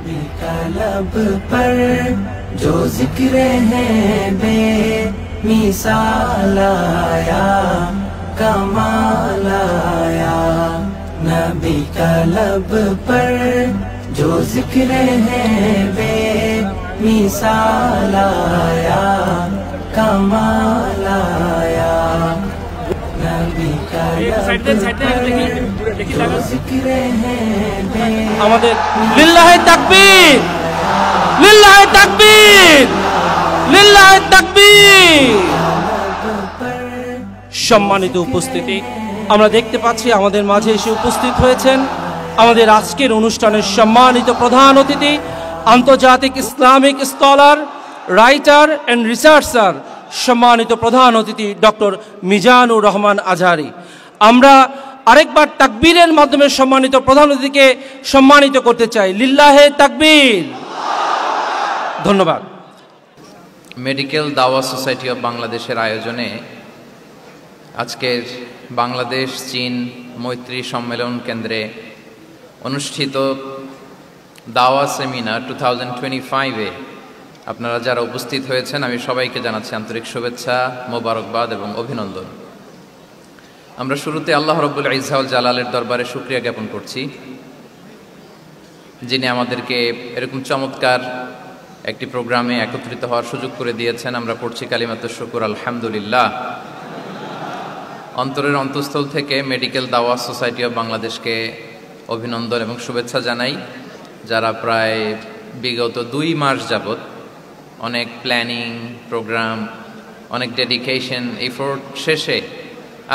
नबी का लब पर जो जिक्र है बेमिसाल आया, कमाल आया। नबी का लब पर जो जिक्र है बेमिसाल आया, कमाल आया। नबी का लब पर जो जिक्र है আমাদের লিল্লাহে তাকবীর, লিল্লাহে তাকবীর, লিল্লাহে তাকবীর। সম্মানিত উপস্থিতি, আমরা দেখতে পাচ্ছি আমাদের মাঝে এসে উপস্থিত হয়েছেন আমাদের আজকের অনুষ্ঠানের সম্মানিত প্রধান অতিথি, আন্তর্জাতিক Islamic scholar, writer and researcher, সম্মানিত প্রধান অতিথি ডক্টর মিজানুর রহমান আজহারি। আমরা আরেকবার তাকবীরের মাধ্যমে সম্মানিত প্রধান অতিথিকে সম্মানিত করতে চাই। লিল্লাহে তাকবীর। ধন্যবাদ। মেডিকেল দাওয়া সোসাইটি অব বাংলাদেশের আয়োজনে আজকের বাংলাদেশ চীন মৈত্রী সম্মেলন কেন্দ্রে অনুষ্ঠিত দাওয়া সেমিনার 2025-এ আপনারা যারা উপস্থিত হয়েছেন, আমি সবাইকে জানাচ্ছি আন্তরিক শুভেচ্ছা, মোবারকবাদ এবং অভিনন্দন। আমরা শুরুতে আল্লাহ রব্বুল ইজ্জা ওয়াল জালালের দরবারে শুকরিয়া জ্ঞাপন করছি, যিনি আমাদেরকে এরকম চমৎকার একটি প্রোগ্রামে একত্রিত হওয়ার সুযোগ করে দিয়েছেন। আমরা পড়ছি কালিমাতুশ শুকর, আলহামদুলিল্লাহ। অন্তরের অন্তঃস্থল থেকে মেডিকেল দাওয়া সোসাইটি অব বাংলাদেশকে অভিনন্দন এবং শুভেচ্ছা জানাই, যারা প্রায় বিগত 2 মাস যাবৎ অনেক প্ল্যানিং, প্রোগ্রাম, অনেক ডেডিকেশন, এফোর্ট শেষে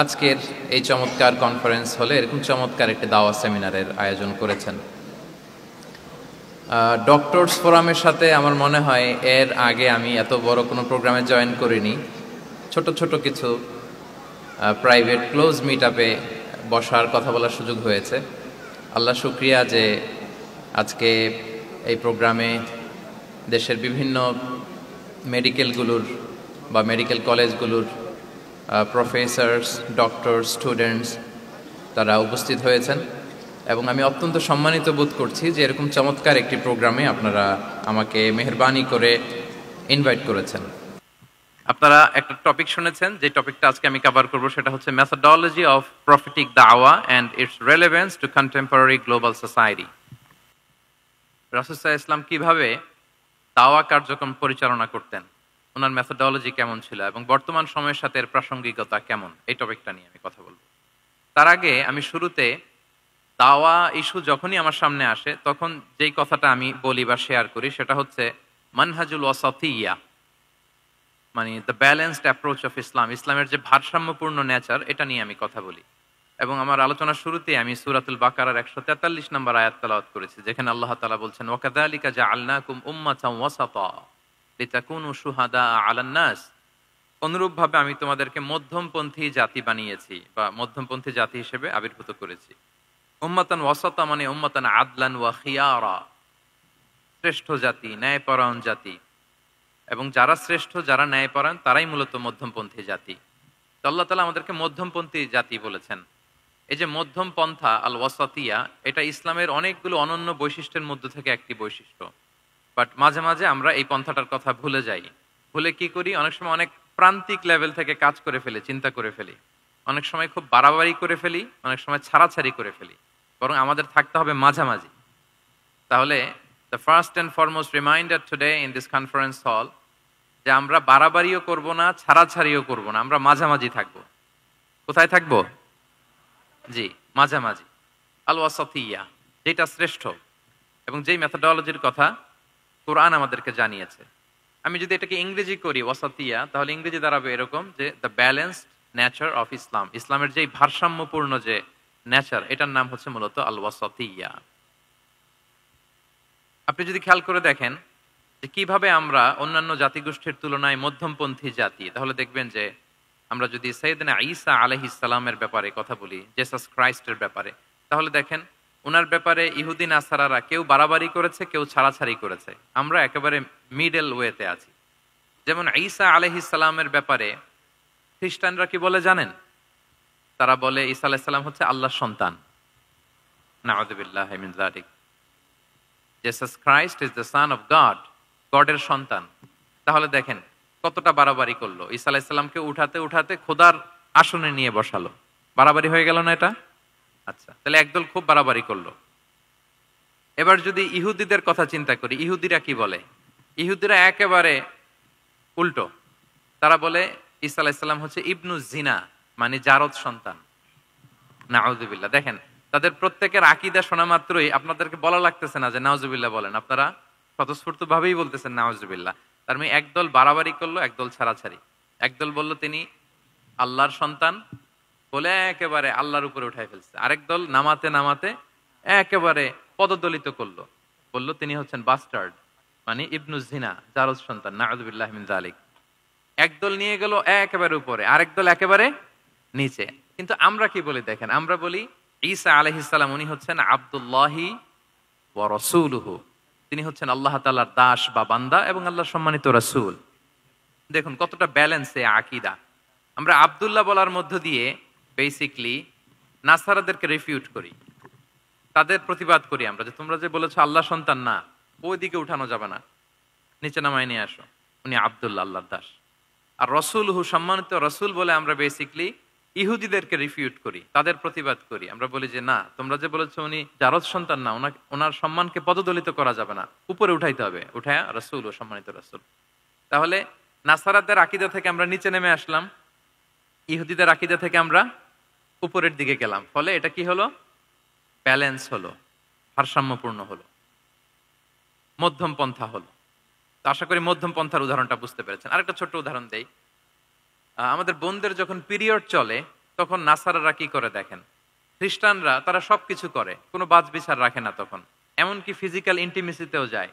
আজকের এই চমৎকার কনফারেন্স হলে এরকম চমৎকার একটি দাওয়া সেমিনারের আয়োজন করেছেন। ডক্টরস ফোরামের সাথে আমার মনে হয় এর আগে আমি এত বড় কোনো প্রোগ্রামে জয়েন করিনি। ছোট ছোট কিছু প্রাইভেট ক্লোজ মিট আপে বসার, কথা বলার সুযোগ হয়েছে। আল্লাহ শুক্রিয়া যে আজকে এই প্রোগ্রামে দেশের বিভিন্ন মেডিকেলগুলোর বা মেডিকেল কলেজগুলোর প্রফেসরস, ডক্টর, স্টুডেন্টস তারা উপস্থিত হয়েছেন এবং আমি অত্যন্ত সম্মানিত বোধ করছি যে এরকম চমৎকার একটি প্রোগ্রামে আপনারা আমাকে মেহেরবানি করে ইনভাইট করেছেন। আপনারা একটা টপিক শুনেছেন, যে টপিকটা আজকে আমি কভার করব সেটা হচ্ছে মেথোডোলজি অফ প্রফেটিক দাওয়া and its relevance to contemporary global society. রাসূল সাল্লাল্লাহু আলাইহি ওয়াসাল্লাম কিভাবে দাওয়া কার্যক্রম পরিচালনা করতেন, ওনার মেথোডোলজি কেমন ছিল এবং বর্তমান সময়ের সাথে এর প্রাসঙ্গিকতা কেমন, এই টপিকটা নিয়ে আমি কথা বলবো। তার আগে আমি শুরুতে দাওয়া ইস্যু যখনই আমার সামনে আসে তখন যেই কথাটা আমি বলি বা শেয়ার করি সেটা হচ্ছে মানহাজুল ওয়াসাতিয়া, মানে the balanced approach of Islam, ইসলামের যে ভারসাম্যপূর্ণ নেচার, এটা নিয়ে আমি কথা বলি। এবং আমার আলোচনার শুরুতে আমি সূরাতুল বাকারার 143 নম্বর আয়াত তেলাওয়াত করেছি, যেখানে আল্লাহ তাআলা বলছেন ওয়াকাযালিকা জাআলনাকুম উম্মাতান ওয়াসাতা লিতাকুনু শুহাদা আলান নাস। অনুরূপভাবে আমি তোমাদেরকে মধ্যমপন্থী জাতি বানিয়েছি বা মধ্যমপন্থী জাতি হিসেবে আবির্ভূত করেছি। উম্মাতান ওয়াসাতা মানে উম্মাতান আদলান ওয়া খিয়ারা, শ্রেষ্ঠ জাতি, ন্যায়পরায়ণ জাতি, এবং যারা শ্রেষ্ঠ, যারা ন্যায়পরায়ণ তারাই মূলত মধ্যমপন্থী জাতি। তো আল্লাহ তাআলা আমাদেরকে মধ্যমপন্থী জাতি বলেছেন। এই যে মধ্যম পন্থা আল ওয়াসাতিয়া, এটা ইসলামের অনেকগুলো অনন্য বৈশিষ্ট্যের মধ্যে থেকে একটি বৈশিষ্ট্য। বাট মাঝে মাঝে আমরা এই পন্থাটার কথা ভুলে যাই। ভুলে কি করি, অনেক সময় অনেক প্রান্তিক লেভেল থেকে কাজ করে ফেলি, চিন্তা করে ফেলি, অনেক সময় খুব বাড়াবাড়ি করে ফেলি, অনেক সময় ছাড়াছাড়ি করে ফেলি। বরং আমাদের থাকতে হবে মাঝামাঝি। তাহলে the first and foremost reminder today in this conference hall যে আমরা বাড়াবাড়িও করব না, ছাড়াছাড়িও করব না, আমরা মাঝামাঝি থাকবো। কোথায় থাকবো? জি, মাঝামাঝি, আল ওয়াসাতিয়া, যেটা শ্রেষ্ঠ এবং যেই মেথোডোলজির কথা কোরআন আমাদেরকে জানিয়েছে। আমি যদি এটাকে ইংরেজি করি ওয়াসাতিয়া, তাহলে ইংরেজি দাঁড়াবে এরকম যে the balanced nature of Islam, ইসলামের যেই ভারসাম্যপূর্ণ যে নেচার, এটার নাম হচ্ছে মূলত আল ওয়াসাতিয়া। আপনি যদি খেয়াল করে দেখেন যে কিভাবে আমরা অন্যান্য জাতিগোষ্ঠীর তুলনায় মধ্যমপন্থী জাতি, তাহলে দেখবেন যে আমরা যদি সাইয়েদনা ঈসা আলাইহিস সালামের ব্যাপারে কথা বলি, জেসাস ক্রাইস্টের ব্যাপারে, তাহলে দেখেন ওনার ব্যাপারে ইহুদি নাসারারা কেউ বাড়াবাড়ি করেছে, কেউ ছাড়াছাড়ি করেছে, আমরা একেবারে মিডল ওয়েতে আছি। যেমন ঈসা আলাইহিস সালামের ব্যাপারে খ্রিস্টানরা কি বলে জানেন? তারা বলে ঈসা আলাইহিস সালাম হচ্ছে আল্লাহর সন্তান, নাউযুবিল্লাহি মিন যালিক। Jesus Christ is the son of God, গডের সন্তান। তাহলে দেখেন কতটা বাড়াবাড়ি করলো, ঈসা আলাইহিস সালামকে উঠাতে উঠাতে খোদার আসনে নিয়ে বসালো। বাড়াবাড়ি হয়ে গেল না এটা? আচ্ছা, তাহলে একদল খুব বাড়াবাড়ি করলো। এবার যদি ইহুদিদের কথা চিন্তা করি, ইহুদিরা কি বলে? ইহুদিরা একেবারে উল্টো। তারা বলে ঈসা আলাইহিস সালাম হচ্ছে ইবনু জিনা, মানে জারদ সন্তান। নাউযুবিল্লাহ। দেখেন তাদের প্রত্যেকের আকীদা শোনা মাত্রই আপনাদেরকে বলা লাগতেছে না যে নাউযুবিল্লাহ বলেন, আপনারা স্বতঃস্ফূর্ত ভাবেই বলতেছেন নাউযুবিল্লাহ। তার মানে একদল বাড়াবাড়ি করলো, একদল ছাড়াছাড়ি। একদল বলল তিনি আল্লাহর সন্তান বলে একেবারে আল্লাহর উপরে উঠাই ফেলছে। আরেক দল নামাতে নামাতে একেবারে পদদলিত করলো, বলল তিনি হচ্ছেন বাস্টার্ড, মানে ইবনু জিনা, জারদ সন্তান। নাউযুবিল্লাহ মিন যালিক। একদল নিয়ে গেল একেবারে উপরে, আরেক দল একেবারে নিচে। কিন্তু আমরা কি বলি দেখেন, আমরা বলি ঈসা আলাইহিস সালাম উনি হচ্ছেন আব্দুল্লাহি ওয়া রাসূলুহু, তিনি হচ্ছেন আল্লাহ তাআলার দাস বা বান্দা এবং আল্লাহর সম্মানিত রাসূল। দেখুন কতটা ব্যালেন্স এই আকীদা। আমরা আব্দুল্লাহ বলার মধ্য দিয়ে বেসিকলি নাসারাদেরকে রিফিউট করি, তাদের প্রতিবাদ করি আমরা যে তোমরা যে বলেছো আল্লাহ সন্তান না, ওইদিকে উঠানো যাবে না, নিচে নামায় নিয়ে আসো, উনি আব্দুল্লাহ আল্লাহর দাস। আর রসুলহু, সম্মানিত রসুল বলে আমরা বেসিকলি ইহুদিদেরকে রিফিউট করি, তাদের প্রতিবাদ করি। আমরা বলি যে না, তোমরা যে বলেছো উনি জারদ সন্তান না, ওনার সম্মানকে পদদলিত করা যাবে না, উপরে উঠাইতে হবে, উঠায় রসুল ও সম্মানিত রসুল। তাহলে নাসারাদের আকীদা থেকে আমরা নিচে নেমে আসলাম, ইহুদিদের আকীদা থেকে আমরা উপরের দিকে গেলাম। ফলে এটা কি হলো? ব্যালেন্স হলো, ভারসাম্যপূর্ণ হলো, মধ্যম পন্থা হলো। তো আশা করি মধ্যম পন্থার উদাহরণটা বুঝতে পেরেছেন। আরেকটা ছোট্ট উদাহরণ দেই। আমাদের বোনদের যখন পিরিয়ড চলে তখন নাসারারা কি করে দেখেন, খ্রিস্টানরা তারা সবকিছু করে, কোনো বাছবিচার রাখে না, তখন এমনকি ফিজিক্যাল ইন্টিমেসিতেও যায়।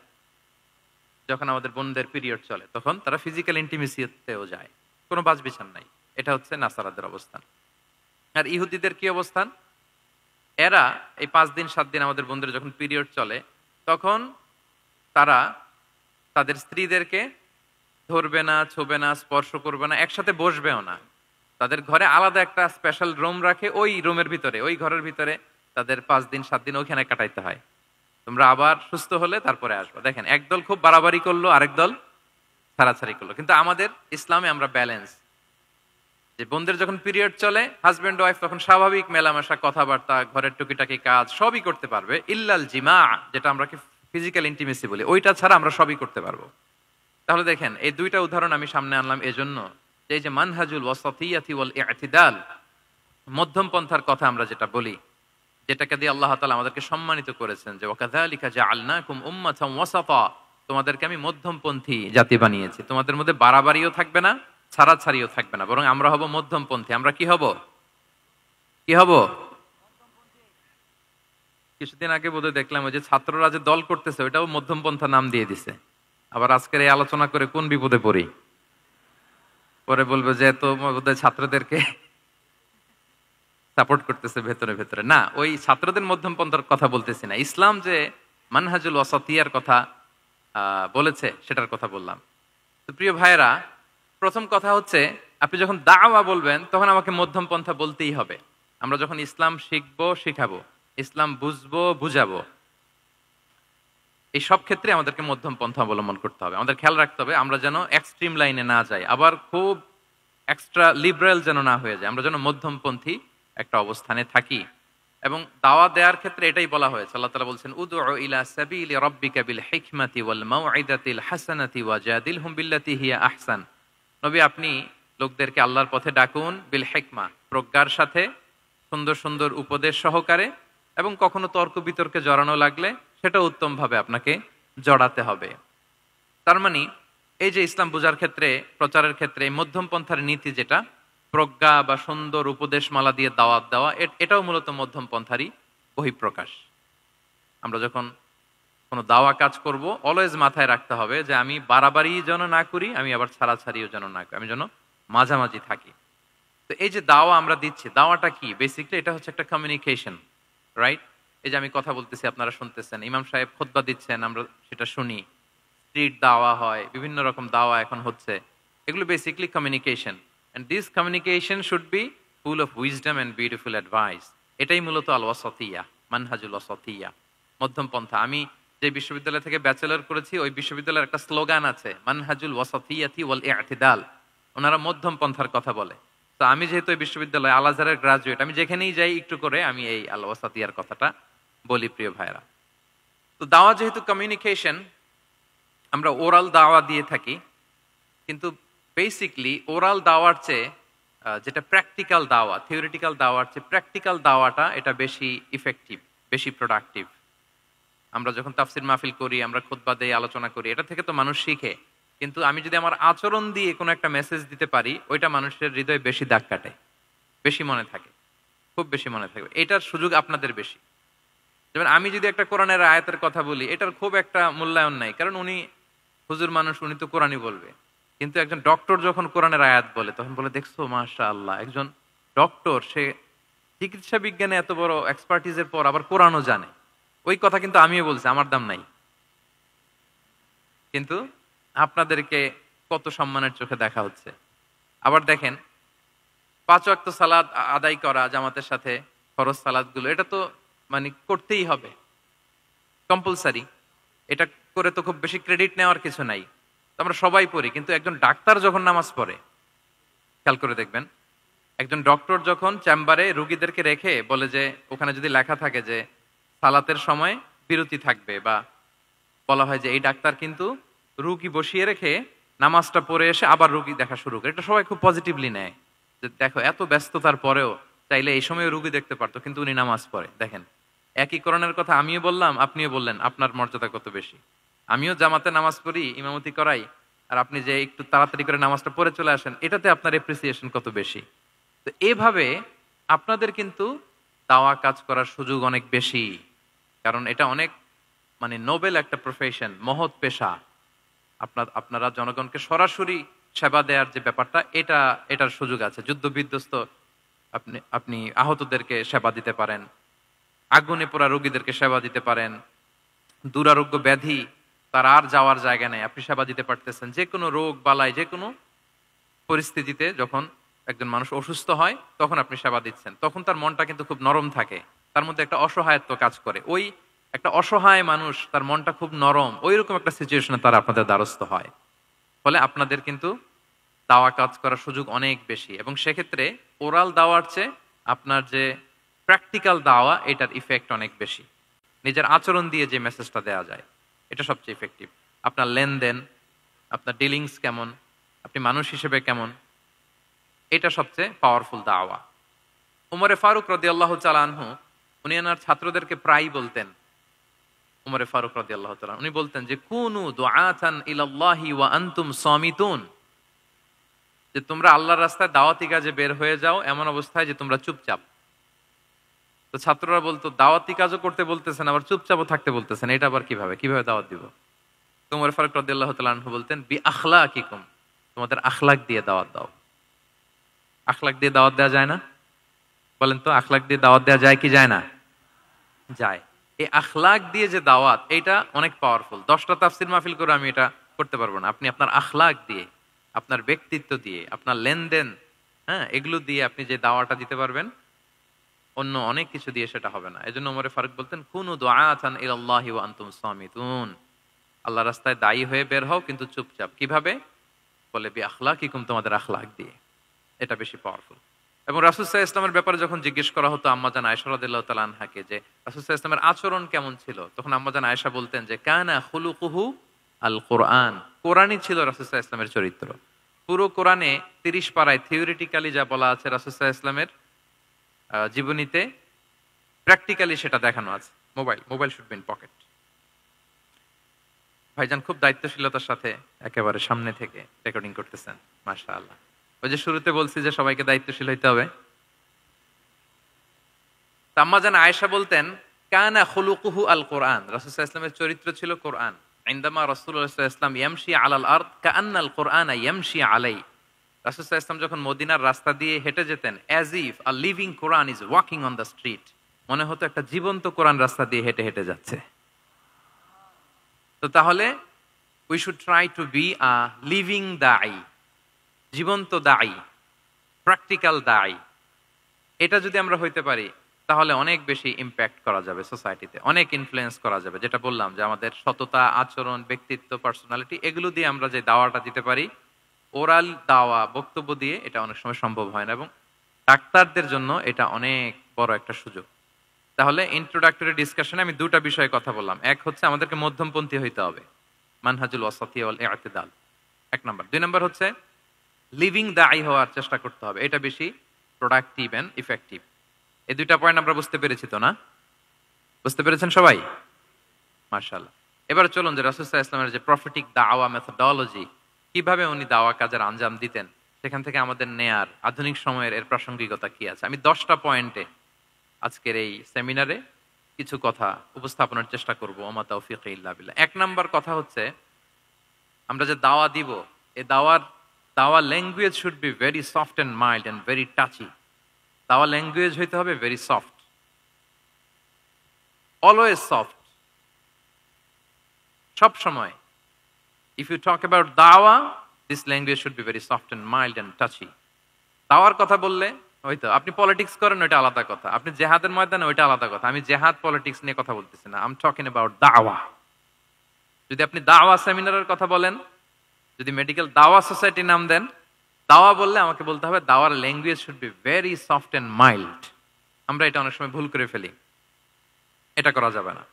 যখন আমাদের বোনদের পিরিয়ড চলে তখন তারা ফিজিক্যাল ইন্টিমেসিতেও যায়, কোনো বাছবিচার নাই। এটা হচ্ছে নাসারাদের অবস্থান। আর ইহুদিদের কি অবস্থান? এরা এই 5 দিন 7 দিন আমাদের বোনদের যখন পিরিয়ড চলে তখন তারা তাদের স্ত্রীদেরকে ধরবে না, ছোবে না, স্পর্শ করবে না, একসাথে বসবেও না। তাদের ঘরে আলাদা একটা স্পেশাল রুম রাখে, ওই রুমের ভিতরে, ওই ঘরের ভিতরে তাদের 5 দিন 7 দিন ওইখানে কাটাইতে হয়। তোমরা আবার সুস্থ হলে তারপরে আসবো। দেখেন একদল খুব বাড়াবাড়ি করলো, আরেক দল ছাড়াছাড়ি করলো। কিন্তু আমাদের ইসলামে আমরা ব্যালেন্স, যে বোনদের যখন পিরিয়ড চলে হাজবেন্ড ওয়াইফ তখন স্বাভাবিক মেলামেশা, কথাবার্তা, ঘরের টুকিটাকি কাজ সবই করতে পারবে, ইল্লাল জিমা, যেটা আমরা কি ফিজিক্যাল ইন্টিমেসি বলি, ওইটা ছাড়া আমরা সবই করতে পারবো। তাহলে দেখেন এই দুইটা উদাহরণ আমি সামনে আনলাম এজন্য যে এই যে মানহাজুল ওয়াসাতিয়াতি ওয়াল ইতিদাল, মধ্যম পন্থার কথা আমরা যেটা বলি, যেটাকে দিয়ে আল্লাহ তাআলা আমাদেরকে সম্মানিত করেছেন যে ওয়াকাযালিকা জাআলনাকুম উম্মাতাম ওয়াসাতা, তোমাদেরকে আমি মধ্যমপন্থী জাতি বানিয়েছি, তোমাদের মধ্যে বাড়াবাড়িও থাকবে না, ছাড়াছাড়িও থাকবে না, বরং আমরা হব মধ্যমপন্থী। আমরা কি হব? কি হব? কিছুদিন আগে বোধহয় দেখলাম ওই যে ছাত্ররা যে দল করতেছে ওইটাও মধ্যমপন্থা নাম দিয়ে দিছে। আবার আজকের এই আলোচনা করে কোন বিপদে পড়ি, পরে বলবে যে তো বোধহয় ছাত্রদেরকে সাপোর্ট করতেছে ভেতরে ভেতরে। না, ওই ছাত্রদের মধ্যমপন্থার কথা বলতেছি না, ইসলাম যে মানহাজুল ওয়াসাতিয়ার কথা বলেছে সেটার কথা বললাম। তো প্রিয় ভাইয়েরা, প্রথম কথা হচ্ছে আপনি যখন দাওয়া বলবেন তখন আমাকে মধ্যম পন্থা বলতেই হবে। আমরা যখন ইসলাম শিখবো, শিখাবো, ইসলাম বুঝবো, বুঝাবো, এই সব ক্ষেত্রে আমাদেরকে মধ্যম পন্থা অবলম্বন করতে হবে। আমাদের খেয়াল রাখতে হবে আমরা যেন এক্সট্রিম লাইনে না যাই, আবার খুব এক্সট্রা লিবারেল যেন না হয়ে যায়, আমরা যেন মধ্যমপন্থী একটা অবস্থানে থাকি। এবং দাওয়া দেওয়ার ক্ষেত্রে এটাই বলা হয়েছে, আল্লাহ তাআলা বলছেন উদউ ইলা সাবিলি রাব্বিকা বিল হিকমাতি ওয়াল মাউইদাতিল হাসানাতি ওয়াজাদিলহুম বিল্লাতি হিয়া আহসান। নবী আপনি লোকদেরকে আল্লাহর পথে ডাকুন, বিল হিকমা, প্রজ্ঞার সাথে, সুন্দর সুন্দর উপদেশ সহকারে, এবং কখনো তর্ক বিতর্কে জড়ানো লাগলে সেটা উত্তম ভাবে আপনাকে জড়াতে হবে। তার মানে এই যে ইসলাম বোঝার ক্ষেত্রে, প্রচারের ক্ষেত্রে মধ্যম পন্থার নীতি যেটা, প্রজ্ঞা বা সুন্দর উপদেশমালা দিয়ে দাওয়াত দেওয়া, এটাও মূলত মধ্যম পন্থারই বহিঃপ্রকাশ। আমরা যখন কোনো দাওয়া কাজ করব অলওয়েজ মাথায় রাখতে হবে যে আমি বাড়াবাড়ি যেন না করি, আমি আবার ছাড়াছাড়িও যেন না করি, আমি যেন মাঝামাঝি থাকি। তো এই যে দাওয়া আমরা দিচ্ছি, দাওয়াটা কি? বেসিক্যালি এটা হচ্ছে একটা কমিউনিকেশন, রাইট? এই যে আমি কথা বলতেছি, আপনারা শুনতেছেন, ইমাম সাহেব খুতবা দিচ্ছেন, আমরা সেটা শুনি, স্ট্রিট দাওয়া হয়, বিভিন্ন রকম দাওয়া এখন হচ্ছে, এগুলো basically communication. And this communication should be full of wisdom and beautiful advice. এটাই মূলত আল ওয়াসাতিয়া, মানহাজুল ওয়াসাতিয়া, মধ্যম পন্থা। আমি যে বিশ্ববিদ্যালয় থেকে ব্যাচেলর করেছি ওই বিশ্ববিদ্যালয়ের একটা স্লোগান আছে, মানহাজুল ওয়াসাতিয়াতি ওয়াল ই'তিদাল, ওনারা মধ্যম পন্থার কথা বলে। তো আমি যেহেতু এই বিশ্ববিদ্যালয় আল আজহারের গ্রাজুয়েট, আমি যেখানেই যাই একটু করে আমি এই আল ওয়াসাতিয়ার কথাটা বলি প্রিয় ভাইরা। তো দাওয়া যেহেতু কমিউনিকেশন, আমরা ওরাল দাওয়া দিয়ে থাকি, কিন্তু বেসিকলি ওরাল দাওয়ার চেয়ে যেটা প্র্যাকটিক্যাল দাওয়া, থিওরিটিক্যাল দাওয়ার চেয়ে প্র্যাকটিক্যাল দাওয়াটা এটা বেশি ইফেক্টিভ, বেশি প্রোডাক্টিভ। আমরা যখন তাফসির মাহফিল করি, আমরা খুতবা দেই, আলোচনা করি, এটা থেকে তো মানুষ শিখে, কিন্তু আমি যদি আমার আচরণ দিয়ে কোনো একটা মেসেজ দিতে পারি, ওইটা মানুষের হৃদয়ে বেশি দাগ কাটে, বেশি মনে থাকে, খুব বেশি মনে থাকবে। এটার সুযোগ আপনাদের বেশি। যেমন আমি যদি একটা কোরআনের আয়াতের কথা বলি, এটার খুব একটা মূল্যায়ন নাই, কারণ উনি হুজুর মানুষ, উনি তো কোরআনই বলবে। কিন্তু একজন ডক্টর যখন কোরআনের আয়াত বলে, তখন বলে দেখছো মাশাআল্লাহ, একজন ডক্টর, সে চিকিৎসা বিজ্ঞানে এত বড় এক্সপার্টিজের পর আবার কোরআনও জানে। ওই কথা কিন্তু আমিও বলছি, আমার দাম নাই। কিন্তু আপনাদেরকে কত সম্মানের চোখে দেখা হচ্ছে। আবার দেখেন, 5 ওয়াক্ত সালাত আদায় করা জামাতের সাথে, ফরজ সালাতগুলো, এটা তো মানে করতেই হবে, কম্পালসারি। এটা করে তো খুব বেশি ক্রেডিট নেওয়ার কিছু নাই, আমরা সবাই পড়ি। কিন্তু একজন ডাক্তার যখন নামাজ পড়ে, খেয়াল করে দেখবেন, একজন ডক্টর যখন চেম্বারে রুগীদেরকে রেখে বলে যে ওখানে যদি লেখা থাকে যে সালাতের সময় বিরতি থাকবে, বা বলা হয় যে এই ডাক্তার কিন্তু রুগী বসিয়ে রেখে নামাজটা পড়ে এসে আবার রুগী দেখা শুরু করে, এটা সবাই খুব পজিটিভলি নেয় যে দেখো এত ব্যস্ততার পরেও চাইলে এই সময় রুগী দেখতে পারতো, কিন্তু উনি নামাজ পড়ে। দেখেন, একই কোরআনের কথা আমিও বললাম, আপনিও বললেন, আপনার মর্যাদা কত বেশি। আমিও জামাতে নামাজ পড়ি, ইমামতি করাই, আর আপনি যে একটু তাড়াতাড়ি করে নামাজটা পড়ে চলে আসেন, এটাতে আপনার এপ্রিসিয়েশন কত বেশি। তো এভাবে আপনাদের কিন্তু দাওয়া কাজ করার সুযোগ অনেক বেশি, কারণ এটা অনেক মানে নোবেল একটা প্রফেশন, মহৎ পেশা। আপনারা জনগণকে সরাসরি সেবা দেওয়ার যে ব্যাপারটা, এটার সুযোগ আছে। যুদ্ধ বিধ্বস্ত আপনি আহতদেরকে সেবা দিতে পারেন, আগুনে পোড়া রোগীদেরকে সেবা দিতে পারেন, দুরারোগ্য ব্যাধি, তার আর যাওয়ার জায়গা নেই, আপনি সেবা দিতে পারতেছেন। যে কোনো রোগ বালাই, যে কোনো পরিস্থিতিতে যখন একজন মানুষ অসুস্থ হয়, তখন আপনি সেবা দিচ্ছেন, তখন তার মনটা কিন্তু খুব নরম থাকে, তার মধ্যে একটা অসহায়ত্ব কাজ করে। ওই একটা অসহায় মানুষ, তার মনটা খুব নরম, ওই রকম একটা সিচুয়েশনে তারা আপনাদের দ্বারস্থ হয়। ফলে আপনাদের কিন্তু দাওয়া কাজ করার সুযোগ অনেক বেশি, এবং সেক্ষেত্রে ওরাল দাওয়ার চেয়ে আপনার যে প্র্যাকটিক্যাল দাওয়া, এটার ইফেক্ট অনেক বেশি। নিজের আচরণ দিয়ে যে মেসেজটা দেওয়া যায়, এটা সবচেয়ে ইফেক্টিভ। আপনার লেনদেন, আপনার ডিলিংস কেমন, আপনি মানুষ হিসেবে কেমন, এটা সবচেয়ে পাওয়ারফুল দাওয়া। উমরে ফারুক রাদিয়াল্লাহু তাআলা আনহু, উনি ওনার ছাত্রদেরকে প্রায় বলতেন, উমরে ফারুক রাদিয়াল্লাহু তাআলা, উনি বলতেন যে কুনু দুআতান ইলাল্লাহি ওয়া আনতুম সামিতুন, যে তোমরা আল্লাহর রাস্তায় দাওয়াতি কাজে বের হয়ে যাও এমন অবস্থায় যে তোমরা চুপচাপ। তো ছাত্ররা বলতো দাওয়াতি কাজও করতে বলতেছেন, আবার চুপচাপও থাকতে বলতেছেন, এটা আবার কিভাবে দাওয়াত দিব? তো উমর ফারুক রাদিয়াল্লাহু তাআলা আনহু বলতেন, বি আখলাকিকুম, তোমাদের আখলাক দিয়ে দাওয়াত দাও। আখলাক দিয়ে দাওয়াত দেওয়া যায় না? বলেন তো, আখলাক দিয়ে দাওয়াত দেওয়া যায় কি যায় না? যায়। এই আখলাক দিয়ে যে দাওয়াত, এটা অনেক পাওয়ারফুল। 10টা তাফসির মাহফিল করে আমি এটা করতে পারবো না। আপনি আপনার আখলাক দিয়ে, আপনার ব্যক্তিত্ব দিয়ে, আপনার লেনদেন, হ্যাঁ, এগুলো দিয়ে আপনি যে দাওয়াটা দিতে পারবেন, অন্য অনেক কিছু দিয়ে সেটা হবে না। এজন্য ওমর ফারুক বলতেন, কুনু দুআতান ইলাল্লাহি ওয়া আনতুম সামিতুন, আল্লাহর রাস্তায় দায়ী হয়ে বের হও কিন্তু চুপচাপ। কিভাবে? বলে বি আখলাকিকুম, তোমাদের আখলাক দিয়ে। এটা বেশি পাওয়ারফুল। এবং রাসূল সাল্লাল্লাহু আলাইহি ওয়াসাল্লামের ব্যাপারে যখন জিজ্ঞেস করা হতো আম্মাজান আয়েশা রাদিয়াল্লাহু তাআলা আনহাকে যে রাসূল সাল্লাল্লাহু আলাইহি ওয়াসাল্লামের আচরণ কেমন ছিল, তখন আম্মাজান আয়েশা বলতেন যে কানা খুলুকুহু আল কোরআন, কোরআনই ছিল রাসূল সাল্লাল্লাহু আলাইহি ওয়াসাল্লামের চরিত্র। পুরো কোরআনে 30 পারায় থিওরিটিক্যালি যা বলা আছে রাসূল সাল্লাল্লাহু আলাইহি ওয়াসাল্লামের জীবনীতে, প্র্যাকটিক্যালি সেটা দেখানো আছে। Mobile should be in pocket. ভাইজান খুব দায়িত্বশীলতার সাথে একেবারে সামনে থেকে রেকর্ডিং করতেছেন, মাশাআল্লাহ। ওই যে শুরুতে বলছি যে সবাইকে দায়িত্বশীল হইতে হবে। আম্মাজান আয়েশা বলতেন, কানা খুলুকুহু আল কোরআন, রাসূল সাল্লাল্লাহু আলাইহি ওয়াসাল্লামের চরিত্র ছিল কোরআন। ইনদামা রাসূলুল্লাহ সাল্লাল্লাহু আলাইহি ওয়াসাল্লাম ইয়ামশি আলাল আরদ কাআন্নাল কোরআনা ইয়ামশি আলাই, রাসূল সাল্লাল্লাহু আলাইহি ওয়াসাল্লাম যখন মদিনার রাস্তা দিয়ে হেঁটে যেতেন, as if a living Quran is walking on the street, মনে হতো একটা জীবন্ত কোরআন রাস্তা দিয়ে হেঁটে হেঁটে যাচ্ছে। তো তাহলে we should try to be a living দাঈ, জীবন্ত দাঈ, প্র্যাকটিক্যাল দাঈ। এটা যদি আমরা হইতে পারি, তাহলে অনেক বেশি ইম্প্যাক্ট করা যাবে সোসাইটিতে, অনেক ইনফ্লুয়েন্স করা যাবে। যেটা বললাম যে আমাদের সততা, আচরণ, ব্যক্তিত্ব, পার্সোনালিটি, এগুলো দিয়ে আমরা যে দাওয়াটা দিতে পারি, ওরাল দাওয়া, বক্তব্য দিয়ে এটা অনেক সময় সম্ভব হয় না, এবং ডাক্তারদের জন্য এটা অনেক বড় একটা সুযোগ। তাহলে ইন্ট্রোডাক্টরি ডিসকাশনে আমি দুটা বিষয়ে কথা বললাম। এক হচ্ছে আমাদেরকে মধ্যমপন্থী হইতে হবে, মানহাজুল ওয়াসাতিয়া ওয়াল ইআতিদাল, এক নাম্বার। দুই নাম্বার হচ্ছে লিভিং দায়ী হওয়ার চেষ্টা করতে হবে, এটা বেশি প্রোডাক্টিভ এন্ড ইফেক্টিভ। এই দুইটা পয়েন্ট আমরা বুঝতে পেরেছি তো না? বুঝতে পেরেছেন সবাই? মাশাআল্লাহ। এবার চলুন যে রাসূল সাল্লাল্লাহু আলাইহি ওয়াসাল্লামের যে প্রফেটিক দাওয়া মেথোডোলজি, কিভাবে উনি দাওয়া কাজের আঞ্জাম দিতেন, সেখান থেকে আমাদের নেয়ার আধুনিক সময়ের এর প্রাসঙ্গিকতা কি আছে, আমি 10টা পয়েন্টে আজকের এই সেমিনারে কিছু কথা উপস্থাপনের চেষ্টা করব। ওমা তাওফীক ইল্লা বিল্লাহ। এক নাম্বার কথা হচ্ছে, আমরা যে দাওয়া দিব, এই দাওয়া language should be very soft and mild and very touchy. দাওয়া ল্যাঙ্গুয়েজ হইতে হবে ভেরি সফট, অলওয়েজ সফট, সব সময়। ইফ ইউ টক অ্যাবাউট দাওয়া, this language should be very soft and mild and touchy. দাওয়ার কথা বললে হয়তো আপনি পলিটিক্স করেন, ওইটা আলাদা কথা, আপনি জেহাদের ময়দানে, ওইটা আলাদা কথা। আমি জেহাদ পলিটিক্স নিয়ে কথা বলতেছি না, আই এম টকিং অ্যাবাউট দাওয়া। যদি আপনি দাওয়া সেমিনারের কথা বলেন, যদি মেডিকেল দাওয়া সোসাইটির নাম দেন, দাওয়া বললে আমাকে বলতে হবে দাওয়ার language should be very soft and mild. আমরা এটা অনেক সময় ভুল করে ফেলি, এটা করা যাবে না।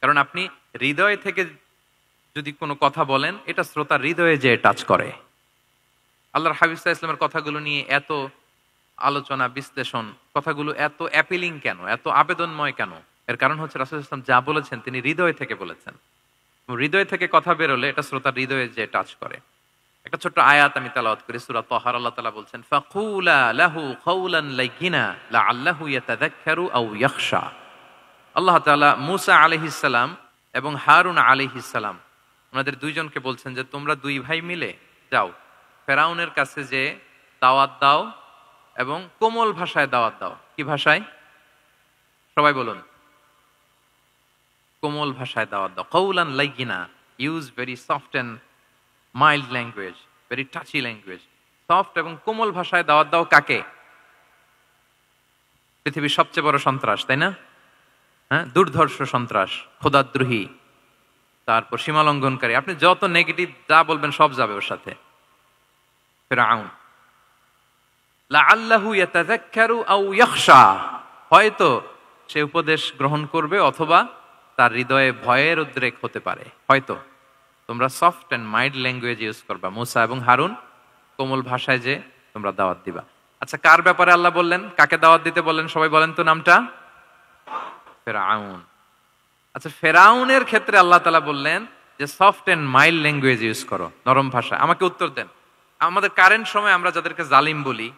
কারণ আপনি হৃদয় থেকে যদি কোনো কথা বলেন, এটা শ্রোতার হৃদয়ে যে টাচ করে। আল্লাহর হাবিব সাল্লাল্লাহু আলাইহি ওয়াসাল্লামের কথাগুলো নিয়ে এত আলোচনা, বিশ্লেষণ, কথাগুলো এত অ্যাপিলিং কেন, এত আবেদনময় কেন? এর কারণ হচ্ছে রাসূল সাল্লাল্লাহু আলাইহি ওয়াসাল্লাম যা বলেছেন তিনি হৃদয় থেকে বলেছেন। হৃদয় থেকে কথা বেরোলে এটা শ্রোতার হৃদয়ে যে টাচ করে। একটা ছোট্ট আয়াত আমি তেলাওয়াত করি, সূরা তাহার। আল্লাহ তাআলা বলছেন, ফাকুলা লাহু কাওলান লাইয়িনা লাআল্লাহু ইয়াতাযাক্কারু আও ইয়াখশা। আল্লাহ তাআলা মূসা আলাইহিস সালাম এবং হারুন আলাইহিস সালাম, ওনাদের দুইজনকে বলছেন যে তোমরা দুই ভাই মিলে যাও, ফেরাউনের কাছে যে দাওয়াত দাও এবং কোমল ভাষায় দাওয়াত দাও। কি ভাষায়? সবাই বলুন। কোমল ভাষায় দাওয়াত দাও। কাওলান লাইয়িনা, use very soft and mild language, very touchy language. Soft এবং কোমল ভাষায় দাওয়াত দাও কাকে? পৃথিবীর সবচেয়ে বড় সন্ত্রাস, তাই না? হ্যাঁ, দুর্ধর্ষ সন্ত্রাস, খোদাদ্রোহী, তারপর সীমা লঙ্ঘনকারী। আপনি যত নেগেটিভ যা বলবেন সব যাবে ওর সাথে। ফিরআউন, লাআল্লাহু ইয়াতাযাক্কারু আও ইয়াখশা, হয়তো সে উপদেশ গ্রহণ করবে অথবা তার হৃদয়ে ভয়ের উদ্রেক হতে পারে। হয়তো তোমরা soft and mild language use করবা। মূসা এবং হারুন কোমল ভাষায় যে তোমরা দাওয়াত দিবা। আচ্ছা, কার ব্যাপারে আল্লাহ বললেন, কাকে দাওয়াত দিতে বললেন? সবাই বলেন তো নামটা। ফেরাউন। আচ্ছা, ফেরাউনের ক্ষেত্রে আল্লাহ তাআলা বললেন যে soft and mild language use করো, নরম ভাষা। আমাকে উত্তর দেন, আমাদের কারেন্ট সময় আমরা যাদেরকে জালিম বলি,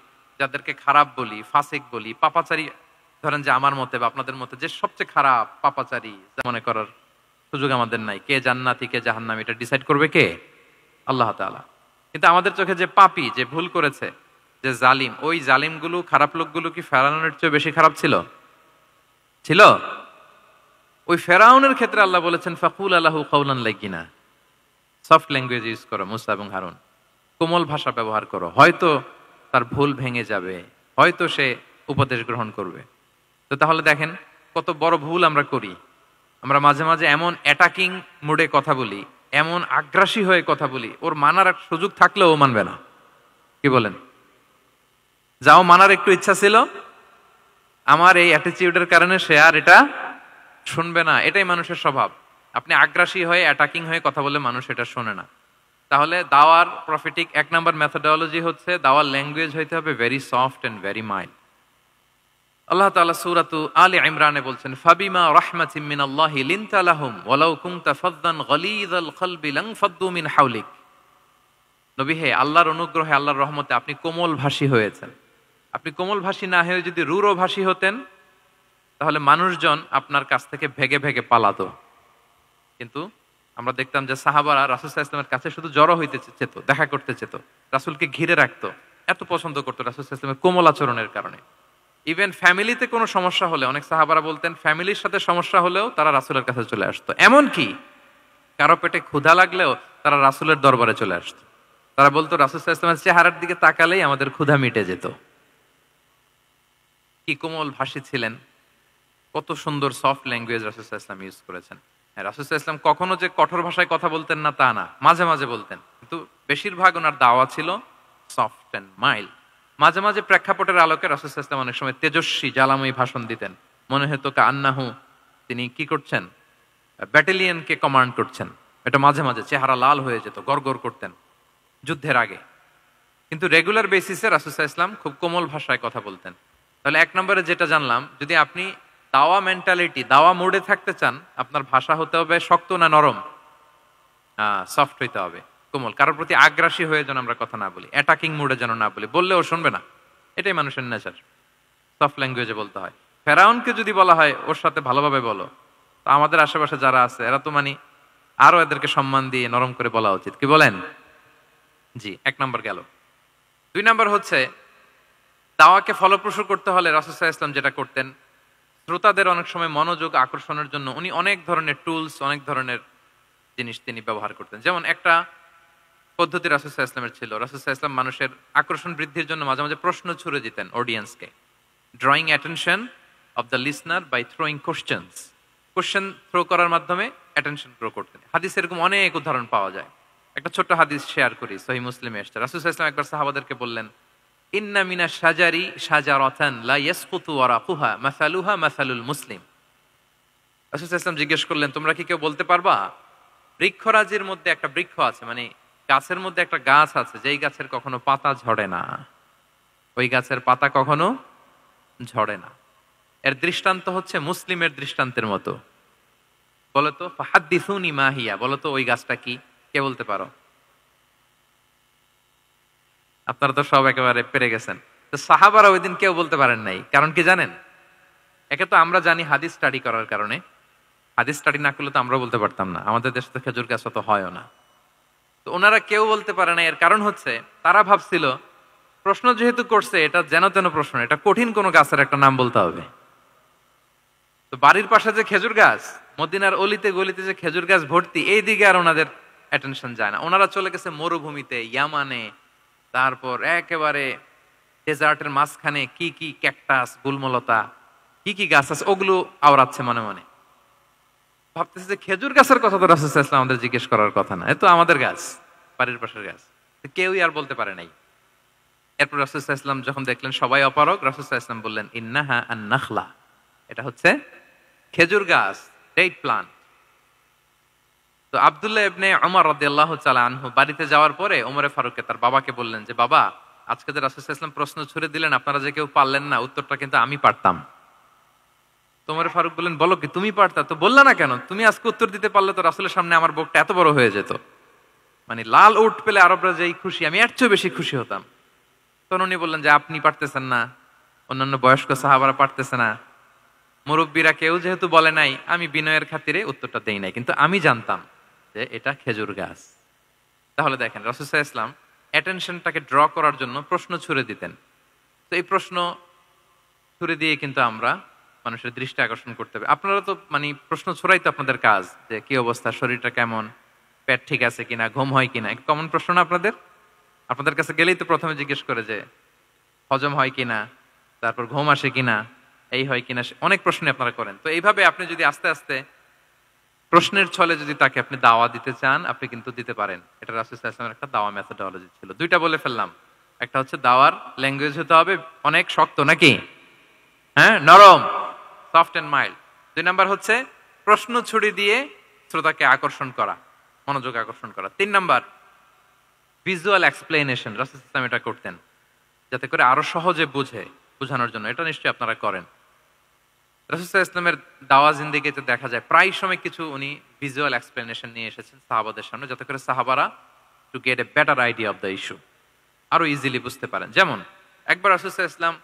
যাদেরকে খারাপ বলি, ফাসিক বলি, পাপাচারী, ধরেন যে আমার মতে বা আপনাদের মতে যে সবচেয়ে খারাপ পাপাচারী মনে করার সুযোগ আমাদের নাই। কে জান্নাতি কে জাহান্নামী এটা ডিসাইড করবে কে? আল্লাহ তাআলা। কিন্তু আমাদের চোখে যে পাপী, যে ভুল করেছে, যে জালিম, ওই জালিমগুলো, খারাপ লোকগুলো কি ফেরাউনের চেয়ে বেশি খারাপ ছিল? ছিল? ওই ফেরাউনের ক্ষেত্রে আল্লাহ বলেছেন ফাকুল লাহু কাওলান লাইয়িনা, সফট ল্যাঙ্গুয়েজ ইউজ করো মূসা এবং হারুন, কোমল ভাষা ব্যবহার করো। হয়তো তার ভুল ভেঙে যাবে, হয়তো সে উপদেশ গ্রহণ করবে। তো তাহলে দেখেন কত বড় ভুল আমরা করি। আমরা মাঝে মাঝে এমন অ্যাটাকিং মুডে কথা বলি, এমন আগ্রাসী হয়ে কথা বলি, ওর মানার এক সুযোগ থাকলেও ও মানবে না। কি বলেন? যাও মানার একটু ইচ্ছা ছিল, আমার এই অ্যাটিটিউডের কারণে সে আর এটা শুনবে না। এটাই মানুষের স্বভাব। আপনি আগ্রাসী হয়ে অ্যাটাকিং হয়ে কথা বলে মানুষ এটা শোনে না। তাহলে দাওয়ার প্রফিটিক এক নাম্বার মেথোডোলজি হচ্ছে দাওয়ার ল্যাঙ্গুয়েজ হইতে হবে very soft and very mild. Allah তাআলা সূরাতু আলে ইমরানে বলছেন, ফাবিমা রাহমাতিম মিনাল্লাহি লিনতা লাহুম ওয়ালাউ কুনতা ফাযযান গালিযাল কলবি লানফাদ্দু মিন হাওলিক। নবী হে, আল্লাহর অনুগ্রহে, আল্লাহর রহমতে আপনি কোমল ভাষী হয়েছেন। আপনি কোমল ভাষী না হয়ে যদি রূঢ় ভাষী হতেন, তাহলে মানুষজন আপনার কাছ থেকে ভেগে ভেগে পালাতো। কিন্তু আমরা দেখতাম যে সাহাবারা রাসূল সাল্লাল্লাহু আলাইহি ওয়াসাল্লামের কাছে শুধু জড়ো হইতে চেত, দেখা করতে চেত, রাসূলকে ঘিরে রাখতো, এত পছন্দ করতো রাসূল সাল্লাল্লাহু আলাইহি ওয়াসাল্লামের কোমল আচরণের কারণে। ইভেন ফ্যামিলিতে কোনো সমস্যা হলে, অনেক সাহাবারা বলতেন ফ্যামিলির সাথে সমস্যা হলেও তারা রাসূলের কাছে চলে আসতো। এমনকি কারো পেটে ক্ষুধা লাগলেও তারা রাসূলের দরবারে চলে আসতো। তারা বলতো রাসূল সাল্লাল্লাহু আলাইহি ওয়াসাল্লামের চেহারার দিকে তাকালেই আমাদের ক্ষুধা মিটে যেত। কি কোমল ভাষী ছিলেন কত সুন্দর সফট ল্যাঙ্গুয়েজ রাসূল সাল্লাল্লাহু আলাইহি ওয়াসাল্লাম ইউজ করেছেন। হ্যাঁ, রাসূল সাল্লাল্লাহু আলাইহি ওয়াসাল্লাম কখনো যে কঠোর ভাষায় কথা বলতেন না তা না, মাঝে মাঝে বলতেন, কিন্তু বেশিরভাগ ওনার দাওয়া ছিল সফট অ্যান্ড মাইল্ড। মাঝে মাঝে প্রেক্ষাপটের আলোকে রাসূল সাল্লাল্লাহু আলাইহি ওয়াসাল্লাম অনেক সময় তেজস্বী জ্বালাময়ী ভাষণ দিতেন, মনে হতো কান্নাহু তিনি কি করছেন, ব্যাটালিয়নকে কমান্ড করছেন। এটা মাঝে মাঝে চেহারা লাল হয়ে যেত, গড়গড় করতেন যুদ্ধের আগে। কিন্তু রেগুলার বেসিসে রাসূল সাল্লাল্লাহু আলাইহি ওয়াসাল্লাম খুব কোমল ভাষায় কথা বলতেন। তাহলে এক নম্বরে যেটা জানলাম, যদি আপনি দাওয়া মেন্টালিটি, দাওয়া মোডে থাকতে চান, আপনার ভাষা হতে হবে শক্ত না নরম, সফট হইতে হবে, কোমল। কারোর প্রতি আগ্রাসী হয়ে যেন আমরা কথা না বলি, অ্যাটাকিং মোডে যেন না বলি, বললেও শুনবে না, এটাই মানুষের নেচার। সফট ল্যাঙ্গুয়েজে বলতে হয়। ফেরাউনকে যদি বলা হয় ওর সাথে ভালোভাবে বলো, তো আমাদের আশেপাশে যারা আছে এরা তো আরো এদেরকে সম্মান দিয়ে নরম করে বলা উচিত, কি বলেন? জি, এক নম্বর গেল। দুই নম্বর হচ্ছে, দাওয়াকে ফলপ্রসূ করতে হলে রাসূল সাল্লাল্লাহু আলাইহি ওয়াসাল্লাম যেটা করতেন, শ্রোতাদের অনেক সময় মনোযোগ আকর্ষণের জন্য উনি অনেক ধরনের টুলস, অনেক ধরনের জিনিস তিনি ব্যবহার করতেন। যেমন একটা পদ্ধতি রাসূল সাল্লাল্লাহু আলাইহি ওয়াসাল্লামের ছিল, রাসূল সাল্লাল্লাহু আলাইহি ওয়াসাল্লাম মানুষের আকর্ষণ বৃদ্ধির জন্য মাঝে মাঝে প্রশ্ন ছুড়ে দিতেন অডিয়েন্সকে, drawing attention of the listener by throwing questions. Question throw করার মাধ্যমে অ্যাটেনশন গ্রো করতেন। হাদিসে এরকম অনেক উদাহরণ পাওয়া যায়। একটা ছোট্ট হাদিস শেয়ার করি, সহিহ মুসলিমে এসেছে। রাসূল সাল্লাল্লাহু আলাইহি ওয়াসাল্লাম একবার সাহাবাদেরকে বললেন, ইন্না মিনাশ শাজারি শাজারাতান লা ইয়াসকুতু ওয়ারাকুহা মাসালুহা মাসালুল মুসলিম। রাসূল সাল্লাল্লাহু আলাইহি ওয়াসাল্লাম জিজ্ঞেস করলেন, তোমরা কি কেউ বলতে পারবা বৃক্ষরাজির মধ্যে একটা বৃক্ষ আছে, গাছের মধ্যে একটা গাছ আছে, যেই গাছের কখনো পাতা ঝরে না, ওই গাছের পাতা কখনো ঝরে না। এর দৃষ্টান্ত হচ্ছে মুসলিমের দৃষ্টান্তের মতো। বলতো ফাহাদ্দিসুনি মা হিয়া, বলতো ওই গাছটা কি, কে বলতে পারো? আপনারা তো সব একেবারে পেরে গেছেন। তো সাহাবারা ওই দিন কেউ বলতে পারেন নাই, কারণ কি জানেন? একে তো আমরা জানি হাদিস স্টাডি করার কারণে, হাদিস স্টাডি না করলে তো আমরা বলতে পারতাম না, আমাদের দেশে তো খেজুর গাছ অত হয়ও না। তো ওনারা কেউ বলতে পারে না, এর কারণ হচ্ছে তারা ভাবছিল প্রশ্ন যেহেতু করছে, এটা যেন তেন প্রশ্ন, এটা কঠিন কোনো গাছের একটা নাম বলতে হবে। তো বাড়ির পাশে যে খেজুর গাছ, মদিনার অলিতে গলিতে যে খেজুর গাছ ভর্তি, এই দিকে আর ওনাদের অ্যাটেনশন যায় না। ওনারা চলে গেছে মরুভূমিতে, ইয়ামানে, তারপর একেবারে ডেজার্টের মাঝখানে কি কি ক্যাকটাস, গুলমলতা, কি কি গাছ আছে, ওগুলো আওড়াচ্ছে মনে মনে। ভাবতেছে যে খেজুর গাছের কথা তো রাসূল সাল্লাল্লাহু আলাইহি ওয়াসাল্লাম আমাদের জিজ্ঞেস করার কথা না, এ তো আমাদের গাছ, বাড়ির পাশের গাছ। কেউই আর বলতে পারে নাই। এরপর রাসূল সাল্লাল্লাহু আলাইহি ওয়াসাল্লাম যখন দেখলেন সবাই অপারগ, রাসূল সাল্লাল্লাহু আলাইহি ওয়াসাল্লাম বললেন, ইন্নাহা আন-নাখলা, এটা হচ্ছে খেজুর গাছ, ডেট প্লান্ট। তো আব্দুল্লাহ ইবনে ওমর রাদিয়াল্লাহু তাআলা আনহু বাড়িতে যাওয়ার পরে ওমরে ফারুককে তার বাবাকে বললেন যে, বাবা, আজকে যে রাসূল সাল্লাল্লাহু আলাইহি ওয়াসাল্লাম প্রশ্ন ছুড়ে দিলেন, আপনারা যে কেউ পারলেন না, উত্তরটা কিন্তু আমি পারতাম। তো ওমরে ফারুক বললেন, বলো কি, তুমি পারতা? তো বললা না কেন? তুমি আজকে উত্তর দিতে পারলে তো রাসূলের সামনে আমার বুকটা এত বড় হয়ে যেত, লাল উট পেলে আরবরা যেই খুশি, আমি এর চেয়ে বেশি খুশি হতাম। তখন উনি বললেন যে, আপনি পারতেছেন না, অন্যান্য বয়স্ক সাহাবারা পারতেছে না, মুরব্বীরা কেউ যেহেতু বলে নাই, আমি বিনয়ের খাতিরে উত্তরটা দেই নাই, কিন্তু আমি জানতাম যে এটা খেজুর গাছ। তাহলে দেখেন, রাসূল সাল্লাল্লাহু আলাইহি ওয়াসাল্লাম অ্যাটেনশনটাকে ড্র করার জন্য প্রশ্ন ছুড়ে দিতেন। তো এই প্রশ্ন ছুড়ে দিয়ে কিন্তু আমরা মানুষের দৃষ্টি আকর্ষণ করতে হবে। আপনারা তো প্রশ্ন ছড়াই তো আপনাদের কাজ, যে কি অবস্থা, শরীরটা কেমন, পেট ঠিক আছে কিনা, ঘুম হয় কিনা, কমন প্রশ্ন না আপনাদের? আপনাদের কাছে গেলেই তো প্রথমে জিজ্ঞেস করে যে হজম হয় কিনা, তারপর ঘুম আসে কিনা, এই হয় কিনা, অনেক প্রশ্ন আপনারা করেন। তো এইভাবে আপনি যদি আস্তে আস্তে প্রশ্নের ছলে যদি তাকে আপনি দাওয়া দিতে চান, আপনি কিন্তু দিতে পারেন। এটা রাসূল সাল্লাল্লাহু আলাইহি ওয়াসাল্লামের একটা দাওয়া মেথোডোলজি ছিল। দুইটা বলে ফেললাম, একটা হচ্ছে দাওয়ার ল্যাঙ্গুয়েজ হতে হবে অনেক শক্ত, নাকি? হ্যাঁ, নরম, সফট এন্ড মাইল্ড। দুই নাম্বার হচ্ছে প্রশ্ন ছুড়ে দিয়ে শ্রোতাকে আকর্ষণ করা, মনোযোগ আকর্ষণ করা। তিন নাম্বার ভিজুয়াল এক্সপ্লেনেশন। রাসূল সাল্লাল্লাহু আলাইহি ওয়াসাল্লাম এটা করতেন যাতে করে আরো সহজে বোঝানোর জন্য। এটা নিশ্চয়ই আপনারা করেন। রাসূল সাল্লাল্লাহু আলাইহি ওয়াসাল্লামের দাওয়া জিন্দেগিতে দেখা যায় প্রায় সময় কিছু উনি ভিজুয়াল এক্সপ্লেনেশন নিয়ে এসেছেন সাহাবাদের সামনে, যাতে করে সাহাবারা to get a better idea of the issue, আরো ইজিলি বুঝতে পারেন। যেমন একবার রাসূল সাল্লাল্লাহু আলাইহি ওয়াসাল্লাম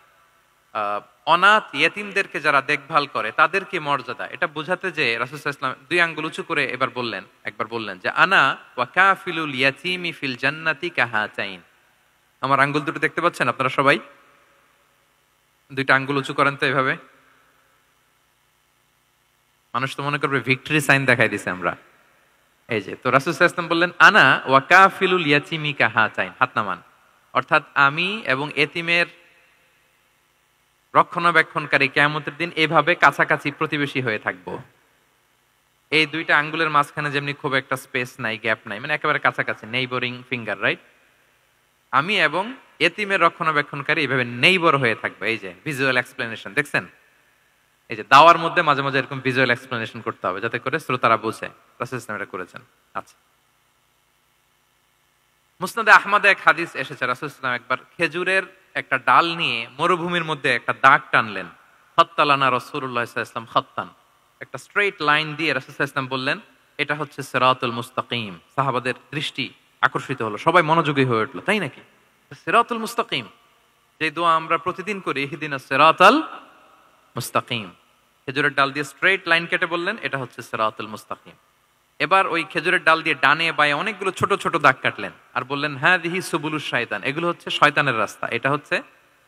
অনাথ ইয়েতিমদেরকে যারা দেখভাল করে তাদেরকে মর্যাদা, এটা বোঝাতে যে রাসূল সাল্লাল্লাহু আলাইহি ওয়াসাল্লাম দুই আঙ্গুল উঁচু করে একবার বললেন যে, আনা ওয়া কাফিলুল ইয়াতীমি ফিল জান্নাতি কাহাতাইন। আমার আঙ্গুল দুটো দেখতে পাচ্ছেন আপনারা সবাই? দুইটা আঙ্গুল উঁচু করেন তো এভাবে। মানুষ তো মনে করবে ভিক্টরি সাইন দেখাই দিছে আমরা। এই যে, তো রাসূল সাল্লাল্লাহু আলাইহি ওয়াসাল্লাম বললেন, আনা ওয়া কাফিলুল ইয়াতীমি কাহাতাইন, হাত নামান। অর্থাৎ আমি এবং এতিমের রক্ষণাবেক্ষণকারী কিয়ামতের দিন এভাবে কাছাকাছি প্রতিবেশী হয়ে থাকবো। এই দুইটা আঙ্গুলের মাঝখানে যেমনি খুব একটা স্পেস নাই, গ্যাপ নাই, মানে একেবারে কাছাকাছি, নেইবরিং ফিঙ্গার, রাইট? আমি এবং এতিমের রক্ষণাবেক্ষণকারী এইভাবে নেইবর হয়ে থাকবে। এই যে ভিজুয়াল এক্সপ্লেনেশন দেখছেন, এই যে দাওয়ার মধ্যে মাঝে মাঝে এরকম ভিজুয়াল এক্সপ্লেনেশন করতে হবে যাতে করে শ্রোতারা বুঝে রাসূল ইসলাম এটা করেছেন। আচ্ছা, মুসনাদে আহমদে এক হাদিস এসেছে, রাসূল ইসলাম একবার খেজুরের একটা ডাল নিয়ে মরুভূমির মধ্যে একটা দাগ টানলেন। খাত্তালানা রাসূলুল্লাহ সাল্লাল্লাহু আলাইহি ওয়াসাল্লাম খাত্তান, একটা স্ট্রেট লাইন দিয়ে রাসূল সাল্লাল্লাহু আলাইহি ওয়াসাল্লাম বললেন এটা হচ্ছে সিরাতুল মুস্তাকিম। সাহাবাদের দৃষ্টি আকর্ষিত হলো, সবাই মনোযোগী হয়ে উঠলো, তাই নাকি? সিরাতুল মুস্তাকিম, যে দোয়া আমরা প্রতিদিন করি, ইহদিনাস সিরাতাল মুস্তাকিম, খেজুরের ডাল দিয়ে স্ট্রেট লাইন কেটে বললেন এটা হচ্ছে সিরাতুল মুস্তাকিম। এবার ওই খেজুরের ডাল দিয়ে ডানে বায়ে অনেকগুলো ছোট ছোট দাগ কাটলেন আর বললেন হাযিহি সুবুলুশ শায়তান, এগুলো হচ্ছে শয়তানের রাস্তা, এটা হচ্ছে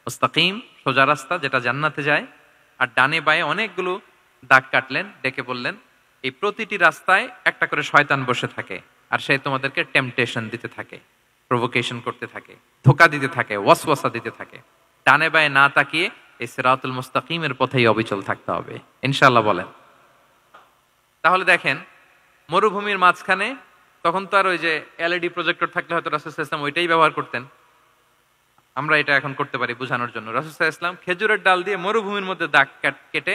মুস্তাকিম সোজা রাস্তা যেটা জান্নাতে যায়। আর ডানে বায়ে অনেকগুলো দাগ কাটলেন, ডেকে বললেন এই প্রতিটি রাস্তায় একটা করে শয়তান বসে থাকে আর সে তোমাদেরকে টেম্পটেশন দিতে থাকে, প্রভোকেশন করতে থাকে, ধোঁকা দিতে থাকে, ওয়াসওয়াসা দিতে থাকে। ডানে বায়ে না তাকিয়ে এই সিরাতুল মুস্তাকিমের পথেই অবিচল থাকতে হবে ইনশাআল্লাহ বলেন। তাহলে দেখেন মরুভূমির মাঝখানে, তখন তো আর ওই যে এলইডি প্রজেক্টর থাকলে হয়তো রাসূল সাল্লাল্লাহু আলাইহি ওয়াসাল্লাম ওইটাই ব্যবহার করতেন, আমরা এটা এখন করতে পারি বোঝানোর জন্য। রাসূল সাল্লাল্লাহু আলাইহি ওয়াসাল্লাম খেজুরের ডাল দিয়ে মরুভূমির মধ্যে দাগ কেটে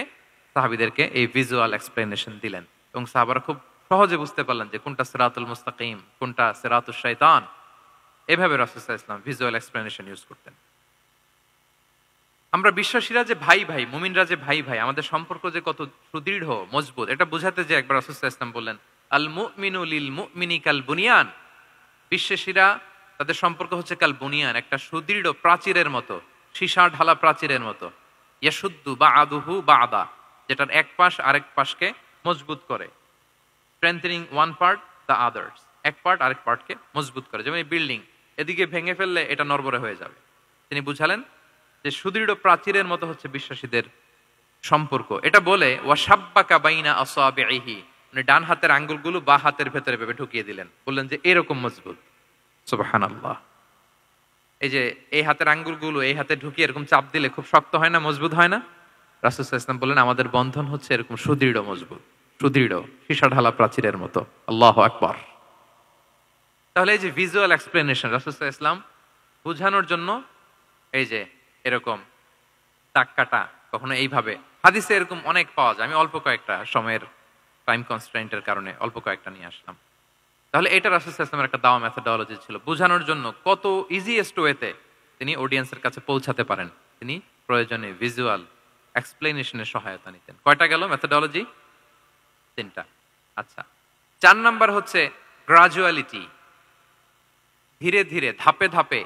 সাহাবীদেরকে এই ভিজুয়াল এক্সপ্লেনেশন দিলেন এবং সাহাবারা খুব সহজে বুঝতে পারলেন যে কোনটা সিরাতুল মুস্তাকিম, কোনটা সিরাতুশ শাইতান। এভাবে রাসূল সাল্লাল্লাহু আলাইহি ওয়াসাল্লাম ভিজুয়াল এক্সপ্লেনেশন ইউজ করতেন। আমরা বিশ্বাসীরা যে ভাই ভাই, মুমিনরা যে ভাই ভাই, আমাদের সম্পর্ক যে কত সুদৃঢ় মজবুত, এটা বোঝাতে যে একবার রাসূল সাল্লাল্লাহু আলাইহি ওয়াসাল্লাম বললেন আল মুমিনু লিল মুমিনি কাল বুনিয়ান, বিশ্বাসীরা তাদের সম্পর্ক হচ্ছে কাল বুনিয়ান, একটা সুদৃঢ় প্রাচীরের মতো, সীসা ঢালা প্রাচীরের মতো। ইয়াশুদ্দু বা'দুহু বা'দা, যেটার এক পাশ আরেক পাশকে মজবুত করে। Strengthening one part the others, এক পার্ট আরেক পার্টকে মজবুত করে। যেমন এই বিল্ডিং, এদিকে ভেঙে ফেললে এটা নড়বড়ে হয়ে যাবে। তিনি বুঝালেন যে সুদৃঢ় প্রাচীরের মতো হচ্ছে বিশ্বাসীদের সম্পর্ক। এটা বলে ওয়াসাব্বাকা বাইনা আসাবিহি, মানে ডান হাতের আঙ্গুলগুলো বা হাতের ভেতরে ভেবে ঢুকিয়ে দিলেন, বললেন যে এরকম মজবুত। সুবহানাল্লাহ, এই যে এই হাতের আঙ্গুলগুলো এই হাতে ঢুকিয়ে এরকম চাপ দিলে খুব শক্ত হয় না, মজবুত হয় না? রাসূল সাল্লাল্লাহু আলাইহি ওয়াসাল্লাম বললেন আমাদের বন্ধন হচ্ছে এরকম সুদৃঢ় মজবুত, সুদৃঢ় সীসা ঢালা প্রাচীরের মতো। আল্লাহু আকবার। তাহলে এই যে ভিজুয়াল এক্সপ্লেনেশন, রাসূল সাল্লাল্লাহু আলাইহি ওয়াসাল্লাম বোঝানোর জন্য এই যে এরকম দাগ কাটা, কখনো এইভাবে, হাদিসে এরকম অনেক পাওয়া যায়। আমি অল্প কয়েকটা, সময়ের টাইম কনস্ট্রেন্টের কারণে অল্প কয়েকটা নিয়ে আসলাম। তাহলে এটা রাসূল সাল্লাল্লাহু আলাইহি ওয়াসাল্লামের একটা দাওয়া মেথোডোলজি ছিল, বোঝানোর জন্য কত ইজিয়েস্ট ওয়েতে তিনি অডিয়েন্সের কাছে পৌঁছাতে পারেন। তিনি প্রয়োজনে ভিজুয়াল এক্সপ্লেনেশনের সহায়তা নিতেন। কয়টা গেল মেথোডোলজি? 3টা। আচ্ছা, 4 নাম্বার হচ্ছে গ্রাজুয়ালিটি, ধীরে ধীরে ধাপে ধাপে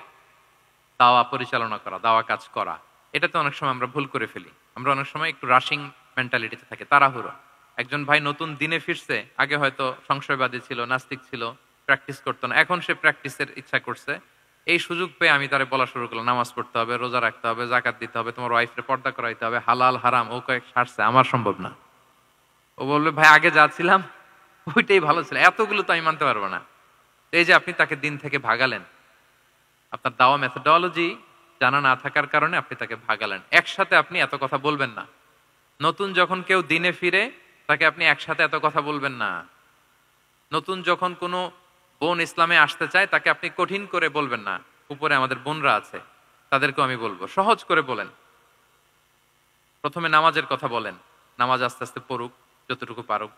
দাওয়া পরিচালনা করা, দাওয়া কাজ করা। এটাতে অনেক সময় আমরা ভুল করে ফেলি। আমরা অনেক সময় একটু রাশিং মেন্টালিটিতে থাকি, তাড়াহুড়ো। একজন ভাই নতুন দিনে ফিরছে, আগে হয়তো সংশয়বাদী ছিল, নাস্তিক ছিল, প্র্যাকটিস করতো না, এখন সে প্র্যাকটিসের ইচ্ছা করছে। এই সুযোগ পেয়ে আমি তারে বলা শুরু করলাম নামাজ পড়তে হবে, রোজা রাখতে হবে, যাকাত দিতে হবে, তোমার ওয়াইফরে পর্দা করাইতে হবে, হালাল হারাম ও কয়েক সারছে, আমার সম্ভব না। ও বলবে ভাই আগে যা ছিলাম ওইটাই ভালো ছিল, এতগুলো তো আমি মানতে পারবো না। এই যে আপনি তাকে দিন থেকে ভাগালেন, আপনার দাওয়া মেথোডোলজি জানা না থাকার কারণে আপনি তাকে ভাগালেন। একসাথে আপনি এত কথা বলবেন না। নতুন যখন কেউ দিনে ফিরে তাকে আপনি একসাথে এত কথা বলবেন না। নতুন যখন কোনো বোন ইসলামে আসতে চায় তাকে আপনি কঠিন করে বলবেন না। উপরে আমাদের বোনরা আছে, তাদেরকেও আমি বলবো সহজ করে বলেন। প্রথমে নামাজের কথা বলেন, নামাজ আস্তে আস্তে পড়ুক যতটুকু পারুক।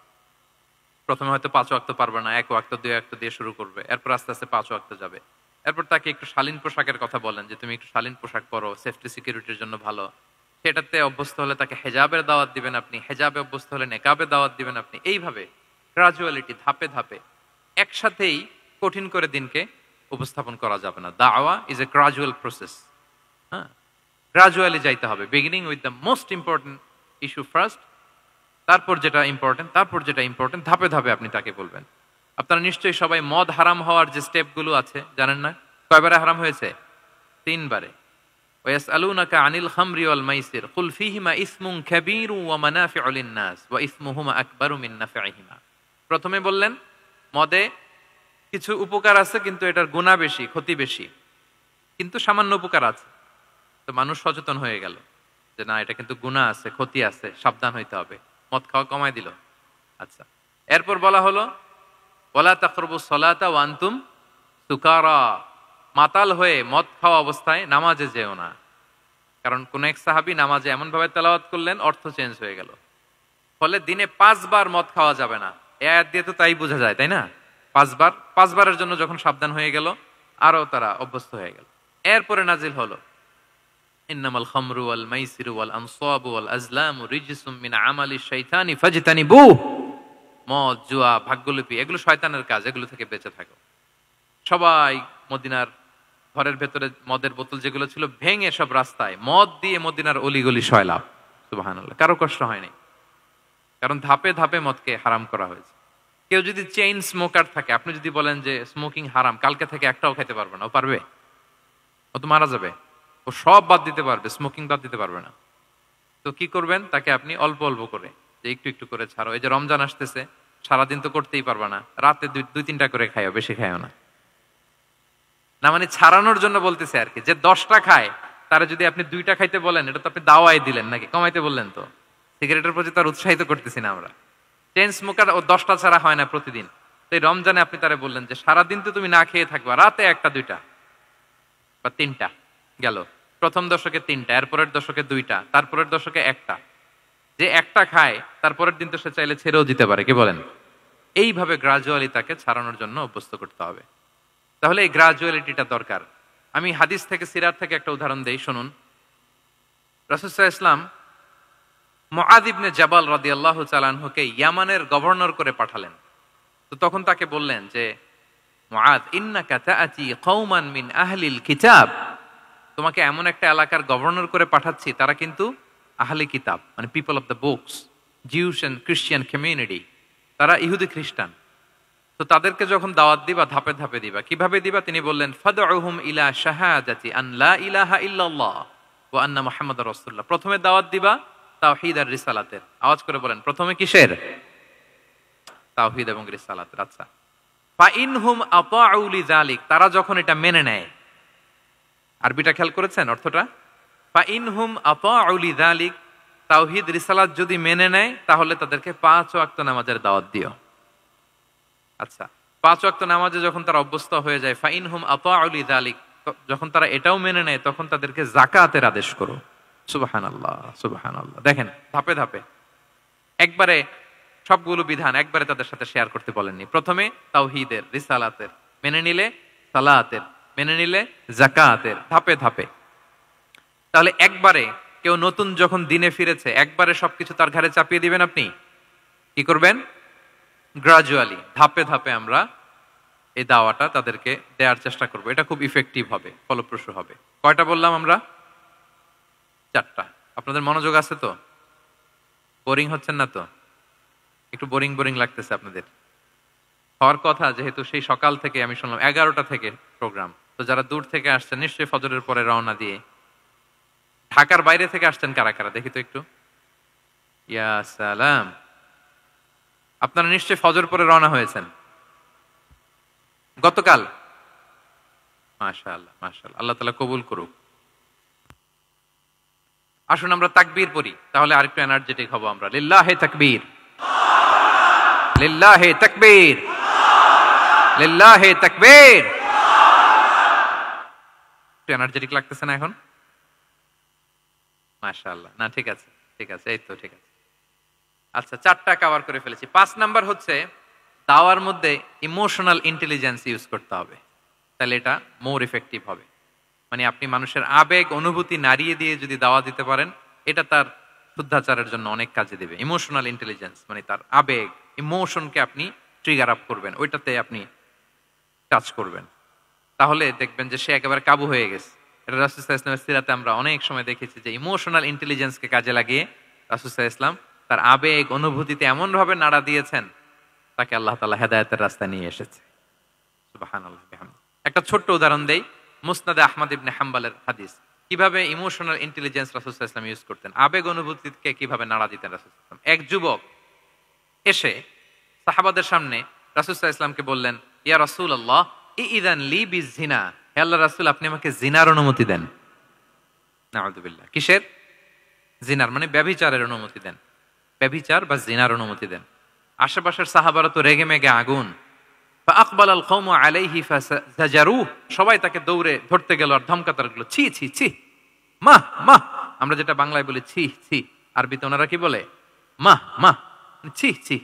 প্রথমে হয়তো 5 ওয়াক্ত পারবে না, 1 ওয়াক্ত 2 ওয়াক্ত দিয়ে শুরু করবে, এরপর আস্তে আস্তে 5 ওয়াক্ত যাবে। এরপর তাকে একটু শালীন পোশাকের কথা বলেন যে তুমি একটু শালীন পোশাক পরো, সেফটি সিকিউরিটির জন্য ভালো। সেটাতে অভ্যস্ত হলে তাকে হেজাবের দাওয়াত দিবেন আপনি, হেজাবে অভ্যস্ত হলে নেকাবে দাওয়াত দিবেন আপনি। এইভাবে গ্রাজুয়ালিটি, ধাপে ধাপে, একসাথেই কঠিন করে দিনকে উপস্থাপন করা যাবে না। দাওয়া ইজ এ গ্রাজুয়াল প্রসেস। হ্যাঁ, গ্রাজুয়ালি যাইতে হবে। Beginning with the most important issue first, তারপর যেটা ইম্পর্টেন্ট, তারপর যেটা ইম্পর্টেন্ট, ধাপে ধাপে আপনি তাকে বলবেন। আপনারা নিশ্চয়ই সবাই মদ হারাম হওয়ার যে স্টেপগুলো আছে জানেন না? কয়বারে হারাম হয়েছে? 3 বারে। ওয়াসআলুনাকা আনিল খামরি ওয়াল মাইসির কুল ফীহিমা ইসমুন কাবীরু ওয়া মানাফিউ লিন-নাস ওয়া ইসমুহুমা আকবারু মিন নাফিহিমা। প্রথমে বললেন মদে কিছু উপকার আছে কিন্তু এটার গুনাহ বেশি, ক্ষতি বেশি, কিন্তু সামান্য উপকার আছে। তো মানুষ সচেতন হয়ে গেল। যে না এটা কিন্তু গুনাহ আছে, ক্ষতি আছে, সাবধান হইতে হবে, মদ খাওয়া কমায় দিল। আচ্ছা, এরপর বলা হলো ওয়ালা তাকরাবুস সালাতা ওয়া আনতুম সুকারা, মাতাল হয়ে মদ খাওয়া অবস্থায় নামাজে যেও না। কারণ কোন এক সাহাবী নামাজে এমন ভাবে তেলাওয়াত করলেন অর্থ চেঞ্জ হয়ে গেল। ফলে দিনে 5 বার মদ খাওয়া যাবে না, এই আয়াত দিয়ে তো তাই বোঝা যায়, তাই না? 5 বারের জন্য যখন সাবধান হয়ে গেল, আরো তারা অভ্যস্ত হয়ে গেল। এরপরে নাজিল হলো ইন্নামাল খামরু ওয়াল মাইসিরু ওয়াল আনসাবু ওয়াল আজলামু রিজসুম মিন আমালিশ শাইতানি ফাজতানিবু। মদ, জুয়া, ভাগ্যলিপি এগুলো শয়তানের কাজ, এগুলো থেকে বেঁচে থাকো। সবাই মদিনার ঘরের ভেতরে মদের বোতল যেগুলো ছিল ভেঙে সব রাস্তায় মদ দিয়ে মদিনার অলিগলি সয়লাভ। সুবহানাল্লাহ, কারো কষ্ট হয়নি, কারণ ধাপে ধাপে মদকে হারাম করা হয়েছে। কেউ যদি চেইন স্মোকার থাকে, আপনি যদি বলেন যে স্মোকিং হারাম, কালকে থেকে একটাও খেতে পারবে না, ও পারবে? ও তো মারা যাবে। ও সব বাদ দিতে পারবে, স্মোকিং বাদ দিতে পারবে না। তো কি করবেন? তাকে আপনি অল্প অল্প করে, যে একটু একটু করে ছাড়ো। এই যে রমজান আসতেছে, সারাদিন তো করতেই পারবা না, রাতে 2-3টা করে খাইও, বেশি খাইও না। না মানে ছাড়ানোর জন্য বলতেছে আর কি, যে 10টা খায় তারা যদি আপনি 2টা খাইতে বলেন, এটা তো আপনি দাওয়াই দিলেন নাকি, কমাইতে বললেন। তো সিগারেটের প্রতি তার উৎসাহিত করতেছি না আমরা। চেইন স্মোকার ও 10টা ছাড়া হয় না প্রতিদিন। তো এই রমজানে আপনি তারা বললেন যে সারাদিন তো তুমি না খেয়ে থাকবা, রাতে 1টা 2টা বা 3টা গেল। প্রথম দশকে 3টা, এরপরের দশকে 2টা, তারপরের দশকে 1টা। যে 1টা খায় তারপরের দিন তো সে চাইলে ছেড়েও দিতে পারে, কি বলেন? এইভাবে গ্রাজুয়ালি তাকে ছাড়ানোর জন্য অভ্যস্ত করতে হবে। তাহলে এই গ্রাজুয়ালিটিটা দরকার। আমি হাদিস থেকে, সিরাত থেকে একটা উদাহরণ দেই, শুনুন। রাসূল সাল্লাল্লাহু আলাইহি ওয়াসাল্লাম মুআয ইবনে জাবাল রাদিয়াল্লাহু তাআলা আনহুকে ইয়ামানের গভর্নর করে পাঠালেন। তো তখন তাকে বললেন যে মুআয, ইন্নাকা তাআতি কওমান মিন আহলিল কিতাব, তোমাকে এমন একটা এলাকার গভর্নর করে পাঠাচ্ছি, তারা কিন্তু আহলি কিতাব, মানে people of the books, Jews and Christian community, তারা ইহুদি খ্রিস্টান। তো তাদেরকে যখন দাওয়াত দিবা, ধাপে ধাপে দিবা। কিভাবে দিবা? তিনি বললেন ফাদউহুম ইলা শাহাদাতি আন লা ইলাহা ইল্লাল্লাহ ওয়া আন্না মুহাম্মাদুর রাসূলুল্লাহ। প্রথমে দাওয়াত দিবা তাওহীদ আর রিসালাতের। আওয়াজ করে বলেন, প্রথমে কিসের? তাওহীদ এবং রিসালাতের। আচ্ছা, ফা ইনহুম আতাউ লিযালিক, তারা যখন এটা মেনে নেয়। আরবিটা খেয়াল করেছেন অর্থটা? ফা ইনহুম আতাউ লিযালিক, তাওহীদ রিসালাত যদি মেনে নেয় তাহলে তাদেরকে 5 ওয়াক্ত নামাজের দাওয়াত দিও। আচ্ছা, 5 ওয়াক্ত নামাজে যখন তারা অভ্যস্ত হয়ে যায়, ফা ইনহুম আতাউ লিযালিক, যখন তারা এটাও মেনে নেয় তখন তাদেরকে যাকাতের আদেশ করো। সুবহানাল্লাহ, সুবহানাল্লাহ। দেখেন ধাপে ধাপে, একবারে সবগুলো বিধান একবারে তাদের সাথে শেয়ার করতে বলেননি। প্রথমে তাওহীদের, রিসালাতের, মেনে নিলে সালাতের, মেনে নিলে যাকাতের, ধাপে ধাপে। তাহলে একবারে কেউ নতুন যখন দিনে ফিরেছে, একবারে সবকিছু তার ঘাড়ে চাপিয়ে দিবেন আপনি? কি করবেন? গ্রাজুয়ালি, ধাপে ধাপে আমরা এই দাওয়াটা তাদেরকে দেওয়ার চেষ্টা করব। এটা খুব ইফেক্টিভ হবে, ফলপ্রসূ হবে। কয়টা বললাম আমরা? 4টা। আপনাদের মনোযোগ আছে তো? বোরিং হচ্ছেন না তো? একটু বোরিং বোরিং লাগতেছে আপনাদের? হওয়ার কথা, যেহেতু সেই সকাল থেকে আমি শুনলাম 11টা থেকে প্রোগ্রাম। তো যারা দূর থেকে আসছেন নিশ্চয়ই ফজরের পরে রওনা দিয়ে। ঢাকার বাইরে থেকে আসছেন কারা কারা দেখি তো একটু। ইয়া সালাম, আপনারা নিশ্চয়ই ফজর পরে রওনা হয়েছেন গতকাল। মাশাআল্লাহ, মাশাআল্লাহ, আল্লাহ তাআলা কবুল করুক। আসুন আমরা তাকবীর পড়ি, তাহলে আরেকটু এনার্জেটিক হব আমরা। লিল্লাহি তাকবীর, লিল্লাহি তাকবীর, লিল্লাহি তাকবীর। একটু এনার্জেটিক লাগতেছে না এখন? মাশাআল্লাহ। না ঠিক আছে, ঠিক আছে, এই তো ঠিক আছে। আচ্ছা, 4টা কভার করে ফেলেছি। 5 নাম্বার হচ্ছে দাওয়ার মধ্যে ইমোশনাল ইন্টেলিজেন্স ইউজ করতে হবে, তাহলে এটা মোর ইফেক্টিভ হবে। মানে আপনি মানুষের আবেগ অনুভূতি নাড়িয়ে দিয়ে যদি দাওয়া দিতে পারেন, এটা তার শুদ্ধাচারের জন্য অনেক কাজে দেবে। ইমোশনাল ইন্টেলিজেন্স মানে তার আবেগ, ইমোশনকে আপনি ট্রিগার আপ করবেন, ওইটাতে আপনি টাচ করবেন, তাহলে দেখবেন যে সে একেবারে কাবু হয়ে গেছে। এটা রাসূল সাল্লাল্লাহু আলাইহি ওয়াসাল্লামের সিরাতে আমরা অনেক সময় দেখেছি যে ইমোশনাল ইন্টেলিজেন্সকে কাজে লাগিয়ে রাসূল সাল্লাল্লাহু আলাইহি ওয়াসাল্লাম তার আবেগ অনুভূতিতে এমন ভাবে নাড়া দিয়েছেন, তাকে আল্লাহ তাআলা হেদায়েতের রাস্তায় নিয়ে এসেছে। সুবহানাল্লাহ বিহামদিহি। একটা ছোট্ট উদাহরণ দেই, মুসনাদে আহমদ ইবনে হাম্বলের হাদিস, কিভাবে ইমোশনাল ইন্টেলিজেন্স রাসূল সাল্লাল্লাহু আলাইহি ওয়াসাল্লাম ইউজ করতেন, আবেগ অনুভূতিকে কিভাবে নাড়া দিতেন রাসূল সাল্লাল্লাহু আলাইহি ওয়াসাল্লাম। এক যুবক এসে সাহাবাদের সামনে রাসূল সাল্লাল্লাহু আলাইহি ওয়াসাল্লামকে বললেন, ইয়া রাসূলুল্লাহ ইযান লি বিজিনা, হে আল্লাহর রাসূল আপনি আমাকে জিনার অনুমতি দেন। নাউযুবিল্লাহ। কিসের? জিনার মানে ব্যভিচারের অনুমতি দেন, ব্যভিচার বা জিনার অনুমতি দেন। আশেপাশের সাহাবারা তো রেগে মেগে আগুন। আকবাল আল কওমু আলাইহি ফাজারুহ, সবাই তাকে দৌড়ে ধরতে গেল আর ধমকাতে লাগলো, ছি ছি ছি, মাহ মাহ। আমরা যেটা বাংলায় বলি ছি ছি, আরবিতে ওনারা কি বলে? মাহ মাহ, ছি ছি,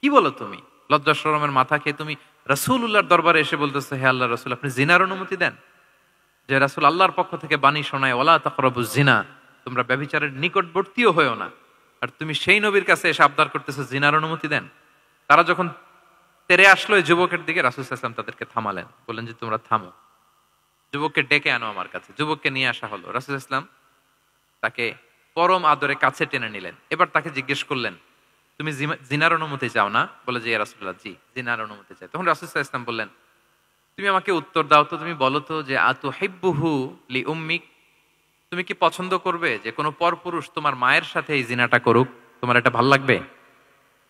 কি বলো তুমি? লজ্জা শরমের মাথা খেয়ে তুমি রাসূলুল্লাহর দরবারে এসে বলতেছো, হে আল্লাহ রাসূল, আপনি জিনার অনুমতি দেন? যে রাসূল আল্লাহর পক্ষ থেকে বাণী শোনায়, ওয়ালা তাকরাবুজ জিনা, তোমরা ব্যভিচারের নিকটবর্তীও হয়েও না, আর তুমি সেই নবীর কাছে এসে আবদার করতেছো জিনার অনুমতি দেন? তারা যখন তেরে আসলো এই যুবকের দিকে, রাসূল সাল্লাল্লাহু আলাইহি ওয়াসাল্লাম তাদেরকে থামালেন, বললেন যে তোমরা থামো, যুবককে ডেকে আনো আমার কাছে। যুবককে নিয়ে আসা হলো। রাসূল সাল্লাল্লাহু আলাইহি ওয়াসাল্লাম তাকে পরম আদরে কাছে টেনে নিলেন। এবার তাকে জিজ্ঞেস করলেন, তুমি জিনার অনুমতি চাও না? বলে যে ইয়া রাসূলুল্লাহ, জি জিনার অনুমতি চাই। তখন রাসূল সাল্লাল্লাহু আলাইহি ওয়াসাল্লাম বললেন, তুমি আমাকে উত্তর দাও তো, তুমি বলো তো যে আতুহিব্বুহু লি উম্মিক, তুমি কি পছন্দ করবে যে কোনো পরপুরুষ তোমার মায়ের সাথে এই জিনাটা করুক? তোমার এটা ভাল লাগবে?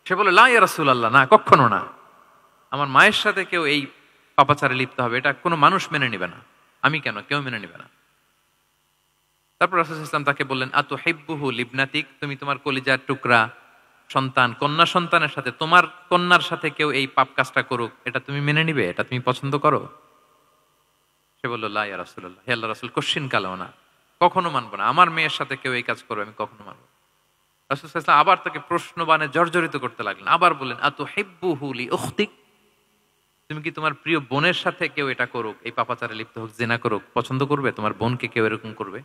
সে বলে, লা ইয়া রাসূলুল্লাহ, না, কখনো না, আমার মায়ের সাথে কেউ এই পাপাচারে লিপ্ত হবে, এটা কোনো মানুষ মেনে নেবে না। আমি কেন, কেউ মেনে নেবে না। তারপর রাসূল সাল্লাল্লাহু আলাইহি ওয়াসাল্লাম তাকে বললেন, আতুহিব্বুহু লিবনাতিক, তুমি তোমার কলিজার টুকরা সন্তান, কন্যা সন্তানের সাথে, তোমার কন্যার সাথে কেউ এই পাপ কাজটা করুক, এটা তুমি মেনে নিবে? এটা তুমি পছন্দ করো? সে বলল, লা ইয়া রাসূলুল্লাহ, হে আল্লাহর রাসূল, কশিন কালেও না, কখনো মানবো না, আমার মেয়ের সাথে কেউ এই কাজ করবে আমি কখনো মানবো না। রাসূল সাল্লাল্লাহু আলাইহি ওয়াসাল্লাম আবার তাকে প্রশ্নবাণে জর্জরিত করতে লাগলেন। আবার বললেন, আতুহিব্বুহু লি উখতিক, তুমি কি তোমার প্রিয় বোনের সাথে কেউ এটা করুক, এই পাপাচারে লিপ্ত হোক, জিনা করুক, পছন্দ করবে? তোমার বোনকে কেউ এরকম করবে,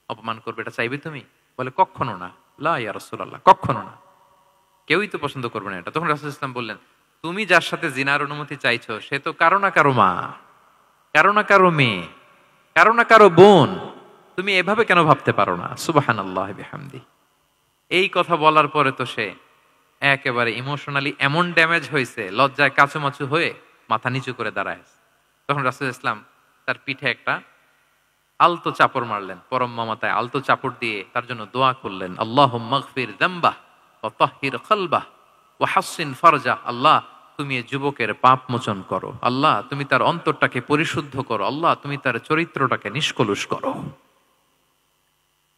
অপমান করবে, এটা চাইবে তুমি? বলে, কখনো না, লা ইয়া রাসূলুল্লাহ, কখনো না, কেউই তো পছন্দ করবে না এটা। তখন রাসূল ইসলাম বললেন, তুমি যার সাথে জিনার অনুমতি চাইছো সে তো কারো না কারো মা, কারো না কারো মেয়ে, কারো না কারো বোন, তুমি এভাবে কেন ভাবতে পারো না? সুবহানাল্লাহি বিহামদি। এই কথা বলার পরে তো সে একেবারে ইমোশনালি এমন ড্যামেজ হয়েছে, লজ্জায় কাচুমাচু হয়ে মাথা নিচু করে দাঁড়ায়। তখন রাসূল ইসলাম তার পিঠে একটা আলতো চাপড় মারলেন, পরম মমতায় আলতো চাপড় দিয়ে তার জন্য দোয়া করলেন, আল্লাহুম্মা গফির যামবাহ ওয়া তাহহির কলবাহ ওয়া হাসসিন ফারজাহ, আল্লাহ তুমি এই যুবকের পাপ মোচন করো, আল্লাহ তুমি তার অন্তরটাকে পরিশুদ্ধ করো, আল্লাহ তুমি তার চরিত্রটাকে নিষ্কলুষ করো।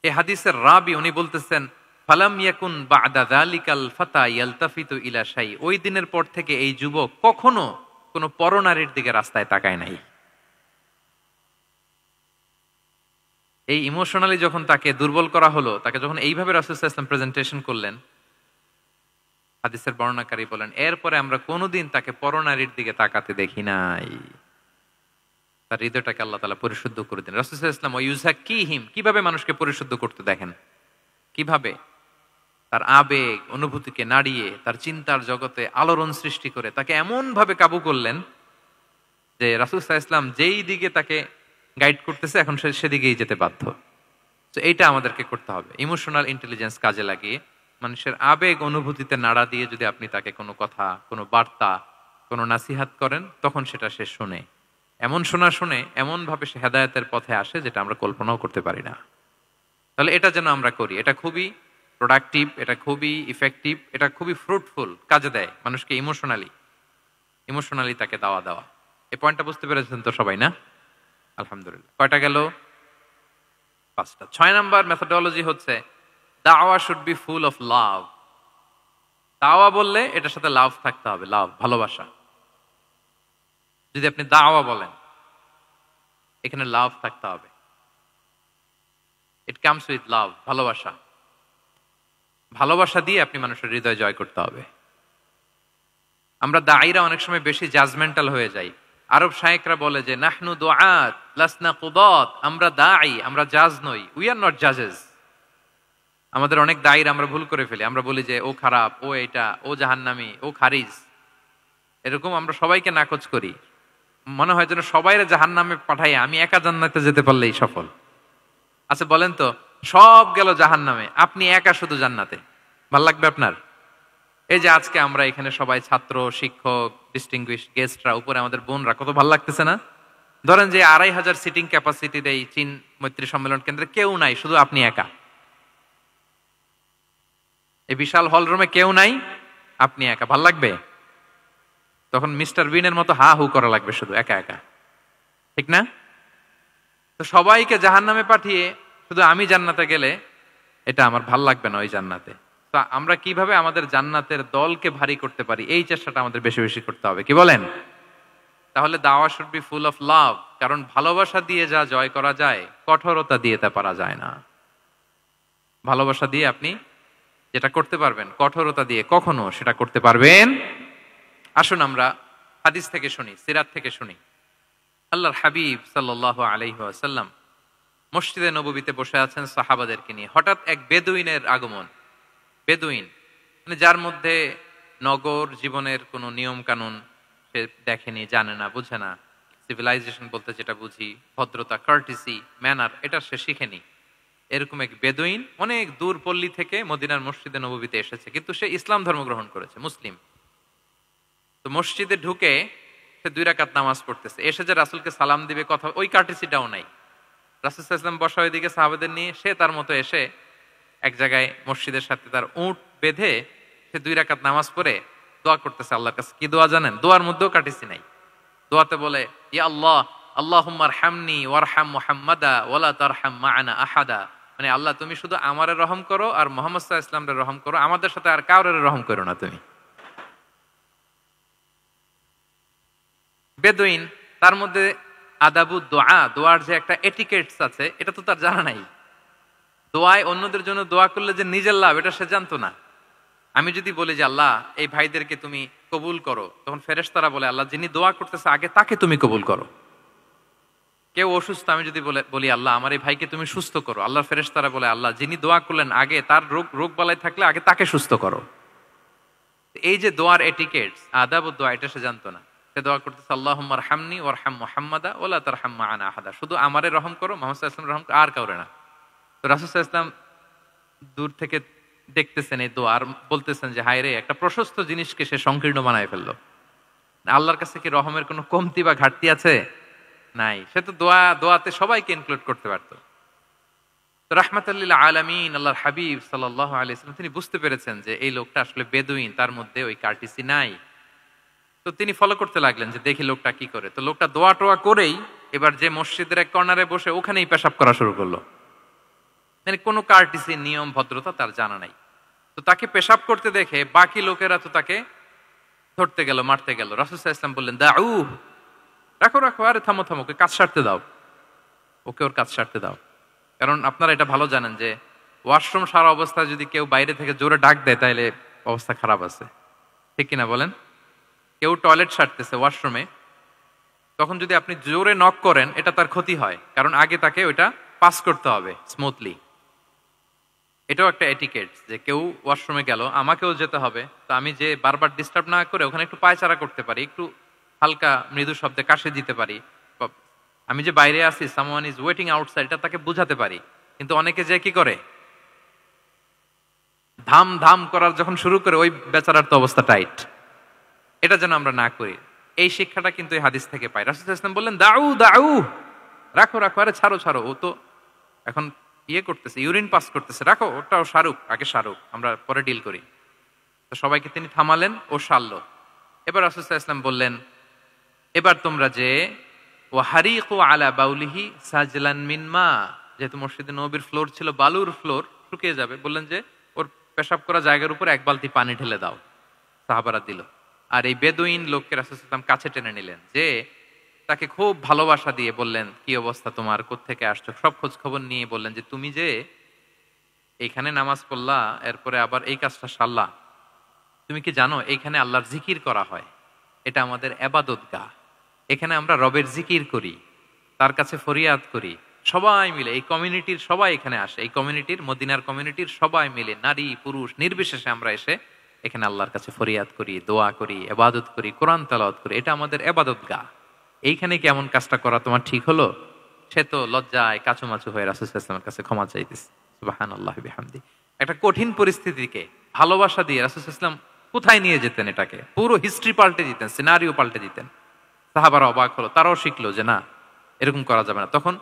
এই হাদিসের রাবি উনি বলতেছেন, ফালাম ইয়াকুন বা'দা যালিকাল ফাতা ইয়ালতাফিতু ইলা শাই, ওই দিনের পর থেকে এই যুবক কখনো কোনো পরনারীর দিকে রাস্তায় তাকায় নাই। এই ইমোশনালি যখন তাকে দুর্বল করা হলো, তাকে যখন এইভাবে রাসূল সাল্লাল্লাহু আলাইহি ওয়াসাল্লাম প্রেজেন্টেশন করলেন, হাদিসের বর্ণনাকারী বলেন, এরপরে আমরা কোনোদিন তাকে পরনারীর দিকে তাকাতে দেখি নাই। তার হৃদয়টাকে আল্লাহ তাআলা পরিশুদ্ধ করে দেন। রাসূল সাল্লাল্লাহু আলাইহি ওয়াসাল্লাম ইউযাক্কিহিম, কিভাবে মানুষকে পরিশুদ্ধ করতে দেখেন, কিভাবে তার আবেগ অনুভূতিকে নাড়িয়ে তার চিন্তার জগতে আলোড়ন সৃষ্টি করে তাকে এমন ভাবে কাবু করলেন যে রাসূল সাল্লাল্লাহু আলাইহি ওয়াসাল্লাম যেই দিকে তাকে গাইড করতেছে এখন সে সেদিকেই যেতে বাধ্য। তো এইটা আমাদেরকে করতে হবে, ইমোশনাল ইন্টেলিজেন্স কাজে লাগিয়ে মানুষের আবেগ অনুভূতিতে নাড়া দিয়ে যদি আপনি তাকে কোনো কথা, কোনো বার্তা, কোনো নাসিহাত করেন, তখন সেটা সে শুনে, এমন শুনে এমন ভাবে সে হেদায়েতের পথে আসে যেটা আমরা কল্পনাও করতে পারি না। তাহলে এটা যেন আমরা করি, এটা খুবই প্রোডাক্টিভ, এটা খুবই ইফেক্টিভ, এটা খুবই ফ্রুটফুল, কাজে দেয় মানুষকে ইমোশনালি তাকে দাওয়া দেওয়া। এই পয়েন্টটা বুঝতে পেরেছেন তো সবাই, না? আলহামদুলিল্লাহ। কয়টা গেল? 5টা। 6 নাম্বার মেথোডোলজি হচ্ছে দাওয়া should be full of love. দাওয়া বললে এটার সাথে লাভ থাকতে হবে, লাভ, ভালোবাসা। যদি আপনি দাওয়া বলেন, এখানে লাভ থাকতে হবে। ইট কামস উইথ লাভ, ভালোবাসা। ভালোবাসা দিয়ে আপনি মানুষের হৃদয় জয় করতে হবে। আমরা দায়ীরা অনেক সময় বেশি জাজমেন্টাল হয়ে যাই। আরব শায়েকরা বলে যে নাহনু দুআত লাসনা কুদাত, আমরা দাঈ, আমরা জাজ নই, উই আর নট জাজেস। আমাদের অনেক দায়ীরা আমরা ভুল করে ফেলি, আমরা বলি যে ও খারাপ, ও এটা, ও জাহান্নামী, ও খারিজ, এরকম আমরা সবাইকে নাকচ করি। মনে হয় যেন সবাইরে জাহান্নামে পাঠাই, আমি একা জান্নাতে যেতে পারলেই সফল। আচ্ছা বলেন তো, সব গেল জাহান্নামে, আপনি একা শুধু জান্নাতে, ভাল লাগবে আপনার? এই যে আজকে আমরা এখানে সবাই ছাত্র, শিক্ষক, ডিস্টিংগুইশ গেস্টরা, উপরে আমাদের বোনরা, কত ভালো লাগতেছে না? ধরেন যে 2500 সিটিং ক্যাপাসিটির এই চীন মৈত্রী সম্মেলন কেন্দ্রে কেউ নাই, শুধু আপনি একা। এই বিশাল হল রুমে কেউ নাই, আপনি একা, ভাল লাগবে? তখন মিস্টার বিনের মতো হা হু করা লাগবে, শুধু একা একা, ঠিক না? তো সবাইকে জাহান্নামে পাঠিয়ে শুধু আমি জান্নাতে গেলে এটা আমার ভাল লাগবে না ওই জান্নাতে। তো আমরা কিভাবে আমাদের জান্নাতের দলকে ভারী করতে পারি, এই চেষ্টাটা আমাদের বেশি বেশি করতে হবে, কি বলেন? তাহলে দাওয়া should be full of love, কারণ ভালোবাসা দিয়ে যা জয় করা যায়, কঠোরতা দিয়ে তা পারা যায় না। ভালোবাসা দিয়ে আপনি যেটা করতে পারবেন, কঠোরতা দিয়ে কখনো সেটা করতে পারবেন। আসুন আমরা হাদিস থেকে শুনি, সিরাত থেকে শুনি। আল্লাহর হাবিব সাল্লাল্লাহু আলাইহি ওয়াসাল্লাম মসজিদে নববীতে বসে আছেন সাহাবাদেরকে নিয়ে। হঠাৎ এক বেদুইনের আগমন। বেদুইন মানে যার মধ্যে নগর জীবনের কোনো নিয়ম কানুন সে দেখেনি, জানে না, বুঝে না। সিভিলাইজেশন বলতে যেটা বুঝি, ভদ্রতা, কার্টিসি, ম্যানার, এটা সে শিখেনি। এরকম এক বেদুইন অনেক দূর পল্লী থেকে মদিনার মসজিদে নববীতে এসেছে, কিন্তু সে ইসলাম ধর্ম গ্রহণ করেছে, মুসলিম। তো মসজিদে ঢুকে সে 2 রাকাত নামাজ পড়তেছে। এসে যে রাসূলকে সালাম দিবে, কথা, ওই কার্টিসিটাও নাই। রাসূল সাল্লাল্লাহু আলাইহি ওয়াসাল্লাম বসা ওইদিকে সাহাবাদের নিয়ে, সে তার মতো এসে এক জায়গায় মসজিদের সাথে তার উট বেঁধে সে 2 রাকাত নামাজ পড়ে দোয়া করতেছে আল্লাহর কাছে। কি দোয়া জানেন? দোয়ার মধ্যেও কাটিসি নাই। দোয়াতে বলে, ইয়া আল্লাহ, আল্লাহুম্মা আরহামনি ওয়ারহাম মুহাম্মাদা ওয়ালা তারহাম মা'ানা আহাদা। মানে আল্লাহ, তুমি শুধু আমারে রহম করো আর মুহাম্মদ সাল্লাল্লাহু আলাইহি ওয়াসাল্লামরে রহম করো, আমাদের সাথে আর কাউরে রহম করো না তুমি। বেদুইন, তার মধ্যে আদাবু দোয়া, দোয়ার যে একটা এটিকেটস আছে, এটা তো তার জানা নাই। দোয়ায় অন্যদের জন্য দোয়া করলে যে নিজের লাভ, এটা সে জানতো না। আমি যদি বলি যে আল্লাহ এই ভাইদেরকে তুমি কবুল করো, তখন ফেরেশতারা বলে আল্লাহ যিনি দোয়া করতেছে আগে তাকে তুমি কবুল করো। কেউ অসুস্থ, আমি যদি বলি আল্লাহ আমার এই ভাইকে তুমি সুস্থ করো, আল্লাহর ফেরেশতারা বলে আল্লাহ যিনি দোয়া করলেন আগে তার রোগ বালাই থাকলে আগে তাকে সুস্থ করো। এই যে দোয়ার এটিকেটস, আদাব ও দোয়া, এটা সে জানতো না। সে দোয়া করতেছে আল্লাহুম্মা আরহামনি ওয়ারহাম মুহাম্মাদা ওয়ালা তারহাম মা'ানা আহাদা, শুধু আমারে রহম করো, মুহাম্মদ সাল্লাল্লাহু আলাইহি ওয়াসাল্লাম রহম করো, আর কাউরে না। তো রাসূল সাল্লাল্লাহু আলাইহি ওয়াসাল্লাম দূর থেকে দেখতেছেন এই দোয়া আর বলতেছেন যে হায় রে, একটা প্রশস্ত জিনিসকে সে সংকীর্ণ বানায় ফেললো। আল্লাহর কাছে কি রহমের কোনো কমতি বা ঘাটতি আছে? নাই। সে তো দোয়াতে সবাইকে ইনক্লুড করতে পারতো। তো রাহমাতাল লিল আলামিন আল্লাহর হাবিব সাল্লাল্লাহু আলাইহি ওয়াসাল্লাম তিনি বুঝতে পেরেছেন যে এই লোকটা আসলে বেদুইন, তার মধ্যে ওই কার্টিসি নাই। তো তিনি ফলো করতে লাগলেন যে দেখি লোকটা কি করে। তো লোকটা দোয়া টোয়া করেই এবার যে মসজিদের এক কর্নারে বসে ওখানেই পেশাব করা শুরু করলো। মানে কোনো কার্টিসি, নিয়ম, ভদ্রতা তার জানা নাই। তো তাকে পেশাব করতে দেখে বাকি লোকেরা তো তাকে ধরতে গেল, মারতে গেল। রাসূল সাল্লাল্লাহু আলাইহি ওয়াসাল্লাম বললেন দাউ, রাখো রাখো, আরে থামো থামো, ওকে কাজ সারতে দাও, ওকে ওর কাজ সারতে দাও। কারণ আপনারা এটা ভালো জানেন যে ওয়াশরুম সারা অবস্থায় যদি কেউ বাইরে থেকে জোরে ডাক দেয় তাহলে অবস্থা খারাপ আছে, ঠিক কিনা বলেন? কেউ টয়লেট সারতেছে ওয়াশরুমে, তখন যদি আপনি জোরে নক করেন এটা তার ক্ষতি হয়, কারণ আগে তাকে ওইটা পাস করতে হবে স্মুথলি। এটাও একটা এটিকেট যে কেউ ওয়াশরুমে গেল, আমাকেও যেতে হবে, তো আমি যে বারবার ডিস্টার্ব না করে ওখানে একটু পায়চারা করতে পারি, একটু হালকা মৃদু শব্দে কাশে দিতে পারি, আমি যে বাইরে আছি, সামওয়ান ইজ ওয়েটিং আউটসাইড, এটা তাকে বুঝাতে পারি। কিন্তু অনেকে যে কি করে, ধাম ধাম করার যখন শুরু করে ওই বেচারার তো অবস্থা টাইট। এটা যেন আমরা না করি, এই শিক্ষাটা কিন্তু এই হাদিস থেকে পাই। রাসূল সাল্লাল্লাহু আলাইহি ওয়াসাল্লাম বললেন দাউ দাউ, রাখো রাখো, আরে ছাড়ো ছাড়ো, ও তো এখন ইয়ে করতেছে, ইউরিন পাস করতেছে, রাখো, ওটাও সারুক, আগে সারুক, আমরা পরে ডিল করি। তো সবাইকে তিনি থামালেন, ও সারলো। এবার রাসূল সাল্লাল্লাহু আলাইহি ওয়াসাল্লাম বললেন এবার তোমরা যে ওয়াহারিকু আলা বাউলিহি সাজলান মিন মা, যেহেতু মসজিদে নববীর ফ্লোর ছিল বালুর ফ্লোর, শুকিয়ে যাবে, বললেন যে ওর পেশাব করা জায়গার উপর 1 বালতি পানি ঢেলে দাও। সাহাবারা দিল। আর এই বেদুইন লোককে রাসূল সাল্লাল্লাহু আলাইহি ওয়াসাল্লাম কাছে টেনে নিলেন, যে তাকে খুব ভালোবাসা দিয়ে বললেন কি অবস্থা তোমার, কোত্থেকে আসছো, সব খোঁজ খবর নিয়ে বললেন যে তুমি যে এইখানে নামাজ পড়লা, এরপরে আবার এই কাজটা সারলা, তুমি কি জানো এইখানে আল্লাহর জিকির করা হয়, এটা আমাদের ইবাদতগাহ, এখানে আমরা রবের জিকির করি, তার কাছে ফরিয়াদ করি, সবাই মিলে এই কমিউনিটির সবাই এখানে আসে, এই কমিউনিটির, মদিনার কমিউনিটির সবাই মিলে নারী পুরুষ নির্বিশেষে আমরা এসে এখানে আল্লাহর কাছে ফরিয়াদ করি, দোয়া করি, ইবাদত করি, কোরআন তেলাওয়াত করি, এটা আমাদের ইবাদতগাহ। এইখানে কি এমন কাজটা করা তোমার ঠিক হলো? সে তো লজ্জায় কাচুমাচু হয়ে রাসূল সাল্লাল্লাহু আলাইহি ওয়াসাল্লামের কাছে ক্ষমা চাইতেছে। সুবহানাল্লাহি ওয়া বিহামদি। একটা কঠিন পরিস্থিতিকে ভালোবাসা দিয়ে রাসূল সাল্লাল্লাহু আলাইহি ওয়াসাল্লাম কোথায় নিয়ে যেতেন, এটাকে পুরো হিস্ট্রি পাল্টে দিতেন, সিনারিও পাল্টে দিতেন। সাহাবারা অবাক হলো, তারাও শিখলো যে না, এরকম করা যাবে না। তখন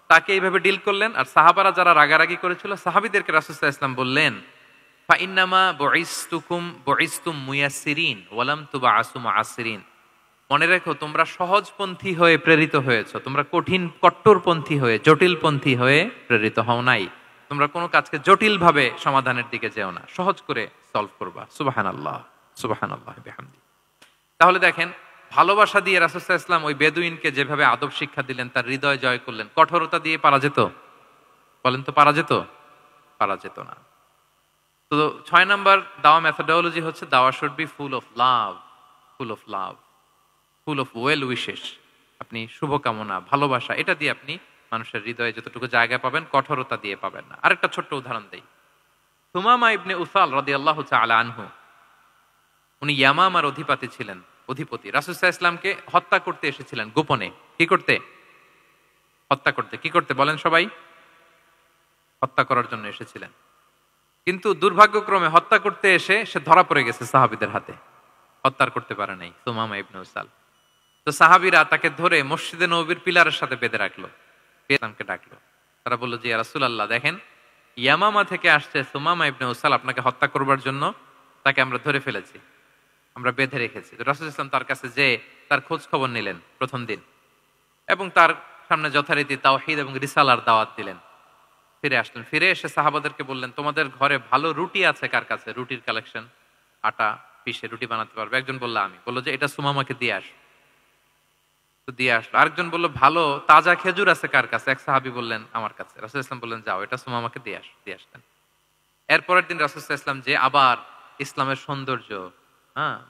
তাকে এইভাবে ডিল করলেন। আর সাহাবারা যারা রাগারাগি করেছিল, সাহাবীদেরকে রাসূল সাল্লাল্লাহু আলাইহি ওয়াসাল্লাম বললেন ফা ইন্নামা বুইসতুম মুয়াসসিরিন ওয়া লাম তুবআসু মুআসসিরিন, মনে রেখো তোমরা সহজপন্থী হয়ে প্রেরিত হয়েছো, তোমরা কঠিন কট্টরপন্থী হয়ে, জটিলপন্থী হয়ে প্রেরিত হও নাই। তোমরা কোনো কাজকে জটিল ভাবে সমাধানের দিকে যেও না, সহজ করে সলভ করবা। সুবহানাল্লাহ, সুবহানাল্লাহ বিহামদি। তাহলে দেখেন, ভালোবাসা দিয়ে রাসূল সাল্লাল্লাহু আলাইহি ওয়াসাল্লাম ওই বেদুইনকে যেভাবে আদব শিক্ষা দিলেন, তার হৃদয় জয় করলেন, কঠোরতা দিয়ে পারা যেত? বলেন তো, পারা যেত? পারা যেত না। তো 6 নাম্বার দাওয়া মেথোডোলজি হচ্ছে দাওয়া should be full of love, full of love, full of well wishes. আপনি শুভকামনা, ভালোবাসা, এটা দিয়ে আপনি মানুষের হৃদয়ে যতটুকু জায়গা পাবেন, কঠোরতা দিয়ে পাবেন না। আরেকটা ছোট্ট উদাহরণ দেই। সুমামা ইবনে উসাল রাদিয়াল্লাহু তাআলা আনহু, উনি ইয়ামামার অধিপতি ছিলেন। রাসূল সাল্লাল্লাহু আলাইহি ওয়াসাল্লামকে হত্যা করতে এসেছিলেন গোপনে। কি করতে? হত্যা করতে। কি করতে বলেন সবাই? হত্যা করার জন্য এসেছিলেন। কিন্তু দুর্ভাগ্যক্রমে হত্যা করতে এসে সে ধরা পড়ে গেছে সাহাবীদের হাতে, হত্যা করতে পারে নাই সুমামা ইবনে উসাল। তো সাহাবীরা তাকে ধরে মসজিদে নববীর পিলারের সাথে বেঁধে রাখলো, ইসলামকে ডাকলো। তারা বলল যে ইয়া রাসূলুল্লাহ, দেখেন ইয়ামামা থেকে আসছে সুমামা ইবনে উসাল আপনাকে হত্যা করবার জন্য, তাকে আমরা ধরে ফেলেছি, আমরা বেঁধে রেখেছি। তো রাসূল সাল্লাল্লাহু আলাইহি ওয়াসাল্লাম তার কাছে যে তার খোঁজ খবর নিলেন প্রথম দিন, এবং তার সামনে যথারীতি তাওহীদ এবং রিসালার দাওয়াত দিলেন। ফিরে আসলেন, ফিরে এসে সাহাবাদেরকে বললেন, তোমাদের ঘরে ভালো রুটি আছে কার কাছে? রুটির কালেকশন, আটা পিষে রুটি বানাতে পারবে। একজন বলল আমি। বললো যে এটা সুমামাকে দিয়ে আস। তো দিয়ে আসলো। আরেকজন বললো ভালো তাজা খেজুর আছে কার কাছে? এক সাহাবী বললেন আমার কাছে। রাসূল সাল্লাল্লাহু আলাইহি ওয়াসাল্লাম বললেন যাও, এটা সুমামাকে দিয়ে আস। দিয়ে আসলেন। এরপরের দিন রাসূল সাল্লাল্লাহু আলাইহি ওয়াসাল্লাম যে আবার ইসলামের সৌন্দর্য,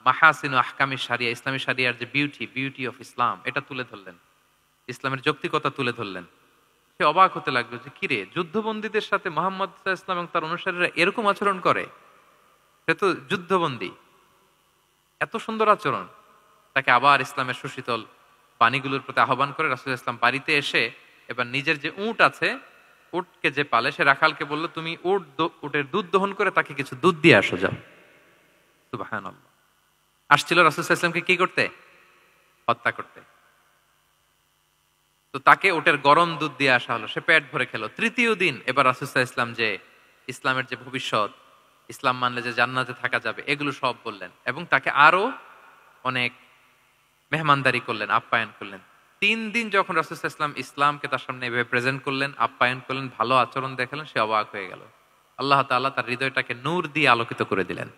মাহাসিন আহকামি শারিয়া, ইসলামী শারিয়ার যে বিউটি অফ ইসলাম, এটা তুলে ধরলেন, ইসলামের যৌক্তিকতা তুলে ধরলেন। সে অবাক হতে লাগলো যে কিরে, যুদ্ধবন্দীদের সাথে মুহাম্মদ সাল্লাল্লাহু আলাইহি ওয়াসাল্লাম এবং তার অনুসারীরা এরকম আচরণ করে? সে তো যুদ্ধবন্দী, এত সুন্দর আচরণ। তাকে আবার ইসলামের সুশীতল বাণীগুলোর প্রতি আহ্বান করে রাসূল সাল্লাল্লাহু আলাইহি ওয়াসাল্লাম বাড়িতে এসে এবার নিজের যে উট আছে, উটকে যে পালে, সে রাখালকে বলল তুমি উটের দুধ দহন করে তাকে কিছু দুধ দিয়ে আসো, যাও। সুবহানাল্লাহ। আসছিল রাসূল সাল্লাল্লাহু আলাইহি ওয়াসাল্লামকে কি করতে? হত্যা করতে। তো তাকে ওটের গরম দুধ দিয়ে আসা হলো, সে পেট ভরে খেলো। তৃতীয় দিন এবার রাসূল সাল্লাল্লাহু আলাইহি ওয়াসাল্লাম যে ইসলামের যে ভবিষ্যৎ, ইসলাম মানলে যে জান্নাতে থাকা যাবে, এগুলো সব বললেন, এবং তাকে আরো অনেক মেহমানদারি করলেন, আপ্যায়ন করলেন। 3 দিন যখন রাসূল সাল্লাল্লাহু আলাইহি ওয়াসাল্লাম ইসলামকে তার সামনে এভাবে প্রেজেন্ট করলেন, আপ্যায়ন করলেন, ভালো আচরণ দেখালেন, সে অবাক হয়ে গেল। আল্লাহ তাআলা তার হৃদয়টাকে নূর দিয়ে আলোকিত করে দিলেন।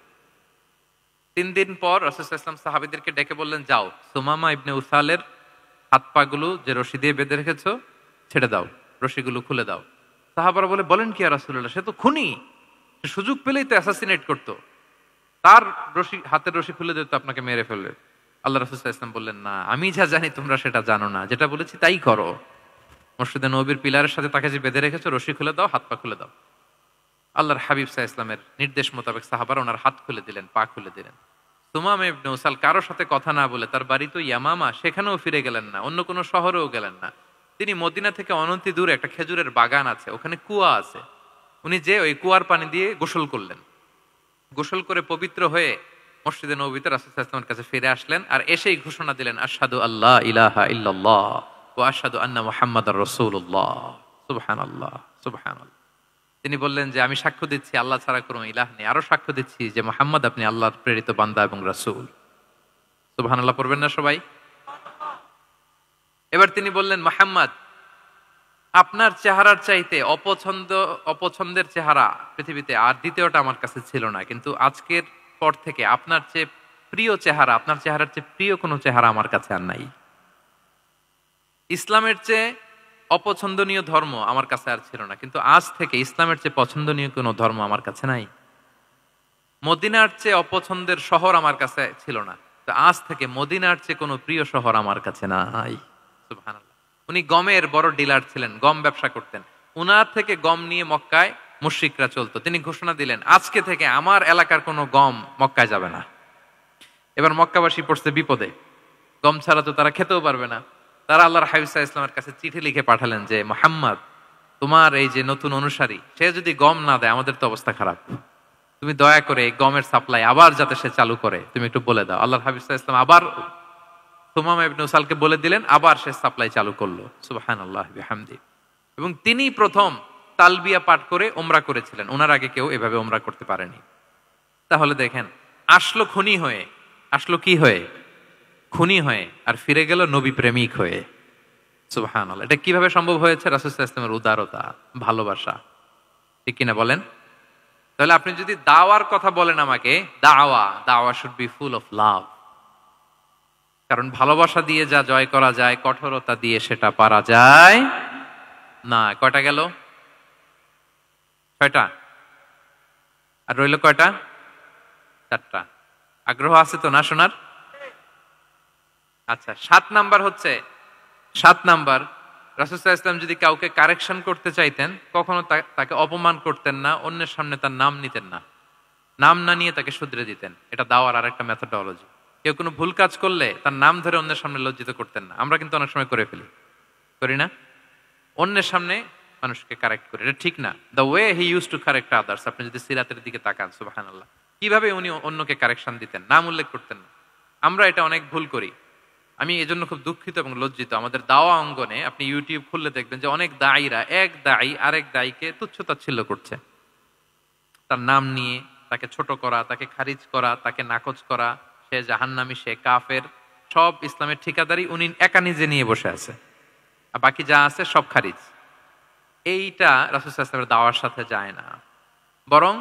3 দিন পর রাসূল সাল্লাল্লাহু আলাইহি ওয়াসাল্লাম সাহাবীদেরকে ডেকে বললেন, যাও সুমামা ইবনে উসালের হাত পা গুলো যে রশি দিয়ে বেঁধে রেখেছো ছেড়ে দাও, রশিগুলো খুলে দাও। সাহাবারা বলেন কি ইয়া রাসূলুল্লাহ, সে তো খুনি, সে সুযোগ পেলেই তো অ্যাসাসিনেট করতো, তার রশি, হাতের রশি খুলে দিত আপনাকে মেরে ফেলবে। আল্লাহ রাসূল সাল্লাল্লাহু আলাইহি ওয়াসাল্লাম বললেন, না, আমি যা জানি তোমরা সেটা জানো না, যেটা বলেছি তাই করো। মসজিদে নববীর পিলারের সাথে তাকে যে বেঁধে রেখেছো, রশি খুলে দাও, হাত পা খুলে দাও। আল্লাহর হাবিব সাল্লাল্লাহু আলাইহি ওয়াসাল্লামের নির্দেশ মোতাবেক সাহাবারা ওনার হাত খুলে দিলেন, পা খুলে দিলেন। সুমামা ইবনে উসাল কারোর সাথে কথা না বলে, তার বাড়ি তো ইয়ামামা, সেখানেও ফিরে গেলেন না, অন্য কোনো শহরেও গেলেন না। তিনি মদিনা থেকে অনতি দূরে একটা খেজুরের বাগান আছে, ওখানে কুয়া আছে, উনি যে ওই কুয়ার পানি দিয়ে গোসল করলেন। গোসল করে পবিত্র হয়ে মসজিদে নববীতে রাসূল সাল্লাল্লাহু আলাইহি ওয়াসাল্লামের কাছে ফিরে আসলেন, আর এসেই ঘোষণা দিলেন, আশহাদু আল্লা ইলাহা ইল্লাল্লাহ ওয়া আশহাদু আন্না মুহাম্মাদার রাসূলুল্লাহ। সুবহানাল্লাহ, সুবহানাল্লাহ। তিনি বললেন যে আমি সাক্ষ্য দিচ্ছি আল্লাহ ছাড়া কোনো ইলাহ নেই, আরো সাক্ষ্য দিচ্ছি যে মুহাম্মদ আপনি আল্লাহর প্রেরিত বান্দা এবং রাসূল। সুবহানাল্লাহ পড়বেন না সবাই? এবার তিনি বললেন, মুহাম্মদ, আপনার চেহারার চাইতে অপছন্দের চেহারা পৃথিবীতে আর দ্বিতীয়টা আমার কাছে ছিল না, কিন্তু আজকের পর থেকে আপনার চেয়ে প্রিয় চেহারা, আপনার চেহারার চেয়ে প্রিয় কোনো চেহারা আমার কাছে আর নাই। ইসলামের চেয়ে অপছন্দনীয় ধর্ম আমার কাছে আর ছিল না, কিন্তু আজ থেকে ইসলামের চেয়ে পছন্দনীয় কোনো ধর্ম আমার কাছে নাই। মদিনার চেয়ে অপছন্দের শহর আমার কাছে ছিল না, তো আজ থেকে মদিনার চেয়ে কোনো প্রিয় শহর আমার কাছে নাই। সুবহানাল্লাহ। উনি গমের বড় ডিলার ছিলেন, গম ব্যবসা করতেন। উনার থেকে গম নিয়ে মক্কায় মুশরিকরা চলতো। তিনি ঘোষণা দিলেন, আজকে থেকে আমার এলাকার কোনো গম মক্কায় যাবে না। এবার মক্কাবাসী পড়ছে বিপদে, গম ছাড়া তো তারা খেতেও পারবে না। তারা আল্লাহর হাবিব সাল্লাল্লাহু আলাইহি ওয়াসাল্লামের কাছে চিঠি লিখে পাঠালেন যে, মুহাম্মদ, তোমার এই যে নতুন অনুসারী, সে যদি গম না দেয় আমাদের তো অবস্থা খারাপ, তুমি দয়া করে এই গমের সাপ্লাই আবার যাতে সে চালু করে তুমি একটু বলে দাও। আল্লাহর হাবিব সাল্লাল্লাহু আলাইহি ওয়াসাল্লাম আবার সুমামা ইবনে উসালকে বলে দিলেন, আবার সে সাপ্লাই চালু করলো। সুবহানাল্লাহ বিহামদি। এবং তিনি প্রথম তালবিয়া পাঠ করে উমরা করেছিলেন, ওনার আগে কেউ এভাবে উমরা করতে পারেনি। তাহলে দেখেন, আসলো খুনি হয়ে, আসলো কি হয়ে? খুনি হয়ে, আর ফিরে গেল নবী প্রেমিক হয়ে। সুবহানাল্লাহ। এটা কিভাবে সম্ভব হয়েছে? রাসূল সাল্লাল্লাহু আলাইহি ওয়াসাল্লামের উদারতা, ভালোবাসা। ঠিক কিনা বলেন? তাহলে আপনি যদি দাওয়ার কথা বলেন আমাকে, দাওয়া should be full of love. কারণ ভালোবাসা দিয়ে যা জয় করা যায়, কঠোরতা দিয়ে সেটা পারা যায় না। কয়টা গেল? 6টা। আর রইল কয়টা? 4টা। আগ্রহ আছে তো না শোনার? আচ্ছা, 7 নাম্বার হচ্ছে, 7 নাম্বার, রাসূল সাল্লাল্লাহু আলাইহি ওয়াসাল্লাম যদি কাউকে কারেকশন করতে চাইতেন, কখনো তাকে অপমান করতেন না, অন্যের সামনে তার নাম নিতেন না, নাম না নিয়ে তাকে শুধরে দিতেন। এটা দাওয়ার আরেকটা মেথোডোলজি। কেউ কোনো ভুল কাজ করলে তার নাম ধরে অন্যের সামনে লজ্জিত করতেন না। আমরা কিন্তু অনেক সময় করে ফেলি, করি না? অন্যের সামনে মানুষকে কারেক্ট করে, এটা ঠিক না। The way he use to correct others, আপনি যদি সিরাতের দিকে তাকান, সুবহানাল্লাহ, কিভাবে উনি অন্যকে কারেকশন দিতেন, নাম উল্লেখ করতেন না। আমরা এটা অনেক ভুল করি। আমি এজন্য খুব দুঃখিত এবং লজ্জিত। আমাদের দাওয়া অঙ্গনে আপনি ইউটিউব খুললে দেখবেন যে অনেক দায়ীরা, এক দায়ী আরেক দায়ীকে তুচ্ছতাচ্ছিল্য করছে, তার নাম নিয়ে তাকে ছোট করা, তাকে খারিজ করা, তাকে নাকচ করা, সে জাহান্নামী, সে কাফের, সব ইসলামের ঠিকাদারি উনি একা নিজে নিয়ে বসে আছে, আর বাকি যা আছে সব খারিজ। এইটা রাসূল সাল্লাল্লাহু আলাইহি ওয়াসাল্লামের দাওয়ার সাথে যায় না। বরং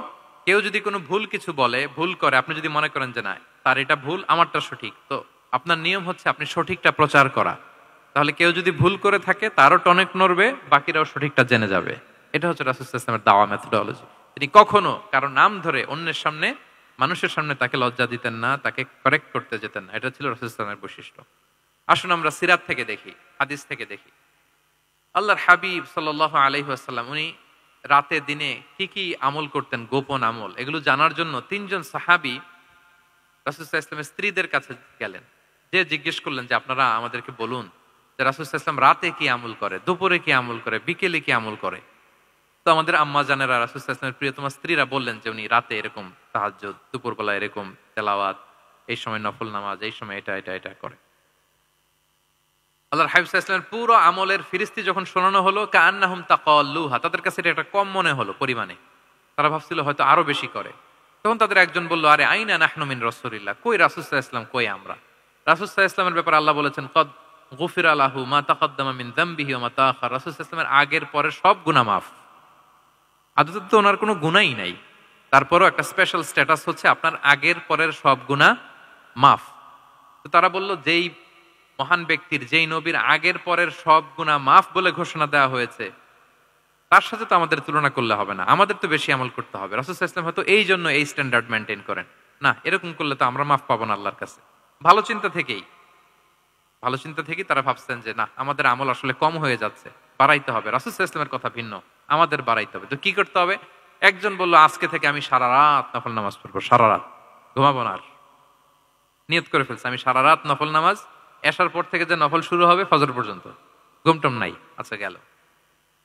কেউ যদি কোনো ভুল কিছু বলে, ভুল করে, আপনি যদি মনে করেন যে না তার এটা ভুল, আমারটা সঠিক, তো আপনার নিয়ম হচ্ছে আপনি সঠিকটা প্রচার করা। তাহলে কেউ যদি ভুল করে থাকে তারও টনক নড়বে, বাকিরাও সঠিকটা জেনে যাবে। এটা হচ্ছে রাসূল সাল্লাল্লাহু আলাইহি ওয়াসাল্লামের দাওয়া মেথোডোলজি। তিনি কখনো কারো নাম ধরে অন্যের সামনে, মানুষের সামনে তাকে লজ্জা দিতেন না, তাকে কারেক্ট করতে যেতেন না। এটা ছিল রাসূল সাল্লাল্লাহু আলাইহি ওয়াসাল্লামের বৈশিষ্ট্য। আসুন আমরা সিরাত থেকে দেখি, হাদিস থেকে দেখি। আল্লাহর হাবিব সাল্লাল্লাহু আলাইহি ওয়াসাল্লাম উনি রাতে দিনে কি কি আমল করতেন, গোপন আমল, এগুলো জানার জন্য 3 জন সাহাবী রাসূল সাল্লাল্লাহু আলাইহি ওয়াসাল্লামের স্ত্রীদের কাছে গেলেন। যে জিজ্ঞেস করলেন যে আপনারা আমাদেরকে বলুন যে রাসূল সাল্লাল্লাহু আলাইহি ওয়াসাল্লাম রাতে কি আমল করে, দুপুরে কি আমল করে, বিকেলে কি আমল করে। তো আমাদের আম্মা জানেরা, রাসূল সাল্লাল্লাহু আলাইহি ওয়াসাল্লামের প্রিয়তমা স্ত্রীরা বললেন যে উনি রাতে এরকম তাহাজ্জুদ, দুপুরবেলা এরকম তেলাওয়াত, এই সময় নফল নামাজ, এই সময় এটা এটা এটা করে। আল্লাহর হাবিব সাল্লাল্লাহু আলাইহি ওয়াসাল্লামের পুরো আমলের ফিরিস্তি যখন শোনানো হলো, কাআন্নাহুম তাকাল্লুহা, তাদের কাছে এটা কম মনে হলো পরিমাণে, তারা ভাবছিল হয়তো আরো বেশি করে। তখন তাদের একজন বলল, আরে আইনা নাহনু মিন রাসূলিল্লাহ, কই রাসূল সাল্লাল্লাহু আলাইহি ওয়াসাল্লাম, কই আমরা। রাসূল সাল্লাল্লাহু আলাইহি ওয়াসাল্লামের ব্যাপারে আল্লাহ বলেছেন, কদ গুফিরা লাহু মা তাকাদ্দামা মিন যামবিহি ওয়া মা তাআখার, রাসূল সাল্লাল্লাহু আলাইহি ওয়াসাল্লামের আগের পরের সব গুনাহ মাফ। আদতে তো ওনার কোনো গুনাহই নাই, তারপরও একটা স্পেশাল স্ট্যাটাস হচ্ছে আপনার আগের পরের সব গুনাহ মাফ। তো তারা বলল, যেই মহান ব্যক্তির, যেই নবীর আগের পরের সব গুনাহ মাফ বলে ঘোষণা দেওয়া হয়েছে, তার সাথে তো আমাদের তুলনা করলে হবে না, আমাদের তো বেশি আমল করতে হবে। রাসূল সাল্লাল্লাহু আলাইহি ওয়াসাল্লাম হয়তো এই জন্য এই স্ট্যান্ডার্ড মেনটেন করেন না, এরকম করলে তো আমরা মাফ পাবো না আল্লাহর কাছে। ভালো চিন্তা থেকেই তারা ভাবছেন যে না, আমাদের আমল আসলে কম হয়ে যাচ্ছে, বাড়াইতে হবে। রাসূল সাল্লাল্লাহু আলাইহি ওয়াসাল্লামের কথা ভিন্ন, আমাদের বাড়াইতে হবে। তো কি করতে হবে? একজন বলল, আজকে থেকে আমি সারা রাত নফল নামাজ পড়বো, সারা রাত ঘুমাবো না। আর নিয়ত করে ফেলছে আমি সারা রাত নফল নামাজ, এশার পর থেকে যে নফল শুরু হবে ফজর পর্যন্ত, ঘুমটম নাই। আচ্ছা, গেল।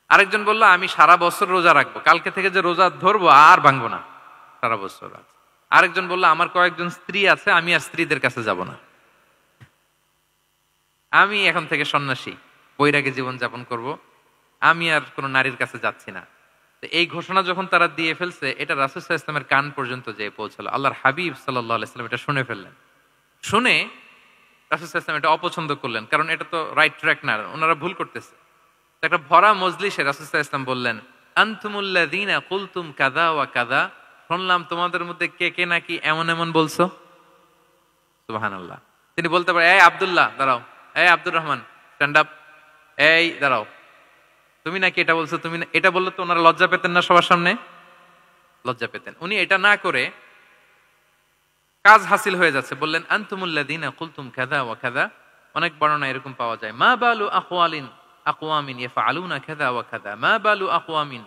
আরেকজন বলল, আমি সারা বছর রোজা রাখবো, কালকে থেকে যে রোজা ধরবো আর ভাঙবো না, সারা বছর। আরেকজন বলল, আমার কয়েকজন স্ত্রী আছে, আমি আর স্ত্রীদের কাছে যাব না, আমি এখন থেকে সন্ন্যাসী, বৈরাগী জীবন যাপন করব, আমি আর কোন নারীর কাছে যাচ্ছি না। তো এই ঘোষণা যখন তারা দিয়ে ফেলছে, এটা রাসূল সাল্লাল্লাহু আলাইহি ওয়াসাল্লামের কান পর্যন্ত যেয়ে পৌঁছালো। আল্লাহর হাবিব সাল্লাল্লাহু আলাইহি ওয়াসাল্লাম এটা শুনে ফেললেন। শুনে রাসূল সাল্লাল্লাহু আলাইহি ওয়াসাল্লাম এটা অপছন্দ করলেন, কারণ এটা তো রাইট ট্র্যাক না, ওনারা ভুল করতেছে। একটা ভরা মজলিসে রাসূল সাল্লাল্লাহু আলাইহি ওয়াসাল্লাম বললেন, আনতুমুল্লাযীনা কুলতুম কাযা ওয়া কাযা, শুনলাম তোমাদের মধ্যে কে কে নাকি এমন এমন বলছো। সুবহানাল্লাহ। তিনি বলতে পারেন, এই আব্দুল্লাহ দাঁড়াও, এই আব্দুর রহমান স্ট্যান্ড আপ, এই দাঁড়াও, তুমি নাকি এটা বলছো, তুমি এটা বললে তো ওনারা লজ্জা পেতেন না? সবার সামনে লজ্জা পেতেন। উনি এটা না করে কাজ হাসিল হয়ে যাচ্ছে, বললেন আনতুমুল্লাযীনা কুলতুম কাযা ওয়া কাযা। অনেক বর্ণনা এরকম পাওয়া যায়, মা বালু আকওয়ামিন ইয়াফআলুনা কাযা ওয়া কাযা, মা বালু আকওয়ামিন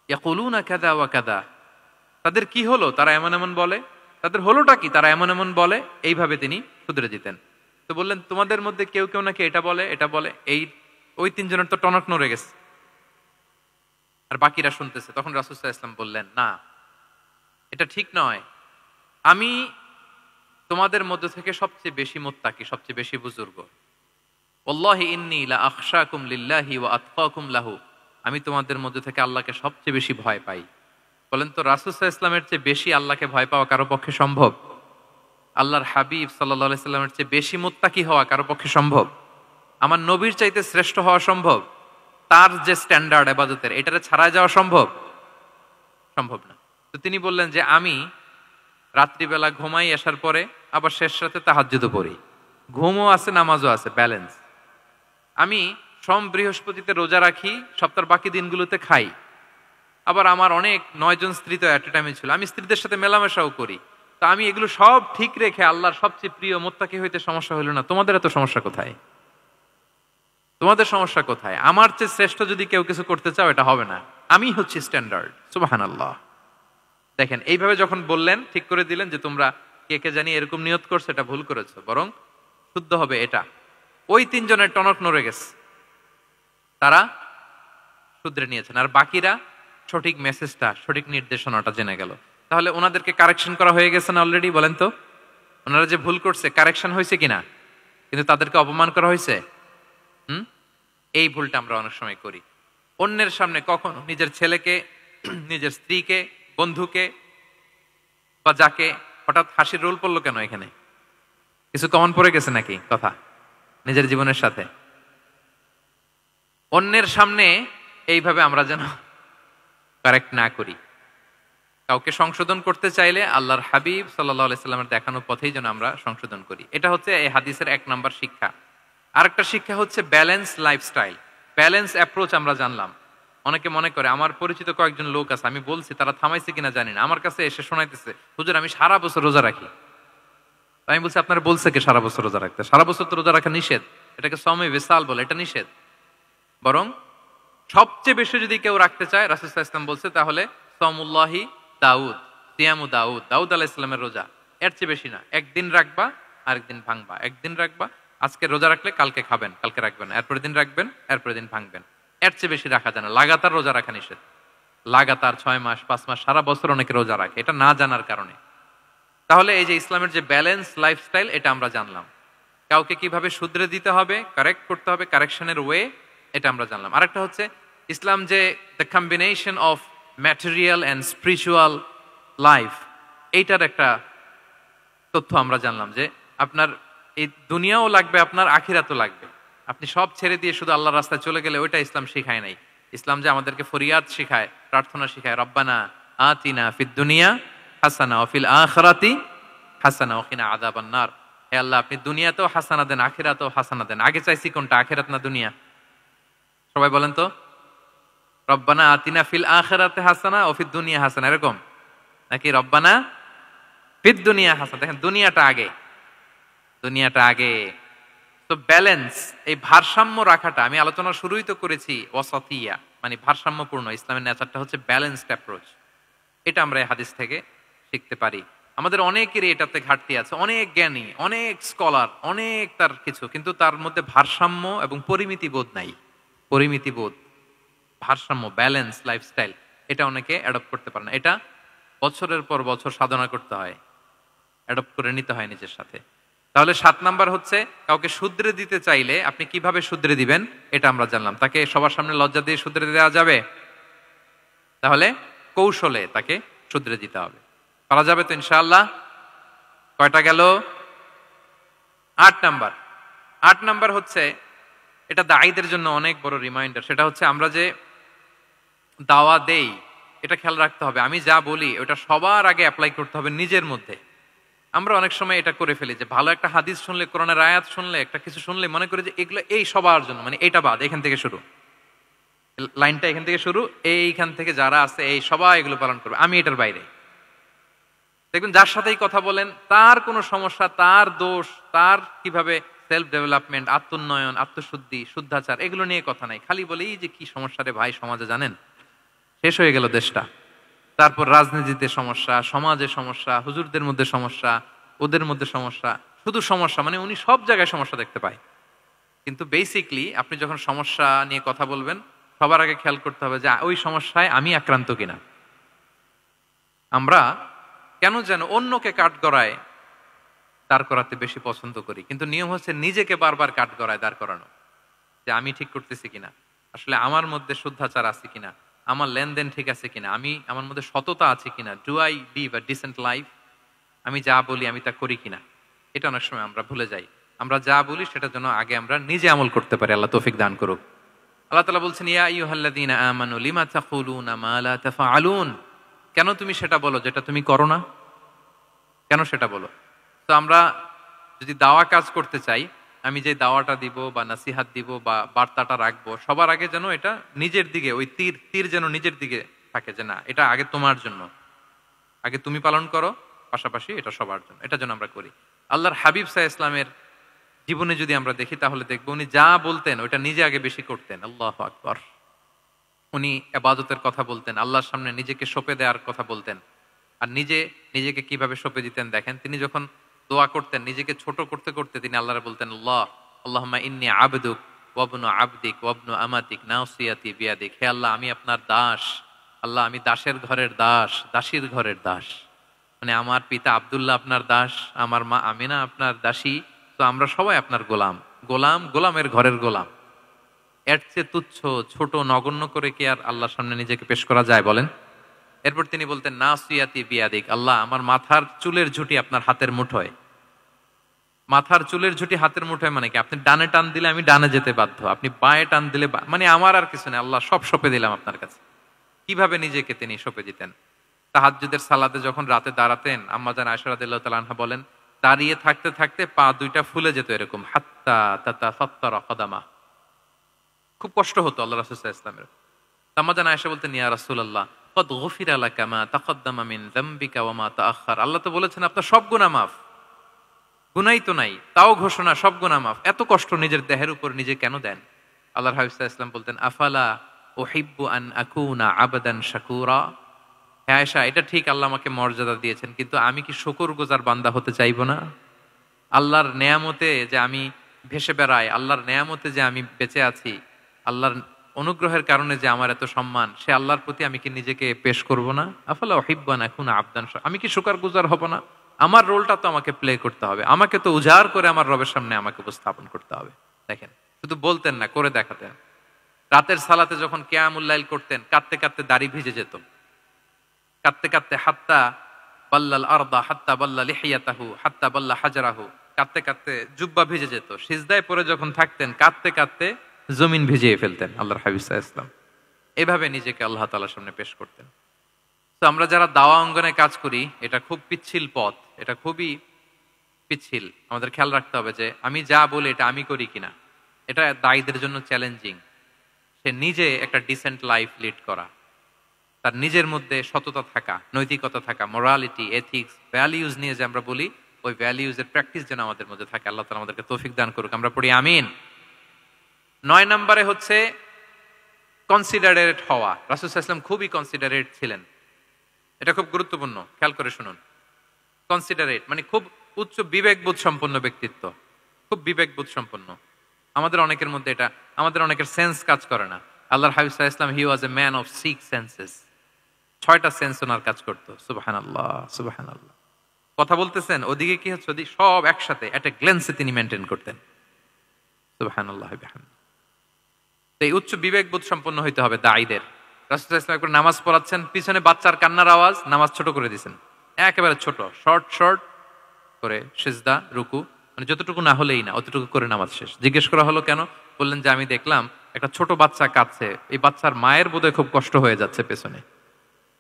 ইয়াকুলুনা কাযা ওয়া কাযা। তাদের কি হলো, তারা এমন এমন বলে, তাদের হলোটা কি, তারা এমন এমন বলে। এইভাবে তিনি শুধরে দিতেন। তো বললেন, তোমাদের মধ্যে কেউ কেউ নাকি এটা বলে, এটা বলে। ওই 3 জনের তো টনক নড়ে গেছে, আর বাকিরা শুনতেছে। তখন রাসূল সাল্লাল্লাহু আলাইহি ওয়াসাল্লাম বললেন, না, এটা ঠিক নয়। আমি তোমাদের মধ্যে থেকে সবচেয়ে বেশি মুত্তাকি, সবচেয়ে বেশি বুজুর্গ। ওয়াল্লাহি ইন্নী লা আখশাকুম লিল্লাহি ওয়া আতকাকুম লাহু, আমি তোমাদের মধ্যে থেকে আল্লাহকে সবচেয়ে বেশি ভয় পাই। বলেন তো, রাসূল সাল্লাল্লাহু আলাইহি ওয়াসাল্লামের চেয়ে বেশি আল্লাহকে ভয় পাওয়া কারো পক্ষে সম্ভব? আল্লাহর হাবিব সাল্লাল্লাহু আলাইহি ওয়াসাল্লামের চেয়ে বেশি মুত্তাকি হওয়া কারো পক্ষে সম্ভব? আমার নবীর চাইতে শ্রেষ্ঠ হওয়া সম্ভব? তার যে স্ট্যান্ডার্ড ইবাদতের, এটারে ছাড়ায় যাওয়া সম্ভব? সম্ভব না। তো তিনি বললেন যে আমি রাত্রিবেলা ঘুমাই আসার পরে আবার শেষ রাতে তাহাজ্জুদও পড়ি, ঘুমও আছে নামাজও আছে, ব্যালেন্স। আমি সোম বৃহস্পতিতে রোজা রাখি, সপ্তাহের বাকি দিনগুলোতে খাই। আবার আমার অনেক 9 জন স্ত্রী তো অ্যাট এ টাইমে ছিল, আমি স্ত্রীদের সাথে মেলামেশাও করি। তো আমি এগুলো সব ঠিক রেখে আল্লাহর সবচেয়ে প্রিয় মুত্তাকি হইতে সমস্যা হইল না। তোমাদের এত সমস্যা কোথায়? তোমাদের সমস্যা কোথায়? আমার চেয়ে শ্রেষ্ঠ যদি কেউ কিছু করতে চাও এটা হবে না, আমি হচ্ছি স্ট্যান্ডার্ড। সুবহানাল্লাহ। দেখেন এইভাবে যখন বললেন, ঠিক করে দিলেন যে তোমরা কে কে জানি এরকম নিয়ত করছো, এটা ভুল করেছো, বরং শুদ্ধ হবে এটা। ওই 3 জনের টনক নড়ে গেছে, তারা শুধরে নিয়েছেন, আর বাকিরা সঠিক মেসেজটা, সঠিক নির্দেশনাটা জেনে গেল। তাহলে ওনাদেরকে কারেকশন করা হয়ে গেছে না অলরেডি? বলেন তো, ওনারা যে ভুল করছে কারেকশন হয়েছে কিনা? কিন্তু তাদেরকে অপমান করা হয়েছে। এই ভুলটা আমরা অনেক সময় করি। অন্যের সামনে কখনো নিজের ছেলেকে, নিজের স্ত্রীকে, বন্ধুকে বা যাকে, হঠাৎ হাসির রোল পড়লো কেন? এখানে কিছু কমন পড়ে গেছে নাকি কথা নিজের জীবনের সাথে? অন্যের সামনে এইভাবে আমরা যেন কারেক্ট না করি। কাউকে সংশোধন করতে চাইলে আল্লাহর হাবিব সাল্লাল্লাহু আলাইহি সাল্লামের দেখানো পথেই যেন আমরা সংশোধন করি। এটা হচ্ছে এই হাদিসের 1 নাম্বার শিক্ষা। আরেকটা শিক্ষা হচ্ছে ব্যালেন্স লাইফস্টাইল, ব্যালেন্স অ্যাপ্রোচ। আমরা জানলাম, অনেকে মনে করে, আমার পরিচিত কয়েকজন লোক আছে, আমি বলছি, তারা থামাইছে কিনা জানি না, আমার কাছে এসে শোনাইতেছে, হুজুর আমি সারা বছর রোজা রাখি। আমি বলছি, আপনার বলছে কি সারা বছর রোজা রাখতে? সারা বছর তো রোজা রাখা নিষেধ, এটাকে সওমে বিসাল বলে, এটা নিষেধ। বরং সবচেয়ে বেশি যদি কেউ রাখতে চায়, রাসূল সাল্লাল্লাহু আলাইহি ওয়াসাল্লাম বলছে, তাহলে সাওমুল্লাহি দাউদ, সিয়ামু দাউদ, দাউদ আলাইহিস সালামের রোজা। এর চেয়ে বেশি না। একদিন রাখবা, আরেকদিন ভাঙবা, একদিন রাখবা, আজকে রোজা রাখলে কালকে খাবেন, কালকে রাখবেন, এরপরের দিন রাখবেন, এরপরের দিন ভাঙবেন। এর চেয়ে বেশি রাখা যায় না। লাগাতার রোজা রাখা নিষেধ। লাগাতার 6 মাস 5 মাস সারা বছর অনেকে রোজা রাখে, এটা না জানার কারণে। তাহলে এই যে ইসলামের যে ব্যালেন্স লাইফস্টাইল, এটা আমরা জানলাম। কাউকে কিভাবে শুধরে দিতে হবে, কারেক্ট করতে হবে, কারেকশনের ওয়ে, এটা আমরা জানলাম। আরেকটা হচ্ছে ইসলাম যে the combination of material and spiritual life, এইটার একটা তথ্য আমরা জানলাম যে আপনার এই দুনিয়াও লাগবে, আপনার আখিরাতও লাগবে। আপনি সব ছেড়ে দিয়ে শুধু আল্লাহর রাস্তায় চলে গেলে ওইটা ইসলাম শিখায় নাই। ইসলাম যে আমাদেরকে ফরিয়াদ শিখায়, প্রার্থনা শিখায়, রব্বানা আতিনা ফিদ দুনিয়া হাসানা ওয়া ফিল আখিরাতি হাসানা ওয়া কিনা আযাবান নার। হে আল্লাহ, আপনি দুনিয়াতেও হাসানা দেন, আখিরাতেও হাসানা দেন। আগে চাইছি কোনটা, আখিরাত না দুনিয়া? সবাই বলেন তো, রব্বানা আতিনা ফিল আখিরাতি হাসানা ওয়া ফিদ দুনিয়া হাসানা, এরকম নাকি রব্বানা ফিদ দুনিয়া হাসানা? দেখেন, দুনিয়াটা আগে, দুনিয়াটা আগে। তো ব্যালেন্স, এই ভারসাম্য রাখাটা, আমি আলোচনা শুরুই তো করেছি ওয়াসাতিয়া, মানে ভারসাম্যপূর্ণ। ইসলামের নেচারটা হচ্ছে ব্যালেন্সড অ্যাপ্রোচ। এটা আমরা এই হাদিস থেকে শিখতে পারি। আমাদের অনেকেরই এটাতে ঘাটতি আছে, অনেক জ্ঞানী, অনেক স্কলার, অনেক তার কিছু, কিন্তু তার মধ্যে ভারসাম্য এবং পরিমিতি বোধ নাই। পরিমিতি বোধ, ভারসাম্য, ব্যালেন্স লাইফস্টাইল, এটা অনেকে অ্যাডপ্ট করতে পারে না। এটা বছরের পর বছর সাধনা করতে হয়, অ্যাডপ্ট করে নিতে হয় নিজের সাথে। তাহলে 7 নাম্বার হচ্ছে, কাউকে শুধরে দিতে চাইলে আপনি কিভাবে শুধরে দিবেন, এটা আমরা জানলাম। তাকে সবার সামনে লজ্জা দিয়ে শুধরে দেওয়া যাবে? তাহলে কৌশলে তাকে শুধরে দিতে হবে। পারা যাবে তো ইনশাআল্লাহ? কয়টা গেল? 8 নাম্বার। 8 নাম্বার হচ্ছে, এটা দায়ীদের জন্য অনেক বড় রিমাইন্ডার। সেটা হচ্ছে, আমরা যে দাওয়া দেই, এটা খেয়াল রাখতে হবে। আমি যা বলি ওটা সবার আগে অ্যাপ্লাই করতে হবে নিজের মধ্যে। আমরা অনেক সময় এটা করে ফেলি যে ভালো একটা হাদিস শুনলে, কোরআনের আয়াত শুনলে, একটা কিছু শুনলে মনে করি যে এগুলো এই সবার জন্য, মানে এটা বাদ, এখান থেকে শুরু, লাইনটা এখান থেকে শুরু, এইখান থেকে যারা আছে এই সবাই এগুলো পালন করবে, আমি এটার বাইরে। দেখবেন যার সাথেই কথা বলেন তার কোনো সমস্যা, তার দোষ, তার কিভাবে সেলফ ডেভেলপমেন্ট, আত্মোন্নয়ন, আত্মশুদ্ধি, শুদ্ধাচার, এগুলো নিয়ে কথা নাই। খালি বলেই যে কি সমস্যা রে ভাই সমাজে, জানেন শেষ হয়ে গেল দেশটা। তারপর রাজনীতিতে সমস্যা, সমাজে সমস্যা, হুজুরদের মধ্যে সমস্যা, ওদের মধ্যে সমস্যা, শুধু সমস্যা, মানে উনি সব জায়গায় সমস্যা দেখতে পায়। কিন্তু বেসিকলি আপনি যখন সমস্যা নিয়ে কথা বলবেন, সবার আগে খেয়াল করতে হবে যে ওই সমস্যায় আমি আক্রান্ত কিনা। আমরা কেন যেন অন্যকে কাঠগড়ায় দাঁড় করাতে বেশি পছন্দ করি, কিন্তু নিয়ম হচ্ছে নিজেকে বারবার কাঠগড়ায় দাঁড় করানো, যে আমি ঠিক করতেছি কিনা, আসলে আমার মধ্যে শুদ্ধাচার আছে কিনা, আমার লেনদেন ঠিক আছে কিনা, আমি আমার মধ্যে সততা আছে কিনা, do I live a decent life, আমি যা বলি আমি তা করি কিনা। এটা অনেক সময় আমরা ভুলে যাই। আমরা যা বলি সেটার জন্য আগে আমরা নিজে আমল করতে পারি। আল্লাহ তৌফিক দান করুক। আল্লাহ তাআলা বলছেন, ইয়া আইয়ুহাল্লাযীনা আমানু লিমা তাকুলুনা মা লা তাফআলুন কেন তুমি সেটা বলো যেটা তুমি করো না? কেন সেটা বলো? তো আমরা যদি দাওয়া কাজ করতে চাই, আমি যে দাওয়াটা দিব বা নাসিহাত দিব বা বার্তাটা রাখবো, সবার আগে যেন এটা নিজের দিকে, ওই তীর যেন নিজের দিকে থাকে, যে না এটা আগে তোমার জন্য, আগে তুমি পালন করো, পাশাপাশি এটা সবার জন্য, এটা যেন আমরা করি। আল্লাহর হাবিব সাল্লাল্লাহু আলাইহি ইসলামের জীবনে যদি আমরা দেখি তাহলে দেখবো উনি যা বলতেন ওইটা নিজে আগে বেশি করতেন। আল্লাহু আকবার। উনি ইবাদতের কথা বলতেন, আল্লাহর সামনে নিজেকে সঁপে দেওয়ার কথা বলতেন। আর নিজেকে কিভাবে সঁপে দিতেন দেখেন, তিনি যখন দোয়া করতেন নিজেকে ছোট করতে করতে তিনি আল্লাহরে বলতেন, আল্লাহুম্মা ইন্নী আবদুক ওয়া ইবনু আবদিক ওয়া ইবনু আমাতিক নাসিয়াতি বিয়াদিক। হে আল্লাহ, আমি আপনার দাস। আল্লাহ, আমি দাসের ঘরের দাস, দাসীর ঘরের দাস। মানে আমার পিতা আব্দুল্লাহ আপনার দাস, আমার মা আমিনা আপনার দাসী, তো আমরা সবাই আপনার গোলামের ঘরের গোলাম। এর চেয়ে তুচ্ছ, ছোট, নগণ্য করে কি আর আল্লাহর সামনে নিজেকে পেশ করা যায় বলেন? এরপর তিনি বলতেন, নাসিয়াতি বিয়াদিক। আল্লাহ, আমার মাথার চুলের ঝুঁটি আপনার হাতের মুঠোয়। মাথার চুলের ঝুঁটি হাতের মুঠোয় মানে কি? আপনি ডানে টান দিলে আমি ডানে যেতে বাধ্য, আপনি বাঁয়ে টান দিলে মানে আমার আর কিছু নেই, আল্লাহ সব সঁপে দিলাম আপনার কাছে। কিভাবে নিজেকে তিনি সঁপে দিতেন? তাহাজ্জুদের সালাতে যখন রাতে দাঁড়াতেন, আম্মা জান আয়েশা রাদিয়াল্লাহু তাআলা আনহা বলেন, দাঁড়িয়ে থাকতে থাকতে পা দুইটা ফুলে যেত এরকম, হাত্তা তাতাফাত্তারা কদামা। খুব কষ্ট হতো আল্লাহ রাসূল সাল্লাল্লাহু আলাইহি ওয়াসাল্লামের। আম্মা জান আয়েশা বলতেন, ইয়া রাসূলুল্লাহ কদ গুফিরা লাকা মা তাকদ্দামা মিন যামবিকা ওয়া মা তাআখার। আল্লাহ তো বলেছেন আপনার সব গুনাহ মাফ, গুনাই তো নাই, তাও ঘোষণা সব গুনাহ মাফ। এত কষ্ট নিজের দেহের উপর নিজে কেন দেন? আল্লাহর হাবিব সাল্লাল্লাহু আলাইহি ওয়াসাল্লাম বলতেন, আফালা উহিব্বু আন আকুনা আবদান শাকুরা। হ্যাঁ আয়েশা, এটা ঠিক, আল্লাহ আমাকে মর্যাদা দিয়েছেন, কিন্তু আমি কি শুকরগুজার বান্দা হতে চাইবো না? আল্লাহর নেয়ামতে যে আমি ভেসে বেড়াই, আল্লাহর নেয়ামতে যে আমি বেঁচে আছি, আল্লাহর অনুগ্রহের কারণে যে আমার এত সম্মান, সে আল্লাহর প্রতি আমি কি নিজেকে পেশ করব না? আফালা উহিব্বু আন আকুনা আবদান, আমি কি শুকরগুজার হব না? আমার রোলটা তো আমাকে প্লে করতে হবে, আমাকে তো উজাড় করে আমার রবের সামনে আমাকে উপস্থাপন করতে হবে। দেখেন, শুধু বলতেন না, করে দেখাতেন। রাতের সালাতে যখন কিয়ামুল লাইল করতেন, কাঁদতে কাঁদতে দাড়ি ভিজে যেত, কাঁদতে কাঁদতে হাত্তা বাল্লাল আরদা হাত্তা বাল্লা লিহিয়াতাহু হাত্তা বাল্লা হাজারাহু, কাঁদতে কাঁদতে জুব্বা ভিজে যেত। সিজদায় পরে যখন থাকতেন কাঁদতে কাঁদতে জমিন ভিজিয়ে ফেলতেন আল্লাহর হাবিব সাল্লাল্লাহু আলাইহি ওয়াসাল্লাম। এভাবে নিজেকে আল্লাহ তাআলার সামনে পেশ করতেন। তো আমরা যারা দাওয়া অঙ্গনে কাজ করি, এটা খুব পিচ্ছিল পথ, এটা খুবই পিচ্ছিল। আমাদের খেয়াল রাখতে হবে যে আমি যা বলি এটা আমি করি কিনা। এটা দায়ীদের জন্য চ্যালেঞ্জিং। সে নিজে একটা ডিসেন্ট লাইফ লিড করা, তার নিজের মধ্যে সততা থাকা, নৈতিকতা থাকা, মোরালিটি, এথিক্স, ভ্যালিউজ নিয়ে যে আমরা বলি, ওই ভ্যালিউজের প্র্যাকটিস যেন আমাদের মধ্যে থাকে। আল্লাহ তাআলা আমাদেরকে তৌফিক দান করুক, আমরা পড়ি আমিন। 9 নম্বরে হচ্ছে কনসিডারেট হওয়া। রাসূল সাল্লাল্লাহু আলাইহি ওয়াসাল্লাম খুবই কনসিডারেট ছিলেন। এটা খুব গুরুত্বপূর্ণ, খেয়াল করে শুনুন। কনসিডারেট মানে খুব উচ্চ বিবেকবোধ সম্পন্ন ব্যক্তিত্ব, খুব বিবেকবোধ সম্পন্ন। আমাদের অনেকের মধ্যে এটা, আমাদের অনেকের সেন্স কাজ করে না। আল্লাহর হাবিব সাল্লাল্লাহু আলাইহি ওয়াসাল্লাম, he was a man of 6 senses. 6টা সেন্স ওনার কাজ করতো। সুবহানাল্লাহ, সুবহানাল্লাহ। কথা বলতেছেন, ওদিকে কি হচ্ছে, ওদিকে সব একসাথে এট এ গ্ল্যান্সে তিনি মেনটেন করতেন। সুবহানাল্লাহ বিহামদিহি। এই উচ্চ বিবেকবোধ সম্পন্ন হইতে হবে দায়ীদের। রাসূল সাল্লাল্লাহু আলাইহি ওয়াসাল্লাম একবার নামাজ পড়াচ্ছেন, পিছনে বাচ্চার কান্নার আওয়াজ, নামাজ ছোট করে দিয়েছেন, একেবারে ছোট, শর্ট করে সিজদা, রুকু, মানে যতটুকু না হলেই না, অতটুকু করে নামাজ শেষ। জিজ্ঞেস করা হলো কেন? বললেন যে আমি দেখলাম একটা ছোট বাচ্চা কাঁদছে, এই বাচ্চার মায়ের বোধহয় খুব কষ্ট হয়ে যাচ্ছে পেছনে,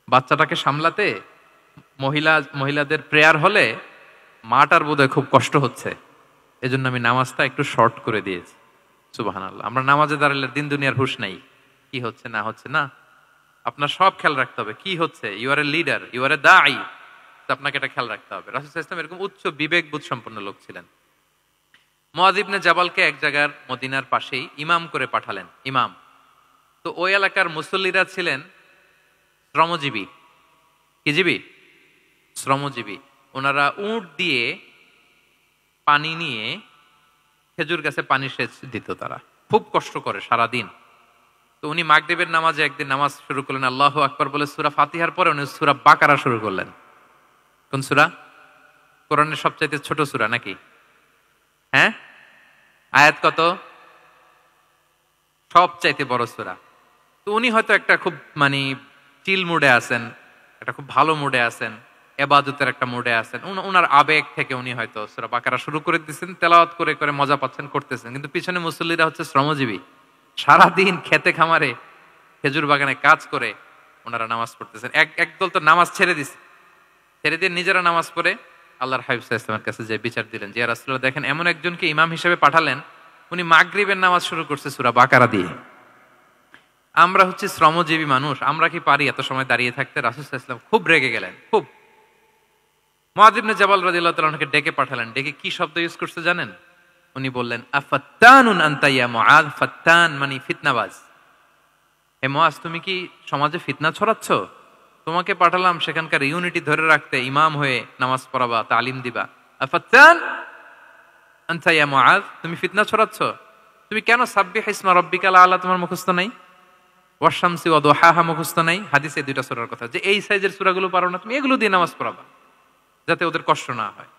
বাচ্চাটাকে সামলাতে মহিলাদের প্রেয়ার হলে মাটার বোধহয় খুব কষ্ট হচ্ছে, এজন্য আমি নামাজটা একটু শর্ট করে দিয়েছি। সুবহানাল্লাহ। আমরা নামাজে দাঁড়ালে দিন দুনিয়ার হুঁশ নাই, কি হচ্ছে না হচ্ছে না, আপনার সব খেয়াল রাখতে হবে। কি হচ্ছে, you are a leader, you are a দাঈ, আপনাকে এটা খেয়াল রাখতে হবে। রাসূল সাল্লাল্লাহু আলাইহি ওয়াসাল্লাম এরকম উচ্চ বিবেকবোধ সম্পন্ন লোক ছিলেন। মুআয ইবনে জাবালকে এক জায়গার মদিনার পাশেই ইমাম করে পাঠালেন, ইমাম। তো ওই এলাকার মুসল্লিরা ছিলেন শ্রমজীবী। কি জীবী? শ্রমজীবী। ওনারা উট দিয়ে পানি নিয়ে খেজুর গাছে পানি সেচ দিত, তারা খুব কষ্ট করে সারাদিন। তো উনি মাগরিবের নামাজে একদিন নামাজ শুরু করলেন, আল্লাহু আকবার বলে সূরা ফাতিহার পরে উনি সূরা বাকারা শুরু করলেন। কোন সূরা? কোরআনের সবচাইতে ছোট সূরা নাকি? হ্যাঁ, আয়াত কত? সবচাইতে বড় সূরা। তো উনি হয়তো একটা খুব মানে চিল মুডে আছেন, একটা খুব ভালো মুডে আছেন, ইবাদতের একটা মুডে আছেন, উনার আবেগ থেকে উনি হয়তো সূরা বাকারা শুরু করে দিয়েছেন, তেলাওয়াত করে করে মজা পাচ্ছেন, করতেছেন। কিন্তু পিছনে মুসল্লিরা হচ্ছে শ্রমজীবী, সারাদিন খেতে খামারে খেজুর বাগানে কাজ করে ওনারা নামাজ পড়তেছেন। একদল তো নামাজ ছেড়ে দিছে, ছেড়ে দিয়ে নিজেরা নামাজ পড়ে আল্লাহর হাবিব সাল্লাল্লাহু আলাইহি ওয়াসাল্লামের কাছে যে বিচার দিলেন যে ইয়া রাসূলুল্লাহ, দেখেন এমন একজনকে ইমাম হিসেবে পাঠালেন, উনি মাগরিবের নামাজ শুরু করছে সূরা বাকারা দিয়ে। আমরা হচ্ছে শ্রমজীবী মানুষ, আমরা কি পারি এত সময় দাঁড়িয়ে থাকতে? রাসূল সাল্লাল্লাহু আলাইহি ওয়াসাল্লাম খুব রেগে গেলেন, খুব। মুআয ইবনে জাবাল রাদিয়াল্লাহু তাআলা আনহুকে ডেকে পাঠালেন, ডেকে কি শব্দ ইউজ করছে জানেন? উনি বললেন, আফাত্তানুন আনতা ইয়া মুআয। ফাত্তান মানে ফিতনাবাজ। হে মুআয, তুমি কি সমাজে ফিতনা ছড়াচ্ছ? তোমাকে পাঠালাম সেখানকার ইউনিটি ধরে রাখতে, ইমাম হয়ে নামাজ পড়াবা, তালিম দিবা। আফাত্তান আনতা ইয়া মুআয, তুমি ফিতনা ছড়াচ্ছ? তুমি কেন সাব্বিহ ইসমা রাব্বিকাল আলা তোমার মুখস্থ নাই? ওয়াশ-শামসি ওয়া দুহাহা মুখস্থ নাই? হাদিসে দুইটা সূরার কথা, যে এই সাইজের সূরাগুলো পারো না, তুমি এগুলো দিয়ে নামাজ পড়াবা যাতে ওদের কষ্ট না হয়।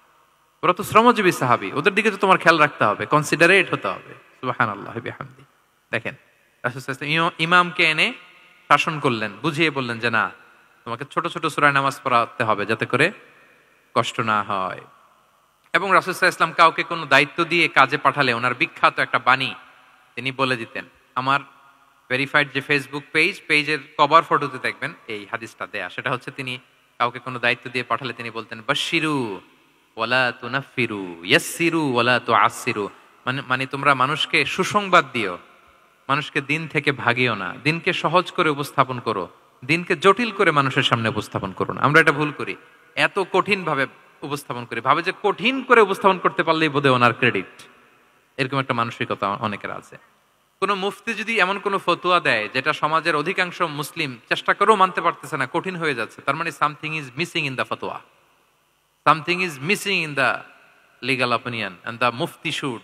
ওরা তো শ্রমজীবী সাহাবী, ওদের দিকে তো তোমার খেয়াল রাখতে হবে, কনসিডারেট হতে হবে। সুবহানাল্লাহ বিহামদি। দেখেন রাসূল সাল্লাল্লাহু আলাইহি ওয়াসাল্লাম ইমামকে এনে শাসন করলেন, বুঝিয়ে বললেন যে না, তোমাকে ছোট ছোট সূরায় নামাজ পড়াতে হবে যাতে করে কষ্ট না হয়। এবং রাসূল সাল্লাল্লাহু আলাইহি ওয়াসাল্লাম কাউকে কোনো দায়িত্ব দিয়ে কাজে পাঠালে ওনার বিখ্যাত একটা বাণী তিনি বলে দিতেন। আমার ভেরিফাইড যে ফেসবুক পেজের কভার ফটোতে দেখবেন এই হাদিসটা দেয়া। সেটা হচ্ছে, তিনি কাউকে কোনো দায়িত্ব দিয়ে পাঠালে তিনি বলতেন, বাশশিরু ওয়ালা তুনাফিরু, ইয়াসসিরু ওয়ালা তুআসসিরু। মানে তোমরা মানুষকে সুসংবাদ দিও, মানুষকে দিন থেকে ভাগিও না, দিনকে সহজ করে উপস্থাপন করো, দিনকে জটিল করে মানুষের সামনে উপস্থাপন করো না। আমরা এটা ভুল করি, এত কঠিন ভাবে উপস্থাপন করি, ভাবে যে কঠিন করে উপস্থাপন করতে পারলেই বোধহয় ওনার ক্রেডিট। এরকম একটা মানসিকতা অনেকের আছে। কোন মুফতি যদি এমন কোন ফতোয়া দেয় যেটা সমাজের অধিকাংশ মুসলিম চেষ্টা করেও মানতে পারতেছে না, কঠিন হয়ে যাচ্ছে, তার মানে something is missing in the ফতোয়া, something is missing in the legal opinion, and the মুফতি should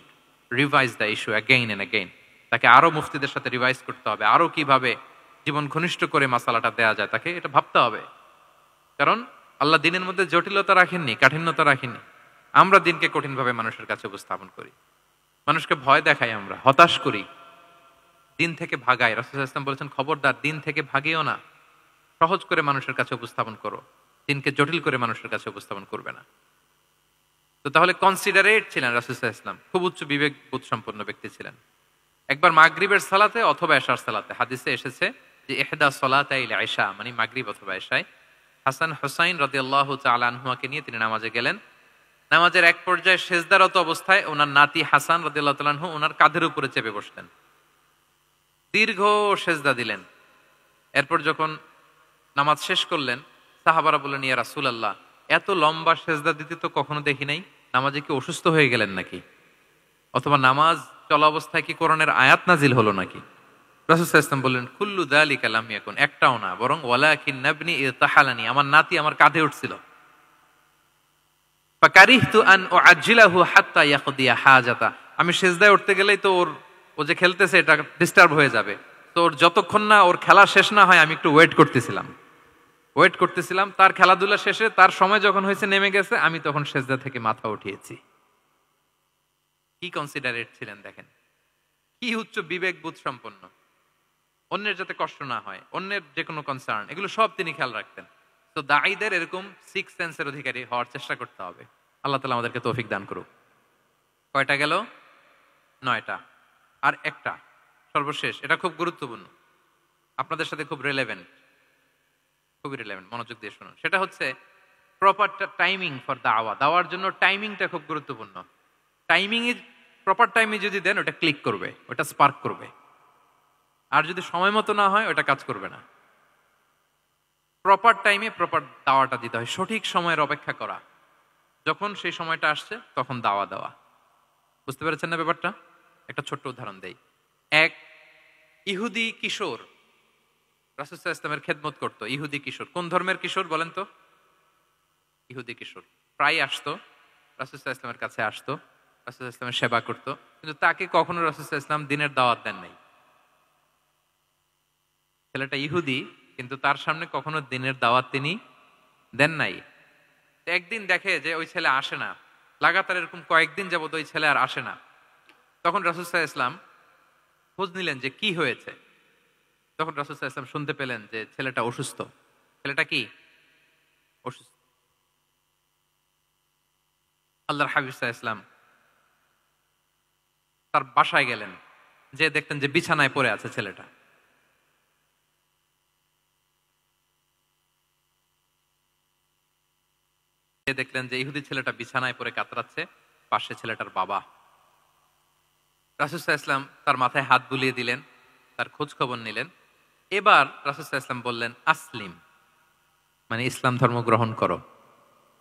revise the issue again and again. তাকে আরো মুফতিদের সাথে রিভাইজ করতে হবে, আরো কিভাবে জীবন ঘনিষ্ঠ করে মাসালাটা দেয়া যায় তাকে এটা ভাবতে হবে। কারণ আল্লাহ দিনের মধ্যে জটিলতা রাখেননি, কাঠিন্যতা রাখেননি। আমরা দিনকে কঠিনভাবে মানুষের কাছে উপস্থাপন করি, মানুষকে ভয় দেখাই, আমরা হতাশ করি, দিন থেকে ভাগাই। রাসূল সাল্লাল্লাহু আলাইহি ওয়াসাল্লাম বলেছেন, খবরদার দিন থেকে ভাগিও না, সহজ করে মানুষের কাছে উপস্থাপন করো, দিনকে জটিল করে মানুষের কাছে উপস্থাপন করবে না। তো তাহলে কনসিডারেট ছিলেন রাসূল সাল্লাল্লাহু আলাইহি ওয়াসাল্লাম, খুব উচ্চ বিবেক বোধ সম্পন্ন ব্যক্তি ছিলেন। একবার মাগরিবের সালাতে অথবা এশার সালাতে হাদিসে এসেছে যে ইহদা সালাতাইল ইশা মানে মাগরিব অথবা এশায় হাসান হুসাইন রাদিয়াল্লাহু তাআলা আনহুমাকে নিয়ে তিনি নামাজে গেলেন। নামাজের এক পর্যায়ে সেজদারত অবস্থায় ওনার নাতি হাসান রাদিয়াল্লাহু তাআলা আনহু ওনার কাঁধের উপরে চেপে বসলেন, দীর্ঘ সেজদা দিলেন। এরপর যখন নামাজ শেষ করলেন, সাহাবারা বললেন, ইয়া রাসূলুল্লাহ, এত লম্বা সেজদা দিতে তো কখনো দেখি নাই, নামাজে কি অসুস্থ হয়ে গেলেন নাকি? অথবা নামাজ চলা অবস্থায় কি কোরআনের আয়াত নাজিল হলো নাকি? রাসূল সাল্লাল্লাহু আলাইহি ওয়াসাল্লাম বললেন, কুল্লু যালিকা লাম ইয়াকুন, একটাও না, বরং ওয়ালাকিন নাবনি ইতাহালানি, আমার নাতি আমার কাঁধে উঠছিল। ফাকারিহতু আন উআজ্জিলাহু হাত্তা ইয়াকদিয়া হাজাতা, আমি সিজদায় উঠতে গেলেই তো ও যে খেলতেছে এটা ডিস্টার্ব হয়ে যাবে, তো ওর যতক্ষণ না ওর খেলা শেষ না হয় আমি একটু ওয়েট করতেছিলাম। তার খেলাধুলা শেষে তার সময় যখন হয়েছে নেমে গেছে, আমি তখন সিজদা থেকে মাথা উঠিয়েছি। কি কনসিডারেট ছিলেন দেখেন, কি উচ্চ বিবেক বোধ সম্পন্ন, অন্যের যাতে কষ্ট না হয়, অন্যের যে কোনো কনসার্ন, এগুলো সব তিনি খেয়াল রাখতেন। তো দাঈদের এরকম সিক্স সেন্সের অধিকারী হওয়ার চেষ্টা করতে হবে। আল্লাহ তাআলা আমাদেরকে তৌফিক দান করুক। কয়টা গেল? 9টা। আর একটা সর্বশেষ, এটা খুব গুরুত্বপূর্ণ, আপনাদের সাথে খুবই রিলেভেন্ট, মনোযোগ দিয়ে শুনুন। সেটা হচ্ছে প্রপার টাইমিং ফর দাওয়া। দাওয়ার জন্য টাইমিংটা খুব গুরুত্বপূর্ণ। টাইমিং ইজ প্রপার টাইমে যদি দেন ওটা ক্লিক করবে, ওটা স্পার্ক করবে। আর যদি সময় মতো না হয় ওটা কাজ করবে না। প্রপার টাইমে প্রপার দাওয়াটা দিতে হয়, সঠিক সময়ের অপেক্ষা করা, যখন সেই সময়টা আসছে তখন দাওয়া দেওয়া। বুঝতে পেরেছেন না ব্যাপারটা? একটা ছোট্ট উদাহরণ দেই। এক ইহুদি কিশোর রাসূল সাল্লাল্লাহু আলাইহি ওয়াসাল্লামের খেদমত করতো। ইহুদি কিশোর, কোন ধর্মের কিশোর বলেন তো? ইহুদি কিশোর। প্রায় আসতো রাসূল সাল্লাল্লাহু আলাইহি ওয়াসাল্লামের কাছে, আসতো রাসূল সাল্লাল্লাহু আলাইহি ওয়াসাল্লামের সেবা করতো, কিন্তু তাকে কখনো রাসূল সাল্লাল্লাহু আলাইহি ওয়াসাল্লাম দিনের দাওয়াত দেন নাই। ছেলেটা ইহুদি, কিন্তু তার সামনে কখনো দিনের দাওয়াত তিনি দেন নাই। একদিন দেখে যে ওই ছেলে আসে না, লাগাতার এরকম কয়েকদিন যাবত ওই ছেলে আর আসে না। তখন রাসূল সাল্লাল্লাহু আলাইহি ওয়াসাল্লাম খোঁজ নিলেন যে কি হয়েছে। তখন রাসূল সাল্লাল্লাহু আলাইহি ওয়াসাল্লাম শুনতে পেলেন যে ছেলেটা অসুস্থ। ছেলেটা কি অসুস্থ? আল্লাহর হাবিব সাল্লাল্লাহু আলাইহি ওয়াসাল্লাম তার বাসায় গেলেন, যে দেখতেন যে বিছানায় পড়ে আছে ছেলেটা। দেখলেন যে ইহুদি ছেলেটা বিছানায় পড়ে কাতরাচ্ছে, পাশে ছেলেটার বাবা। রাসূল সাল্লাল্লাহু আলাইহি ওয়াসাল্লাম তার মাথায় হাত বুলিয়ে দিলেন, তার খোঁজ খবর নিলেন। এবার রাসূল সাল্লাল্লাহু আলাইহি ওয়াসাল্লাম বললেন, আসলিম, মানে ইসলাম ধর্ম গ্রহণ করো।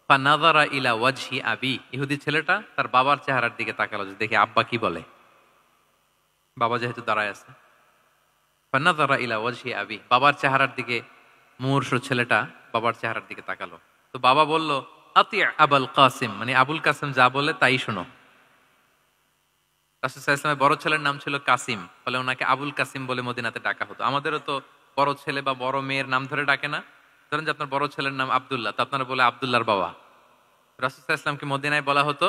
ফানাযারা ইলা ওয়াজহি আবি, ইহুদি ছেলেটা তার বাবার চেহারার দিকে তাকালো যে দেখি আব্বা কি বলে। বাবা যেহেতু দাঁড়ায় আছে, ফানাযারা ইলা ওয়াজহি আবি, বাবার চেহারার দিকে মুমূর্ষ ছেলেটা বাবার চেহারার দিকে তাকালো। তো বাবা বলল, আতি আবুল কাসিম, মানে আবুল কাসিম যা বলে তাই শোনো। রাসূল সাল্লাল্লাহু আলাইহি ওয়াসাল্লামের বড় ছেলের নাম ছিল কাসিম, ফলে ওনাকে আবুল কাসিম বলে মদিনাতে ডাকা হতো। আমাদেরও তো বড় ছেলে বা বড় মেয়ের নাম ধরে ডাকে না? ধরেন যে আপনার বড় ছেলের নাম আব্দুল্লাহ, তো আপনারা বলে আব্দুল্লাহর বাবা। রাসূল সাল্লাল্লাহু আলাইহি ওয়াসাল্লামকে মদিনায় বলা হতো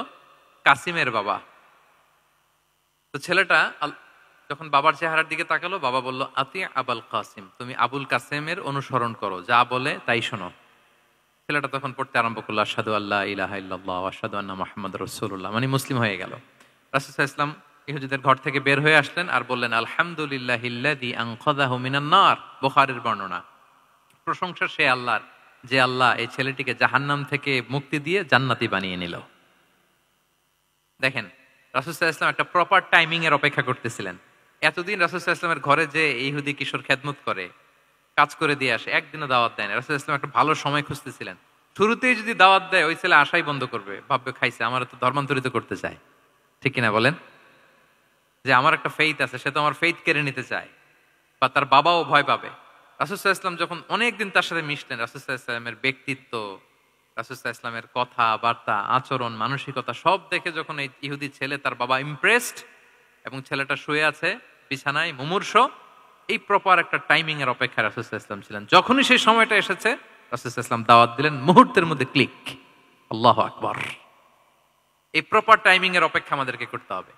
কাসিমের বাবা। তো ছেলেটা যখন বাবার চেহারার দিকে তাকালো, বাবা বলল, আতি আবুল কাসিম, তুমি আবুল কাসিমের অনুসরণ করো, যা বলে তাই শোনো। ছেলেটা তখন পড়তে আরম্ভ করলো, আশহাদু আল্লা ইলাহা ইল্লাল্লাহ ওয়া আশহাদু আন্না মুহাম্মাদুর রাসূলুল্লাহ, মানে মুসলিম হয়ে গেল। রাসূল সাল্লাল্লাহু আলাইহি ওয়াসাল্লাম ইহুদিদের ঘর থেকে বের হয়ে আসলেন আর বললেন, আলহামদুলিল্লাহিল্লাযী আনকাযাহু মিনান নার, বুখারীর বর্ণনা। প্রশংসা সে আল্লাহর, যে আল্লাহ এই ছেলেটিকে জাহান্নাম থেকে মুক্তি দিয়ে জান্নাতি বানিয়ে নিল। দেখেন, রাসূল সাল্লাল্লাহু আলাইহি ওয়াসাল্লাম একটা প্রপার টাইমিং এর অপেক্ষা করতেছিলেন। এতদিন রাসূল সাল্লাল্লাহু আলাইহি ওয়াসাল্লামের ঘরে যে ইহুদি কিশোর খেদমত করে, কাজ করে দিয়ে আসে, একদিনও দাওয়াত দেয় না। রাসূল সাল্লাল্লাহু আলাইহি ওয়াসাল্লাম একটা ভালো সময় খুঁজতেছিলেন। শুরুতেই যদি দাওয়াত দেয়, ওই ছেলে আশাই বন্ধ করবে, ভাববে খাইছে, আমার তো ধর্মান্তরিত করতে চায়। ঠিক কিনা বলেন? যে আমার একটা ফেইথ আছে, সে তো আমার ফেইথ কেড়ে নিতে চায়, বা তার বাবাও ভয় পাবে। রাসূল সাল্লাল্লাহু আলাইহি ওয়াসাল্লাম যখন অনেকদিন তার সাথে মিশলেন, রাসূল সাল্লাল্লাহু আলাইহি ওয়াসাল্লামের ব্যক্তিত্ব, রাসূল সাল্লাল্লাহু আলাইহি ওয়াসাল্লামের কথা বার্তা, আচরণ, মানসিকতা সব দেখে যখন এই ইহুদি ছেলে, তার বাবা ইমপ্রেসড, এবং ছেলেটা শুয়ে আছে বিছানায় মুমূর্ষ, এই প্রপার একটা টাইমিং এর অপেক্ষায় রাসূল সাল্লাল্লাহু আলাইহি ওয়াসাল্লাম ছিলেন। যখনই সেই সময়টা এসেছে, রাসূল সাল্লাল্লাহু আলাইহি ওয়াসাল্লাম দাওয়াত দিলেন, মুহূর্তের মধ্যে ক্লিক। আল্লাহু আকবার। এই প্রপার টাইমিং এর অপেক্ষা আমাদেরকে করতে হবে।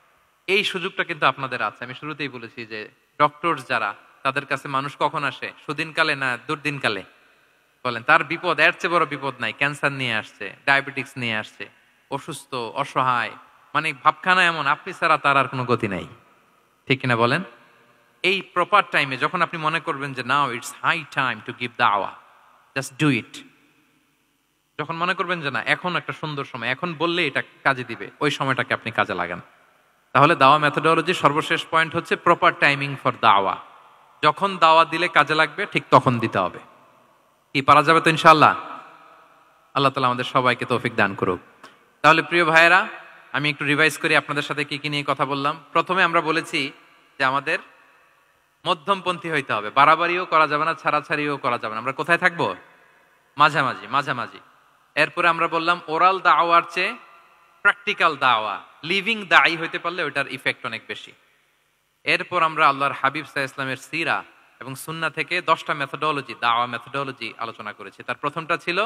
এই সুযোগটা কিন্তু আপনাদের আছে। আমি শুরুতেই বলেছি যে ডক্টর যারা, তাদের কাছে মানুষ কখন আসে? সুদিনকালে না দুর্দিনকালে? বলেন, তার বিপদ এর চেয়ে বড় বিপদ নাই। ক্যান্সার নিয়ে আসছে, ডায়াবেটিক্স নিয়ে আসছে, অসুস্থ, অসহায়, মানে ভাবখানা এমন, আপনি ছাড়া তার আর কোনো গতি নাই। ঠিক কিনা বলেন? এই প্রপার টাইমে যখন আপনি মনে করবেন যে now it's high time to give দাওয়া, জাস্ট ডু ইট। যখন মনে করবেন যে না, এখন একটা সুন্দর সময়, এখন বললে এটা কাজে দিবে, ওই সময়টাকে আপনি কাজে লাগান। তাহলে দাওয়া মেথোডোলজি সর্বশেষ পয়েন্ট হচ্ছে প্রপার টাইমিং ফর দাওয়া। যখন দাওয়া দিলে কাজে লাগবে, ঠিক তখন দিতে হবে। কি পারা যাবে তো ইনশাআল্লাহ? আল্লাহ তাআলা আমাদের সবাইকে তৌফিক দান করুক। তাহলে প্রিয় ভাইয়েরা, আমি একটু রিভাইজ করি আপনাদের সাথে কি কি নিয়ে কথা বললাম। প্রথমে আমরা বলেছি যে আমাদের মধ্যমপন্থী হইতে হবে, বাড়াবাড়িও করা যাবে না, ছাড়াছাড়িও করা যাবে না। আমরা কোথায় থাকবো? মাঝামাঝি, মাঝামাঝি। এরপরে আমরা বললাম ওরাল দাওয়ার চেয়ে প্র্যাকটিক্যাল দাওয়া, লিভিং দায়ী হইতে পারলে ওইটার ইফেক্ট অনেক বেশি। এরপর আমরা আল্লাহর হাবিব সাল্লাল্লাহু আলাইহি ওয়াসাল্লামের সিরা এবং সুন্নাহ থেকে 10টা মেথোডোলজি, দাওয়া মেথোডোলজি আলোচনা করেছি। তার প্রথমটা ছিল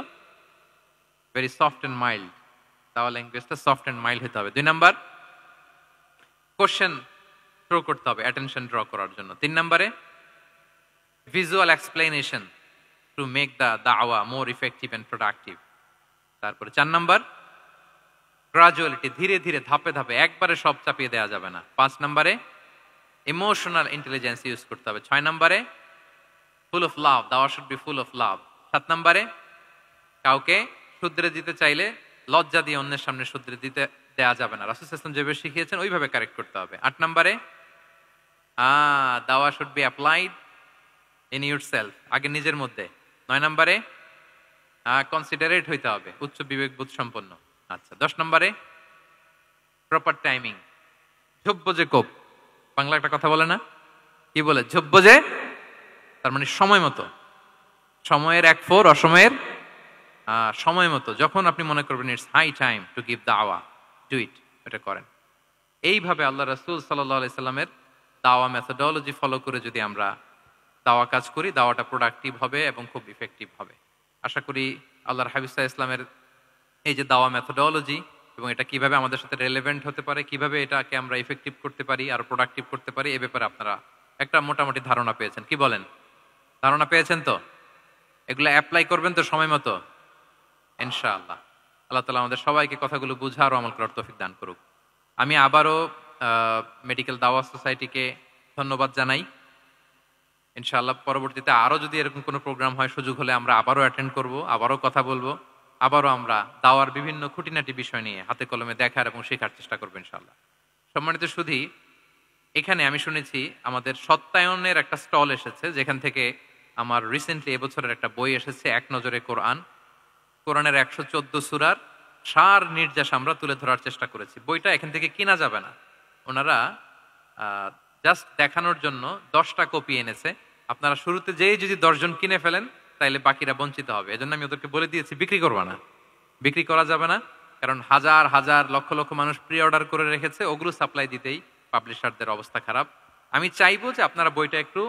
ভেরি সফট এন্ড মাইল্ড, দাওয়া ল্যাঙ্গুয়েজটা সফট এন্ড মাইল্ড হতে হবে। 2 নাম্বার, কোশ্চেন থ্রো করতে হবে অ্যাটেনশন ড্র করার জন্য। 3 নম্বরে, visual explanation to make the দাওয়া মোর ইফেক্টিভ এন্ড প্রোডাক্টিভ। তারপরে 4 নাম্বার, গ্রাজুয়ালিটি, ধীরে ধীরে, ধাপে ধাপে, একবারে সব চাপিয়ে দেওয়া যাবে না। 5 নম্বরে, ইমোশনাল ইন্টেলিজেন্স ইউজ করতে হবে। 6 নম্বরে, ফুল অফ লাভ, দাওয়া should be full of love. 7 নম্বরে, কাউকে শুধরে দিতে চাইলে লজ্জা দিয়ে অন্যের সামনে শুধরে দিতে দেওয়া যাবে না, রাসূল সাল্লাল্লাহু আলাইহি ওয়াসাল্লাম যেভাবে শিখিয়েছেন ওইভাবে কারেক্ট করতে হবে। 8 নম্বরে, দাওয়া should be applied in yourself, আগে নিজের মধ্যে। 9 নম্বরে, কনসিডারেট হইতে হবে, উচ্চ বিবেকবোধ সম্পন্ন। আচ্ছা, 10 নম্বরে, প্রপার টাইমিং, ঝোপ্প যে কোপ, বাংলা একটা কথা বলে না, কি বলে? ঝোপ্প যে, তার মানে সময় মতো, সময়ের 1/4, অসময়ের সময় মতো। যখন আপনি মনে করবেন it's high time to give দাওয়া, ডু ইট, এটা করেন। এইভাবে আল্লাহ রাসূল সাল্লাল্লাহু আলাইহি সাল্লামের দাওয়া মেথোডোলজি ফলো করে যদি আমরা দাওয়া কাজ করি, দাওয়াটা প্রোডাক্টিভ হবে এবং খুব ইফেক্টিভ হবে। আশা করি আল্লাহর হাবিব সাল্লাল্লাহু আলাইহি সাল্লামের এই যে দাওয়া মেথোডোলজি এবং এটা কিভাবে আমাদের সাথে রেলেভেন্ট হতে পারে, কিভাবে এটাকে আমরা ইফেক্টিভ করতে পারি আর প্রোডাক্টিভ করতে পারি, এ ব্যাপারে আপনারা একটা মোটামুটি ধারণা পেয়েছেন। কি বলেন? ধারণা পেয়েছেন তো? এগুলো অ্যাপ্লাই করবেন তো সময় মতো ইনশাআল্লাহ। আল্লাহ তাআলা আমাদের সবাইকে কথাগুলো বুঝার ও আমল করার তৌফিক দান করুক। আমি আবারও মেডিকেল দাওয়া সোসাইটিকে ধন্যবাদ জানাই। ইনশাআল্লাহ পরবর্তীতে আরও যদি এরকম কোনো প্রোগ্রাম হয়, সুযোগ হলে আমরা আবারও অ্যাটেন্ড করব, আবারও কথা বলবো। আবারও আমরা দাওয়ার বিভিন্ন খুঁটিনাটি বিষয় নিয়ে হাতে কলমে দেখার এবং শেখার চেষ্টা করবো ইনশাআল্লাহ। সম্মানিত সুধী, এখানে আমি শুনেছি আমাদের সত্যায়নের একটা স্টল এসেছে, যেখান থেকে আমার রিসেন্টলি এবছরের একটা বই এসেছে, এক নজরে কোরআন। কোরআনের 114 সূরার সার নির্যাস আমরা তুলে ধরার চেষ্টা করেছি। বইটা এখান থেকে কিনা যাবে না, ওনারা জাস্ট দেখানোর জন্য 10টা কপি এনেছে। আপনারা শুরুতে যেই যদি 10 জন কিনে ফেলেন তাইলে বাকিরা বঞ্চিত হবে। এজন্য আমি ওদেরকে বলে দিয়েছি বিক্রি করবা না, বিক্রি করা যাবে না, কারণ হাজার হাজার লক্ষ লক্ষ মানুষ প্রি অর্ডার করে রেখেছে, ওগুলো সাপ্লাই দিতেই পাবলিশারদের অবস্থা খারাপ। আমি চাইবো যে আপনারা বইটা একটু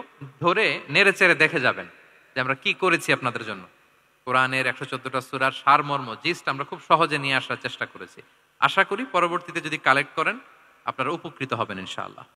ধরে নেড়ে চেড়ে দেখে যাবেন যে আমরা কি করেছি আপনাদের জন্য। কোরআনের 114টা সূরার সারমর্ম জিস্ট আমরা খুব সহজে নিয়ে আসার চেষ্টা করেছি। আশা করি পরবর্তীতে যদি কালেক্ট করেন আপনারা উপকৃত হবেন ইনশাআল্লাহ।